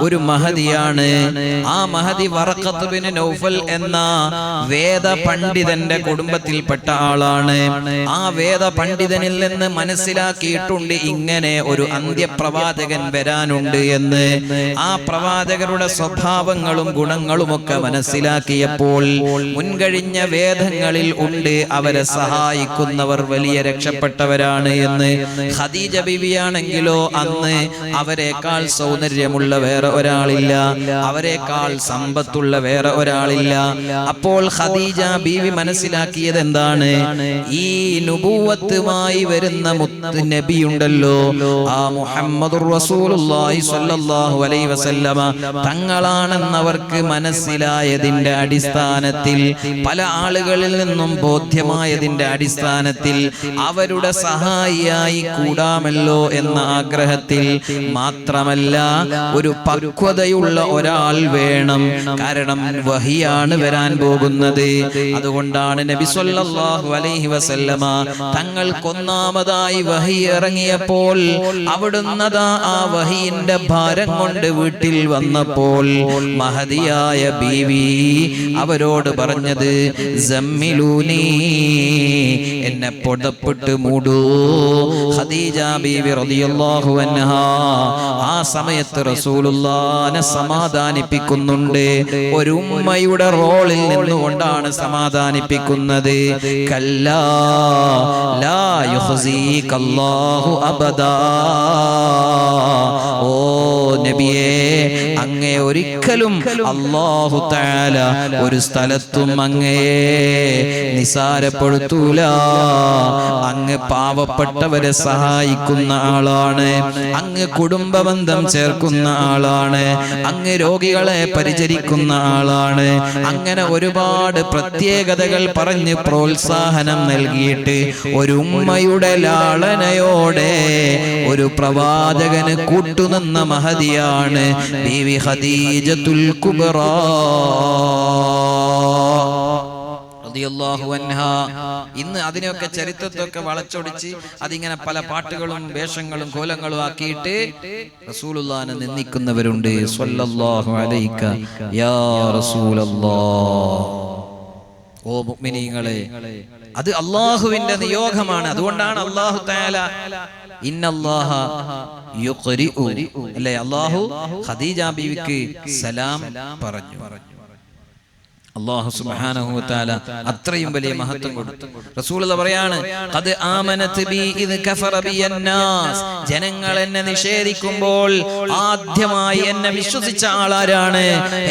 ഒരു മഹദിയാണ്. ആ മഹദി വറഖത്ത് ബിൻ നൗഫൽ എന്ന വേദ പണ്ഡിതന്റെ കുടുംബത്തിൽപ്പെട്ട ആളാണ്. ആ വേദ പണ്ഡിതനിൽ നിന്ന് മനസ്സിലാക്കിയിട്ടുണ്ട് ഇങ്ങനെ ഒരു അന്ത്യപ്രവാചകൻ വരാനുണ്ട് എന്ന്. ആ പ്രവാചകരുടെ സ്വഭാവങ്ങളും ഗുണങ്ങളുമൊക്കെ മനസ്സിലാക്കിയപ്പോൾ മുൻകഴിഞ്ഞ വേദങ്ങളിൽ ഉണ്ട് അവരെ സഹായിക്കുന്നവർ വലിയ രക്ഷപ്പെട്ടവരാണ് എന്ന്. ഖദീജ ബീവിയാണെങ്കിലോ അന്ന് അവരെക്കാൾ സൗന്ദര്യമുള്ള വേറെ ഒരാളില്ല, അവരെക്കാൾ സമ്പത്തുള്ള വേറെ ഒരാളില്ല. അപ്പോൾ ഖദീജ ബീവി മനസ്സിലാക്കിയത് എന്താണ്? ഈ നുബുവത്തുമായി വരുന്ന മുത്ത് നബിയുണ്ടല്ലോ, ആ മുഹമ്മദുർ റസൂലുള്ളാഹി സ്വല്ലല്ലാഹു അലൈഹി വസല്ലമ തങ്ങളാണെന്നവർക്ക് മനസ്സിലായതിന്റെ അടിസ്ഥാനത്തിൽ, പല ആളുകളിൽ നിന്നും ബോധ്യമായതിന്റെ അടിസ്ഥാനത്തിൽ അവരുടെ സഹായിയായി കൂടാമല്ലോ എന്ന ആഗ്രഹത്തിൽ മാത്രമല്ല ഒരു പക്വതയുള്ള ഒരാൾ വേണം. കാരണം വഹിയാണ് വരാൻ പോകുന്നത്. അതുകൊണ്ടാണ് നബി സല്ലല്ലാഹു അലൈഹി വസല്ലമ തങ്ങൾക്കൊന്നാമതായി വഹി ഇറങ്ങിയപ്പോൾ അവിടുന്ന് ആ വഹിയുടെ ഭാരം കൊണ്ട് വീട്ടിൽ വന്നപ്പോൾ മഹദിയായ ബീവി അവരോട് പറഞ്ഞത് സമ്മിലൂനി, എന്നെ പുതപ്പിട്ട് മൂടൂ. ഖദീജ ബീവി റളിയല്ലാഹു അൻഹ ആ സമയത്ത് റസൂലുള്ളാഹിനെ സമാധാനിപ്പിക്കുന്നുണ്ട്. ഒരു ഉമ്മയുടെ റോളിൽ നിന്നുകൊണ്ടാണ് സമാധാനിപ്പിക്കുന്നത്. കല്ലാ ലാ യുഖ്സീകല്ലാഹു അബദാ, ഓ നബിയേ, അങ്ങേ ഒരിക്കലും അല്ലാഹു തആല ഒരു സ്ഥലത്തും അങ്ങയെ നിസാരപ്പെടുത്തൂല. അങ്ങ് പാവപ്പെട്ടവരെ സഹായിക്കുന്ന ആളാണ്, അങ്ങ് കുടുംബബന്ധം ചേർക്കുന്ന ആളാണ്, അങ്ങ് രോഗികളെ പരിചരിക്കുന്ന ആളാണ്. അങ്ങനെ ഒരുപാട് പ്രത്യേകതകൾ പറഞ്ഞ് പ്രോത്സാഹനം നൽകിയിട്ട് ഒരു ഉമ്മയുടെ ലാളനയോടെ ഒരു പ്രവാചകന് കൂട്ടുനിന്ന മഹദിയാണ് ബീവി ഖദീജത്തുൽ കുബ്രാ റളിയല്ലാഹു അൻഹാ. ഇന്ന് അതിനെയൊക്കെ ചരിത്രത്തൊക്കെ വളച്ചൊടിച്ച് അതിങ്ങനെ പല പാട്ടുകളും വേഷങ്ങളും കോലങ്ങളും ആക്കിയിട്ട് റസൂലുള്ളാഹിനെ നിന്ദിക്കുന്നവരുണ്ട്. സ്വല്ലല്ലാഹു അലൈക യാ റസൂലല്ലാഹ്. ഓ മുഅ്മിനീങ്ങളെ, അത് അല്ലാഹുവിന്റെ നിയോഗമാണ്. അതുകൊണ്ടാണ് അല്ലാഹു തആല ഇന്നല്ലാഹ യുഖ്രിഉ അല്ലേ, അല്ലാഹു ഖദീജ ബീവിക്ക് സലാം പറഞ്ഞു. അല്ലാഹു സുബ്ഹാനഹു വ തആല അത്രയും വലിയ മഹത്വം കൊടുത്തു. റസൂലുള്ളാഹി പറയാണ്, ഖദ് ആമനത് ബി ഇദ് കഫറ ബിയന്നാസ്, ജനങ്ങൾ എന്നെ നിഷേധിക്കുമ്പോൾ ആദ്യമായി എന്നെ വിശ്വസിച്ച ആളാരാണ്?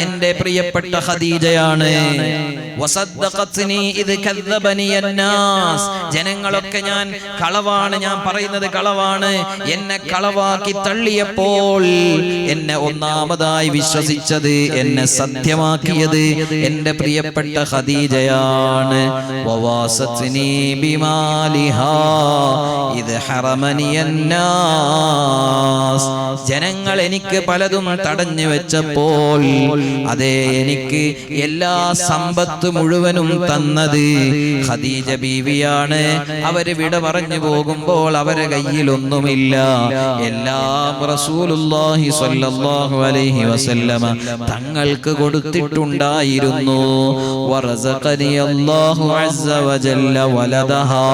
എൻ്റെ പ്രിയപ്പെട്ട ഖദീജയാണ്. വസദ്ദഖത്നി ഇദ് കദ്ദബനി അന്നാസ്, ജനങ്ങളൊക്കെ ഞാൻ കളവാണ്, ഞാൻ പറയുന്നത് കളവാണ്, എന്നെ കളവാക്കി തള്ളിയപ്പോൾ എന്നെ ഒന്നാമതായി വിശ്വസിച്ചത്, എന്നെ സത്യമാക്കിയത് എൻ്റെ പ്രിയപ്പെട്ട ഖദീജയാണ്. വവാസത്നി ബിമാലിഹാ ഇദ് ഹറമനി അന്നാസ്, ജനങ്ങൾ എനിക്ക് പലതും തടഞ്ഞു വെച്ചപ്പോൾ അതേ എനിക്ക് എല്ലാ സമ്പത്ത് മുഴുവനും തന്നത് ഖദീജ ബീവിയാണ്. അവര് വിട പറഞ്ഞു പോകുമ്പോൾ അവരെ കയ്യിലൊന്നുമില്ല, എല്ലാം റസൂലുള്ളാഹി സ്വല്ലല്ലാഹു അലൈഹി വസല്ലമ തങ്ങൾക്ക് കൊടുത്തിട്ടുണ്ടായിരുന്നു. വറസഖനി അല്ലാഹു അസ്സ വജല്ല വലദഹാ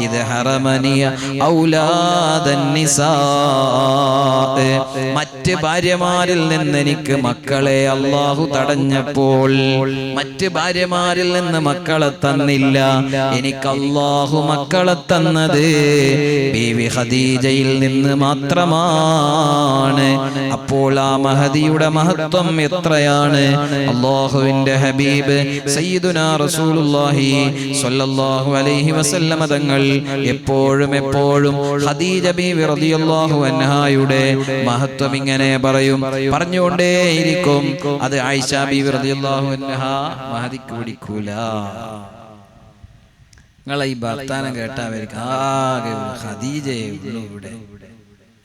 ഇദ് ഹറമനി ഔലാദൻ നിസാ, മറ്റ് ഭാര്യമാരിൽ നിന്ന് എനിക്ക് മക്കളെ അല്ലാഹു തടഞ്ഞപ്പോൾ, മറ്റ് ഭാര്യമാരിൽ നിന്ന് മക്കളെ തന്നില്ല, എനിക്ക് അല്ലാഹു മക്കളെ തന്നത് ബീവി ഖദീജയിൽ നിന്ന് മാത്രമാണ്. അപ്പോൾ ആ മഹദിയുടെ മഹത്വം എത്രയാണ്! അല്ലാഹുവിന്റെ ഹബീബ് സയ്യിദുനാ റസൂലുള്ളാഹി സ്വല്ലല്ലാഹു അലൈഹി വസല്ലമ തങ്ങൾ എപ്പോഴും ഖദീജ ബീവി റളിയല്ലാഹു അൻഹായുടെ മഹത്വം ഇങ്ങനെ പറഞ്ഞുകൊണ്ടേയിരിക്കും. അത് ആയിഷ ബീവി റളിയല്ലാഹു അൻഹാ മഹദിക്ക് പിടിക്കൂല. നിങ്ങളെ ഈ വർത്താനം കേട്ടാ ആകെ ഖദീജയെ ഉള്ളൂ ഇവിടെ.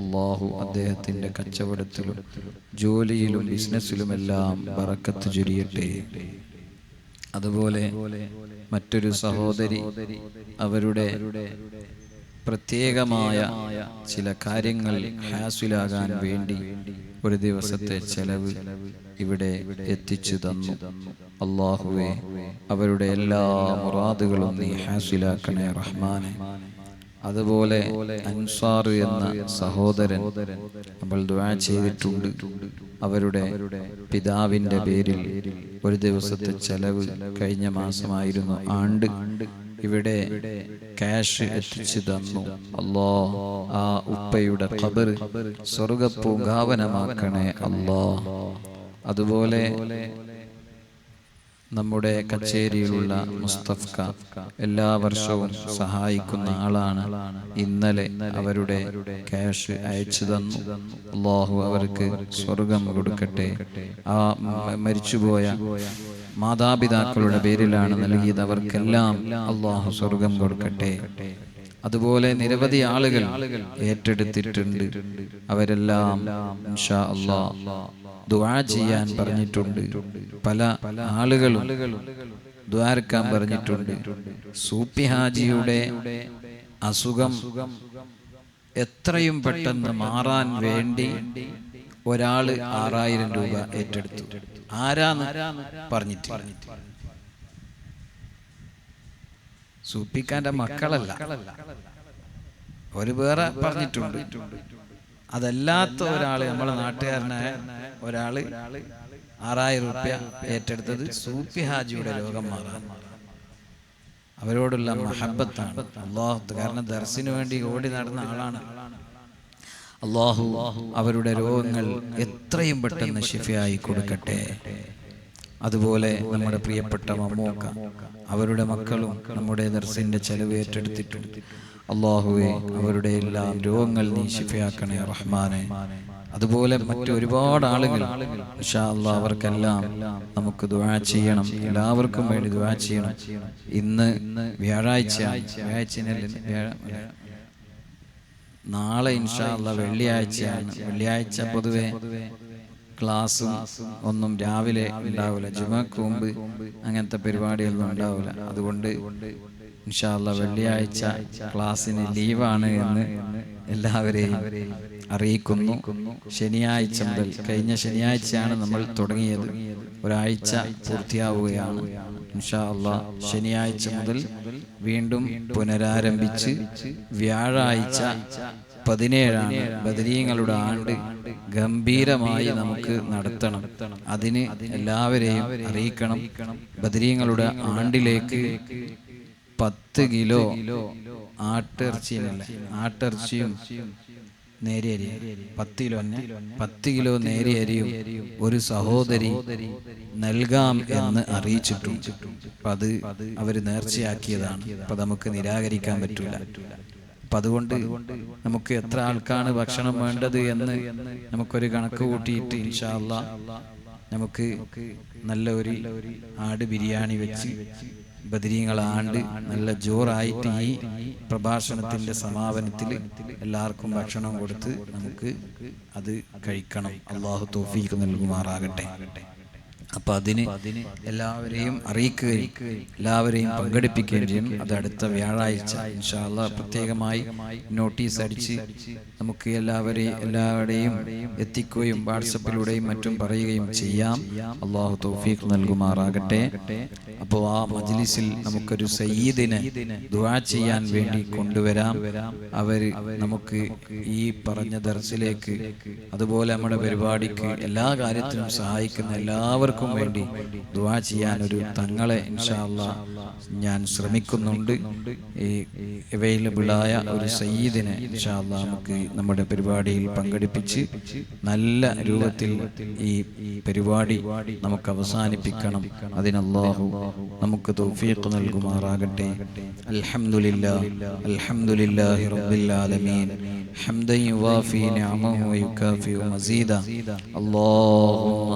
അല്ലാഹു അദ്ദേഹത്തിന്റെ കച്ചവടത്തിലും ജോലിയിലും ബിസിനസ്സിലുമെല്ലാം ബറക്കത്ത് ചൊരിയട്ടെ. അതുപോലെ മറ്റൊരു സഹോദരി അവരുടെ പ്രത്യേകമായ ചില കാര്യങ്ങൾ ഹാസിലാകാൻ വേണ്ടി ഒരു ദിവസത്തെ ചെലവ് ഇവിടെ എത്തിച്ചു തന്നു. അല്ലാഹുവേ, അവരുടെ എല്ലാ മുറാദുകളും നീ ഹാസിലാക്കണേ റഹ്മാനെ. അതുപോലെ അൻസാർ എന്ന സഹോദരൻ നമ്മൾ ദുആ ചെയ്തിട്ടുണ്ട്. അവരുടെ പിതാവിന്റെ പേരിൽ ഒരു ദിവസത്തെ ചെലവ് കഴിഞ്ഞ മാസമായിരുന്നു ആണ്ട് ഇവിടെ ക്യാഷ് എത്തിച്ചു തന്നു. അല്ലാഹ് ആ ഉപ്പയുടെ ഖബർ സ്വർഗ്ഗപൂങ്കാവനമാക്കണേ അല്ലാഹ്. അതുപോലെ നമ്മുടെ കച്ചേരിയിലുള്ള മുസ്തഫ്ക എല്ലാ വർഷവും സഹായിക്കുന്ന ആളാണ്. ഇന്നലെ അവരുടെ ക്യാഷ് അയച്ചു തന്നു. അല്ലാഹു അവർക്ക് സ്വർഗം കൊടുക്കട്ടെ. ആ മരിച്ചുപോയ മാതാപിതാക്കളുടെ പേരിലാണ് നൽകിയത്. അവർക്കെല്ലാം അല്ലാഹു സ്വർഗം കൊടുക്കട്ടെ. അതുപോലെ നിരവധി ആളുകൾ ഏറ്റെടുത്തിട്ടുണ്ട്. അവരെല്ലാം ഇൻഷാ അല്ലാഹ് ദുആ ചെയ്യാൻ പറഞ്ഞിട്ടുണ്ട്. പല ആളുകളും ദുആർക്കാൻ പറഞ്ഞിട്ടുണ്ട്. സൂപ്പി ഹാജിയുടെ അസുഖം എത്രയും പെട്ടെന്ന് മാറാൻ വേണ്ടി ഒരാള് 6000 രൂപ ഏറ്റെടുത്തു. ആരാന്ന് പറഞ്ഞിട്ട് സൂപ്പിക്കാന്റെ മക്കളല്ല, ഒരു വേറെ പറഞ്ഞിട്ടുണ്ട്. അതല്ലാത്ത ഒരാള്, നമ്മളെ നാട്ടുകാരനായ ഒരാള് 6000 രൂപ ഏറ്റെടുത്തത് സൂപ്പി ഹാജിയുടെ രോഗം മാറാൻ. അവരോടുള്ള മഹബത്താണ്. അല്ലാഹു, കാരണം ദർസിന് വേണ്ടി ഓടി നടന്ന ആളാണ്. അല്ലാഹു അവരുടെ രോഗങ്ങൾ എത്രയും പെട്ടെന്ന് ശിഫയായി കൊടുക്കട്ടെ. അതുപോലെ നമ്മുടെ പ്രിയപ്പെട്ട മമ്മൂക്ക, അവരുടെ മക്കളും നമ്മുടെ ദർസിന്റെ ചെലവ് ഏറ്റെടുത്തിട്ടുണ്ട്. അല്ലാഹുവേ, അവരുടെ എല്ലാം രോഗങ്ങൾ നീ ശിഫയാക്കണേ റഹ്മാനെ. അതുപോലെ മറ്റൊരുപാട് ആളുകൾ ഇൻഷാ അല്ലാഹ് അവർക്കെല്ലാം നമുക്ക് ദുആ ചെയ്യണം. എല്ലാവർക്കും വേണ്ടി ദുആ ചെയ്യണം. ഇന്ന് വ്യാഴാഴ്ച, നാളെ ഇൻഷാ അല്ലാഹ് വെള്ളിയാഴ്ചയാണ്. വെള്ളിയാഴ്ച പൊതുവെ ക്ലാസ്സും ഒന്നും രാവിലെ ഉണ്ടാവില്ല. ജുമഅക്ക് മുമ്പ് അങ്ങനത്തെ പരിപാടിയൊന്നും ഉണ്ടാവില്ല. അതുകൊണ്ട് ഇൻഷാ അല്ലാഹ് വെള്ളിയാഴ്ച ക്ലാസ്സിന് ലീവാണ് എന്ന് എല്ലാവരെയും അറിയിക്കുന്നു. ശനിയാഴ്ച മുതൽ, കഴിഞ്ഞ ശനിയാഴ്ചയാണ് നമ്മൾ തുടങ്ങിയത്, ഒരാഴ്ച പൂർത്തിയാവുകയാണ്. ഇൻഷാ അല്ലാഹ് ശനിയാഴ്ച മുതൽ വീണ്ടും പുനരാരംഭിച്ച് വ്യാഴാഴ്ച 17 ബദരീങ്ങളുടെ ആണ്ട് ഗംഭീരമായി നമുക്ക് നടത്തണം. അതിന് എല്ലാവരെയും അറിയിക്കണം. ബദരീങ്ങളുടെ ആണ്ടിലേക്ക് 10 കിലോ ആട്ടിറച്ചിയും നേരിയരിയും 10 കിലോ നേരിയരിയും ഒരു സഹോദരി നൽകാം എന്ന് അറിയിച്ചിട്ടുണ്ട്. അപ്പൊ അത് അവര് നേർച്ചയാക്കിയതാണ്. അപ്പൊ നമുക്ക് നിരാകരിക്കാൻ പറ്റൂല. അപ്പൊ അതുകൊണ്ട് നമുക്ക് എത്ര ആൾക്കാണ് ഭക്ഷണം വേണ്ടത് എന്ന് നമുക്കൊരു കണക്ക് കൂട്ടിയിട്ട് ഇൻഷാ അല്ലാഹ് നമുക്ക് നല്ല ഒരു ആട് ബിരിയാണി വെച്ച് ബദരീങ്ങളാണ്ട് നല്ല ജോറായിട്ട് ഈ പ്രഭാഷണത്തിന്റെ സമാപനത്തിൽ എല്ലാവർക്കും ഭക്ഷണം കൊടുത്ത് നമുക്ക് അത് കഴിക്കണം. അല്ലാഹു തൗഫീഖ് നൽകുമാറാകട്ടെ. അപ്പൊ അതിന് എല്ലാവരെയും അറിയിക്കുകയും എല്ലാവരെയും പങ്കെടുപ്പിക്കുകയും ചെയ്യും. അത് അടുത്ത വ്യാഴാഴ്ച ഇൻഷാ അല്ലാഹ് പ്രത്യേകമായി നോട്ടീസ് അടിച്ച് നമുക്ക് എല്ലാവരുടെയും എത്തിക്കുകയും വാട്സപ്പിലൂടെയും മറ്റും പറയുകയും ചെയ്യാം. അല്ലാഹു തൗഫീഖ് നൽകുമാറാകട്ടെ. അപ്പോൾ ആ മജ്ലിസിൽ നമുക്കൊരു സയ്യിദിനെ ദുആ ചെയ്യാൻ വേണ്ടി കൊണ്ടുവരാം. അവര് നമുക്ക് ഈ പറഞ്ഞ ദർസിലേക്ക്, അതുപോലെ നമ്മുടെ പരിപാടിക്ക് എല്ലാ കാര്യത്തിനും സഹായിക്കുന്ന എല്ലാവർക്കും വേണ്ടി ദുആ ചെയ്യാൻ ഒരു തങ്ങളെ ഇൻഷാ അല്ലാഹ് ഞാൻ ശ്രമിക്കുന്നുണ്ട്. ഈ അവൈലബിളായ ഒരു സയ്യിദിനെ ഇൻഷാ അല്ലാഹ് നമുക്ക് നമ്മുടെ പരിപാടിയിൽ പങ്കെടുപ്പിച്ച് നല്ല രൂപത്തിൽ ഈ പരിപാടി നമുക്ക് അവസാനിപ്പിക്കണം. അതിന് അല്ലാഹു നമുക്ക് തൗഫീഖ് നൽകുമാറാകട്ടെ. അൽഹംദുലില്ലാഹി റബ്ബിൽ ആലമീൻ ഹംദൻ യുവാഫി നിഅമഹു വയുകാഫി മസീദ. അല്ലാഹുമ്മ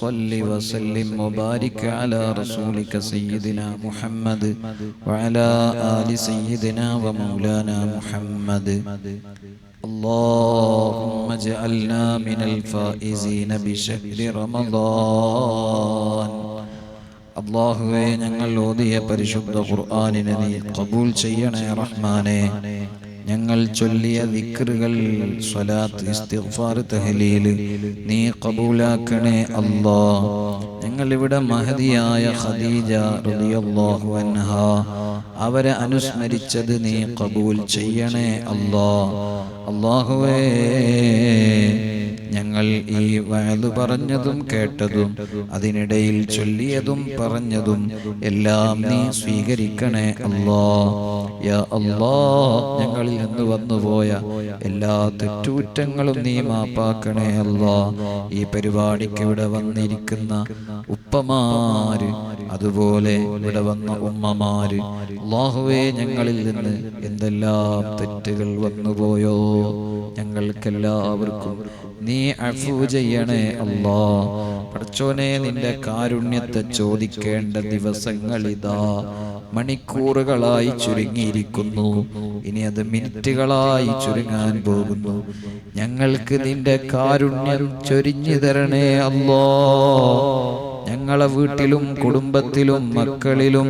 صل وسلم وبارك على رسولك سيدنا محمد وعلى آل سيدنا ومولانا محمد. اللهم اجعلنا من الفائزين بشهر رمضان. അല്ലാഹുവേ, ഞങ്ങൾ ഓതിയ പരിശുദ്ധ ഖുർആനിനെ നീ ഖബൂൽ ചെയ്യണേ റഹ്മാനേ. ഞങ്ങൾ ചൊല്ലിയ ദിക്റുകൾ, സ്വലാത്ത്, ഇസ്തിഗ്ഫാർ, തഹ്ലീൽ നീ ഖബൂലാക്കണേ അല്ലാഹ്. ഞങ്ങൾ ഇവിടെ മഹദിയായ ഖദീജ റളിയല്ലാഹു അൻഹാ അവരെ അനുസ്മരിച്ചത് നീ ഖബൂൽ ചെയ്യണേ അല്ലാഹ്. അല്ലാഹുവേ, ഞങ്ങൾ ഈ വഅദ് പറഞ്ഞതും കേട്ടതും അതിനിടയിൽ ചൊല്ലിയതും പറഞ്ഞതും എല്ലാം നീ സ്വീകരിക്കണേ അല്ലാഹ്. യാ അല്ലാഹ്, ഞങ്ങളിൽ നിന്ന് വന്നുപോയ എല്ലാ തെറ്റുകുറ്റങ്ങളും നീ മാപ്പാക്കണേ അല്ലാഹ്. ഈ പരിപാടിക്ക് ഇവിടെ വന്നിരിക്കുന്ന ഉപ്പമാര്, അതുപോലെ ഇവിടെ വന്ന ഉമ്മമാര്, അല്ലാഹുവേ, ഞങ്ങളിൽ നിന്ന് എന്തെല്ലാം തെറ്റുകൾ വന്നുപോയോ ഞങ്ങൾക്കെല്ലാവർക്കും നീ അഫൂ ചെയ്യണേ അല്ലാഹ്. പടച്ചോനെ, നിന്റെ കാരുണ്യത്തെ ചോദിക്കേണ്ട ദിവസങ്ങളിതാ മണിക്കൂറുകളായി ചുരുങ്ങിയിരിക്കുന്നു. ഇനി അത് മിനിറ്റുകളായി ചുരുങ്ങാൻ പോകുന്നു. ഞങ്ങൾക്ക് നിന്റെ കാരുണ്യം ചൊരിഞ്ഞു തരണേ അല്ലാഹ്. ഞങ്ങളെ വീട്ടിലും കുടുംബത്തിലും മക്കളിലും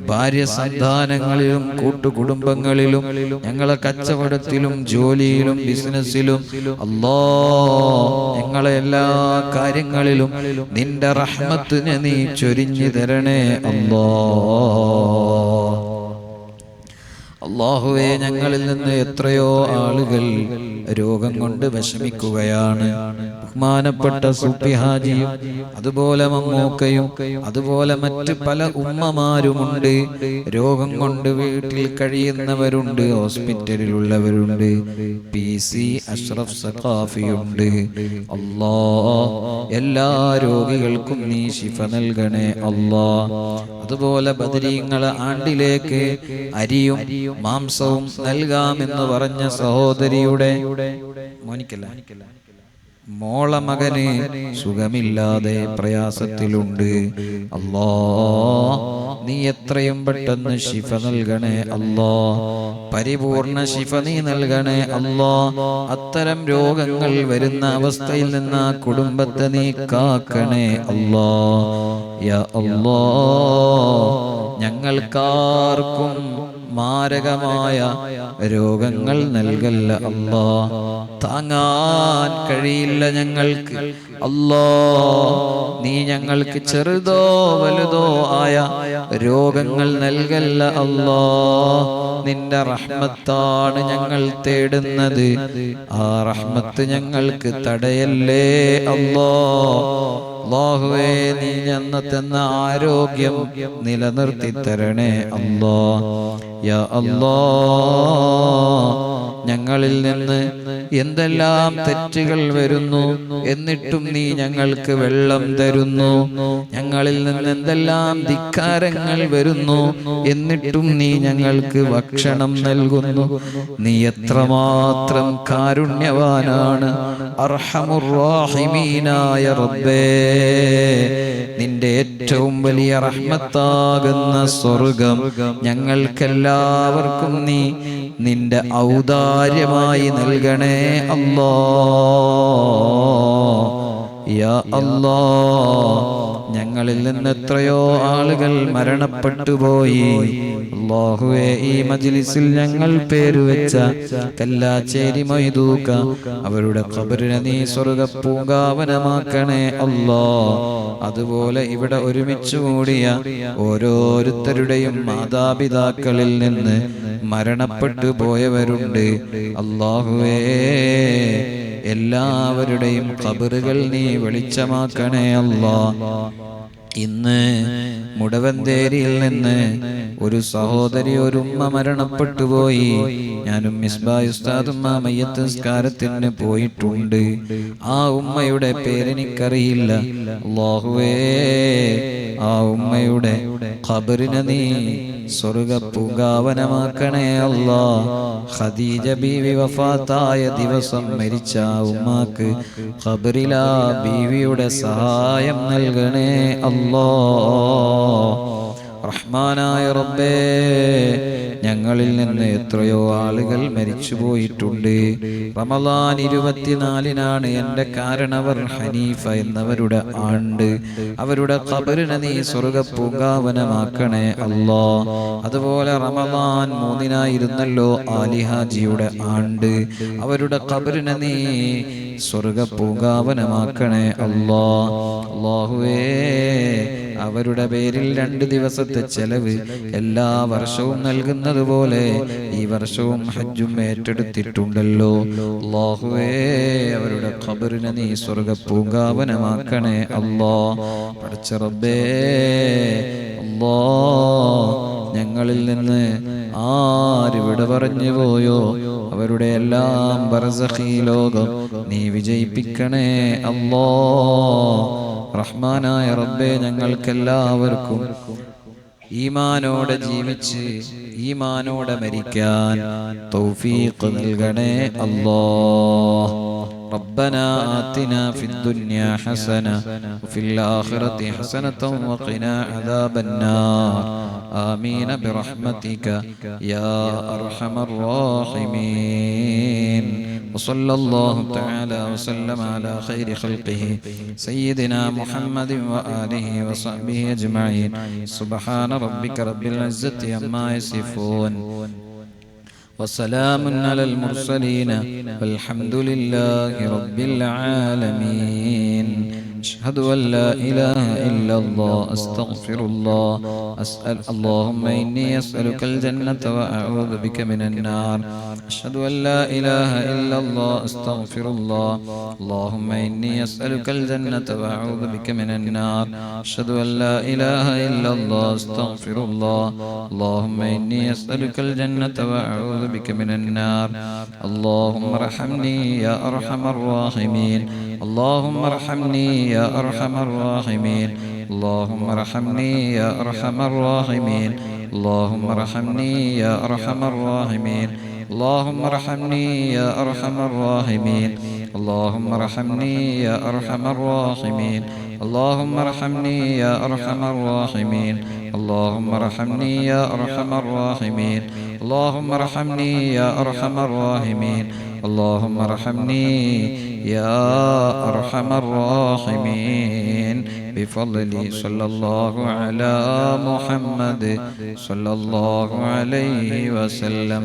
ഭാര്യ സന്താനങ്ങളിലും കൂട്ടുകുടുംബങ്ങളിലും ഞങ്ങളെ കച്ചവടത്തിലും ജോലിയിലും ബിസിനസ്സിലും അല്ലാഹ് ഞങ്ങളെ എല്ലാ കാര്യങ്ങളിലും നിന്റെ റഹ്മത്തിനെ നീ ചൊരിഞ്ഞു തരണേ അല്ലാഹ്. അല്ലാഹുവേ, ഞങ്ങളിൽ നിന്ന് എത്രയോ ആളുകൾ രോഗം കൊണ്ട് വിഷമിക്കുകയാണ്. ബഹുമാനപ്പെട്ട സൂഫി ഹാജിയും അതുപോലെ മമ്മൂക്കയും അതുപോലെ മറ്റ് പല ഉമ്മമാരുമുണ്ട്. രോഗം കൊണ്ട് വീട്ടിൽ കഴിയുന്നവരുണ്ട്, ഹോസ്പിറ്റലിലുള്ളവരുണ്ട്. PC അഷ്റഫ് സഖാഫിയുണ്ട്. അല്ലാഹ്, എല്ലാ രോഗികൾക്കും നീ ശിഫ നൽകണേ അല്ലാഹ്. അതുപോലെ ബദരീങ്ങളെ ആണ്ടിലേക്ക് അരിയും മാംസവും നൽകാമെന്ന് പറഞ്ഞ സഹോദരിയുടെ മോള മകന് സുഖമില്ലാതെ പ്രയാസത്തിലുണ്ട്. അല്ലാഹ്, നീ എത്രയും പെട്ടെന്ന് ശിഫ നൽകണേ അല്ലാഹ്. പരിപൂർണ ശിഫ നീ നൽകണേ അല്ലാഹ്. അത്തരം രോഗങ്ങൾ വരുന്ന അവസ്ഥയിൽ നിന്ന് ആ കുടുംബത്തെ നീ കാക്കണേ അല്ലാഹ്. യാ അല്ലാഹ്, ഞങ്ങൾക്കാർക്കും മാരകമായ രോഗങ്ങൾ നൽകല്ല അല്ലാഹ്. താങ്ങാൻ കഴിയില്ല ഞങ്ങൾക്ക് അല്ലാഹ്. നീ ഞങ്ങൾക്ക് ചെറുതോ വലുതോ ആയ രോഗങ്ങൾ നൽകല്ല അല്ലാഹ്. നിന്റെ റഹ്മത്താണ് ഞങ്ങൾ തേടുന്നത്. ആ റഹ്മത്ത് ഞങ്ങൾക്ക് തടയല്ലേ അല്ലാഹ്. അല്ലാഹുവേ, നീ ഞങ്ങൾക്കെന്ന ആരോഗ്യം നിലനിർത്തി തരണേ അല്ലാഹ്. യാ അല്ലാഹ്, ഞങ്ങളിൽ നിന്ന് എന്തെല്ലാം തെറ്റുകൾ വരുന്നു എന്നിട്ടും നീ ഞങ്ങൾക്ക് വെള്ളം തരുന്നു. ഞങ്ങളിൽ നിന്ന് എന്തെല്ലാം ധിക്കാരങ്ങൾ വരുന്നു എന്നിട്ടും നീ ഞങ്ങൾക്ക് ഭക്ഷണം നൽകുന്നു. നീ എത്രമാത്രം കാരുണ്യവാനാണ്. അർഹമുർ റഹീമീനായ റബ്ബേ, നിന്റെ ഏറ്റവും വലിയ റഹ്മത്താകുന്ന സ്വർഗം ഞങ്ങൾക്കെല്ലാവർക്കും നീ നിന്റെ ഔദാര്യമായി നൽകണേ അല്ലാഹ്. യാ അല്ലാഹ്, ഞങ്ങളിൽ നിന്ന് എത്രയോ ആളുകൾ മരണപ്പെട്ടു പോയി. അല്ലാഹുവേ, ഈ മജ്ലിസിൽ ഞങ്ങൾ പേരുവെച്ച കല്ലാച്ചേരി മൊയ്തൂക്ക അവരുടെ ഖബറിനെ നീ സ്വർഗ്ഗ പൂങ്കാവനമാക്കണേ അല്ലാഹ്. അതുപോലെ ഇവിടെ ഒരുമിച്ച് കൂടിയ ഓരോരുത്തരുടെയും മാതാപിതാക്കളിൽ നിന്ന് മരണപ്പെട്ടു പോയവരുണ്ട്. അല്ലാഹുവേ, എല്ലാവരുടെയും ഖബറുകൾ നീ വെളിച്ചമാക്കണേ അല്ലാഹ്. ഇന്ന് മുടവന്തേരിയിൽ നിന്ന് ഒരു സഹോദരി, ഒരു ഉമ്മ മരണപ്പെട്ടു പോയി. ഞാനും മിസ്ബാഹ് ഉസ്താദും ആ മയ്യത്ത് നിസ്കാരത്തിന് പോയിട്ടുണ്ട്. ആ ഉമ്മയുടെ പേരെനിക്കറിയില്ല. അല്ലാഹുവേ, ആ ഉമ്മയുടെ ഖബറിനെ നീ സ്വർഗ്ഗ പൂങ്കാവനമാക്കണേ അല്ലാഹ്. ഖദീജ ബീവി വഫാത്തായ ദിവസം മരിച്ച ഉമ്മാക്ക് ഖബറിലാ ബീവിയുടെ സഹായം നൽകണേ അല്ലാഹ്. റഹ്മാനായ റബ്ബേ, ഞങ്ങളിൽ നിന്ന് എത്രയോ ആളുകൾ മരിച്ചു പോയിട്ടുണ്ട്. റമളാൻ 24-നാണ് എൻ്റെ കാരണവർ ഹനീഫ എന്നവരുടെ ആണ്ട്. അവരുടെ ഖബറിനെ നീ സ്വർഗ്ഗപൂങ്കാവനമാക്കണേ അല്ലാ. അതുപോലെ റമളാൻ 3-നായിരുന്നല്ലോ ആലിഹാജിയുടെ ആണ്ട്. അവരുടെ ഖബറിനെ നീ സ്വർഗ്ഗപൂങ്കാവനമാക്കണേ അല്ലാ. അല്ലാഹുവേ, അവരുടെ പേരിൽ 2 ദിവസത്തെ ചെലവ് എല്ലാ വർഷവും നൽകുന്നത് പോലെ ഈ വർഷവും ഹജ്ജും ഏറ്റെടുത്തിട്ടുണ്ടല്ലോ. അല്ലാഹുവേ, അവരുടെ ഖബറിനെ നീ സ്വർഗ്ഗപൂങ്കാവനമാക്കണേ അല്ലാ. പടച്ച റബ്ബേ, അല്ലാ, ഞങ്ങളിൽ നിന്ന് ആരിവിടെ പറഞ്ഞു പോയോ അവരുടെ എല്ലാം ബർസഖി ലോകം നീ വിജയിപ്പിക്കണേ അല്ലാ. റഹ്മാനായ റബ്ബേ, ഞങ്ങൾക്കെല്ലാവർക്കും ഈമാനോടെ ജീവിച്ച് ഈമാനോടെ മരിക്കാൻ തൗഫീഖ് നൽകണേ അല്ലാഹ്. ربنا آتنا في الدنيا حسنة وفي الآخرة حسنة وقنا عذاب النار. آمين برحمتك يا أرحم الراحمين. وصلى الله تعالى وسلم على خير خلقه سيدنا محمد وآله وصحبه أجمعين. سبحان ربك رب العزة عما يصفون وسلام على المرسلين والحمد لله رب العالمين. أشهد أن لا إله إلا الله أستغفر الله اللهم إني أسألك الجنة وأعوذ بك من النار. أشهد أن لا إله إلا الله أستغفر الله اللهم إني أسألك الجنة وأعوذ بك من النار. أشهد أن لا إله إلا الله أستغفر الله اللهم إني أسألك الجنة وأعوذ بك من النار. اللهم ارحمني يا أرحم الراحمين. اللهم ارحمني يا أرحم الراحمين. اللهم ارحمني يا أرحم الراحمين. اللهم ارحمني يا أرحم الراحمين. اللهم ارحمني يا أرحم الراحمين. اللهم ارحمني يا أرحم الراحمين. اللهم ارحمني يا أرحم الراحمين. اللهم ارحمني يا أرحم الراحمين. اللهم ارحمني يا أرحم الراحمين. اللهم ارحمني يا أرحم الراحمين بفضل صلى الله على محمد صلى الله عليه وسلم.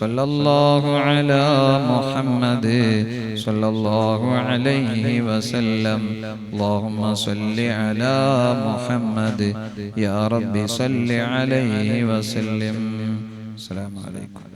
صلى الله على محمد صلى الله عليه وسلم. اللهم صل على محمد يا رب صل عليه وسلم. السلام عليكم.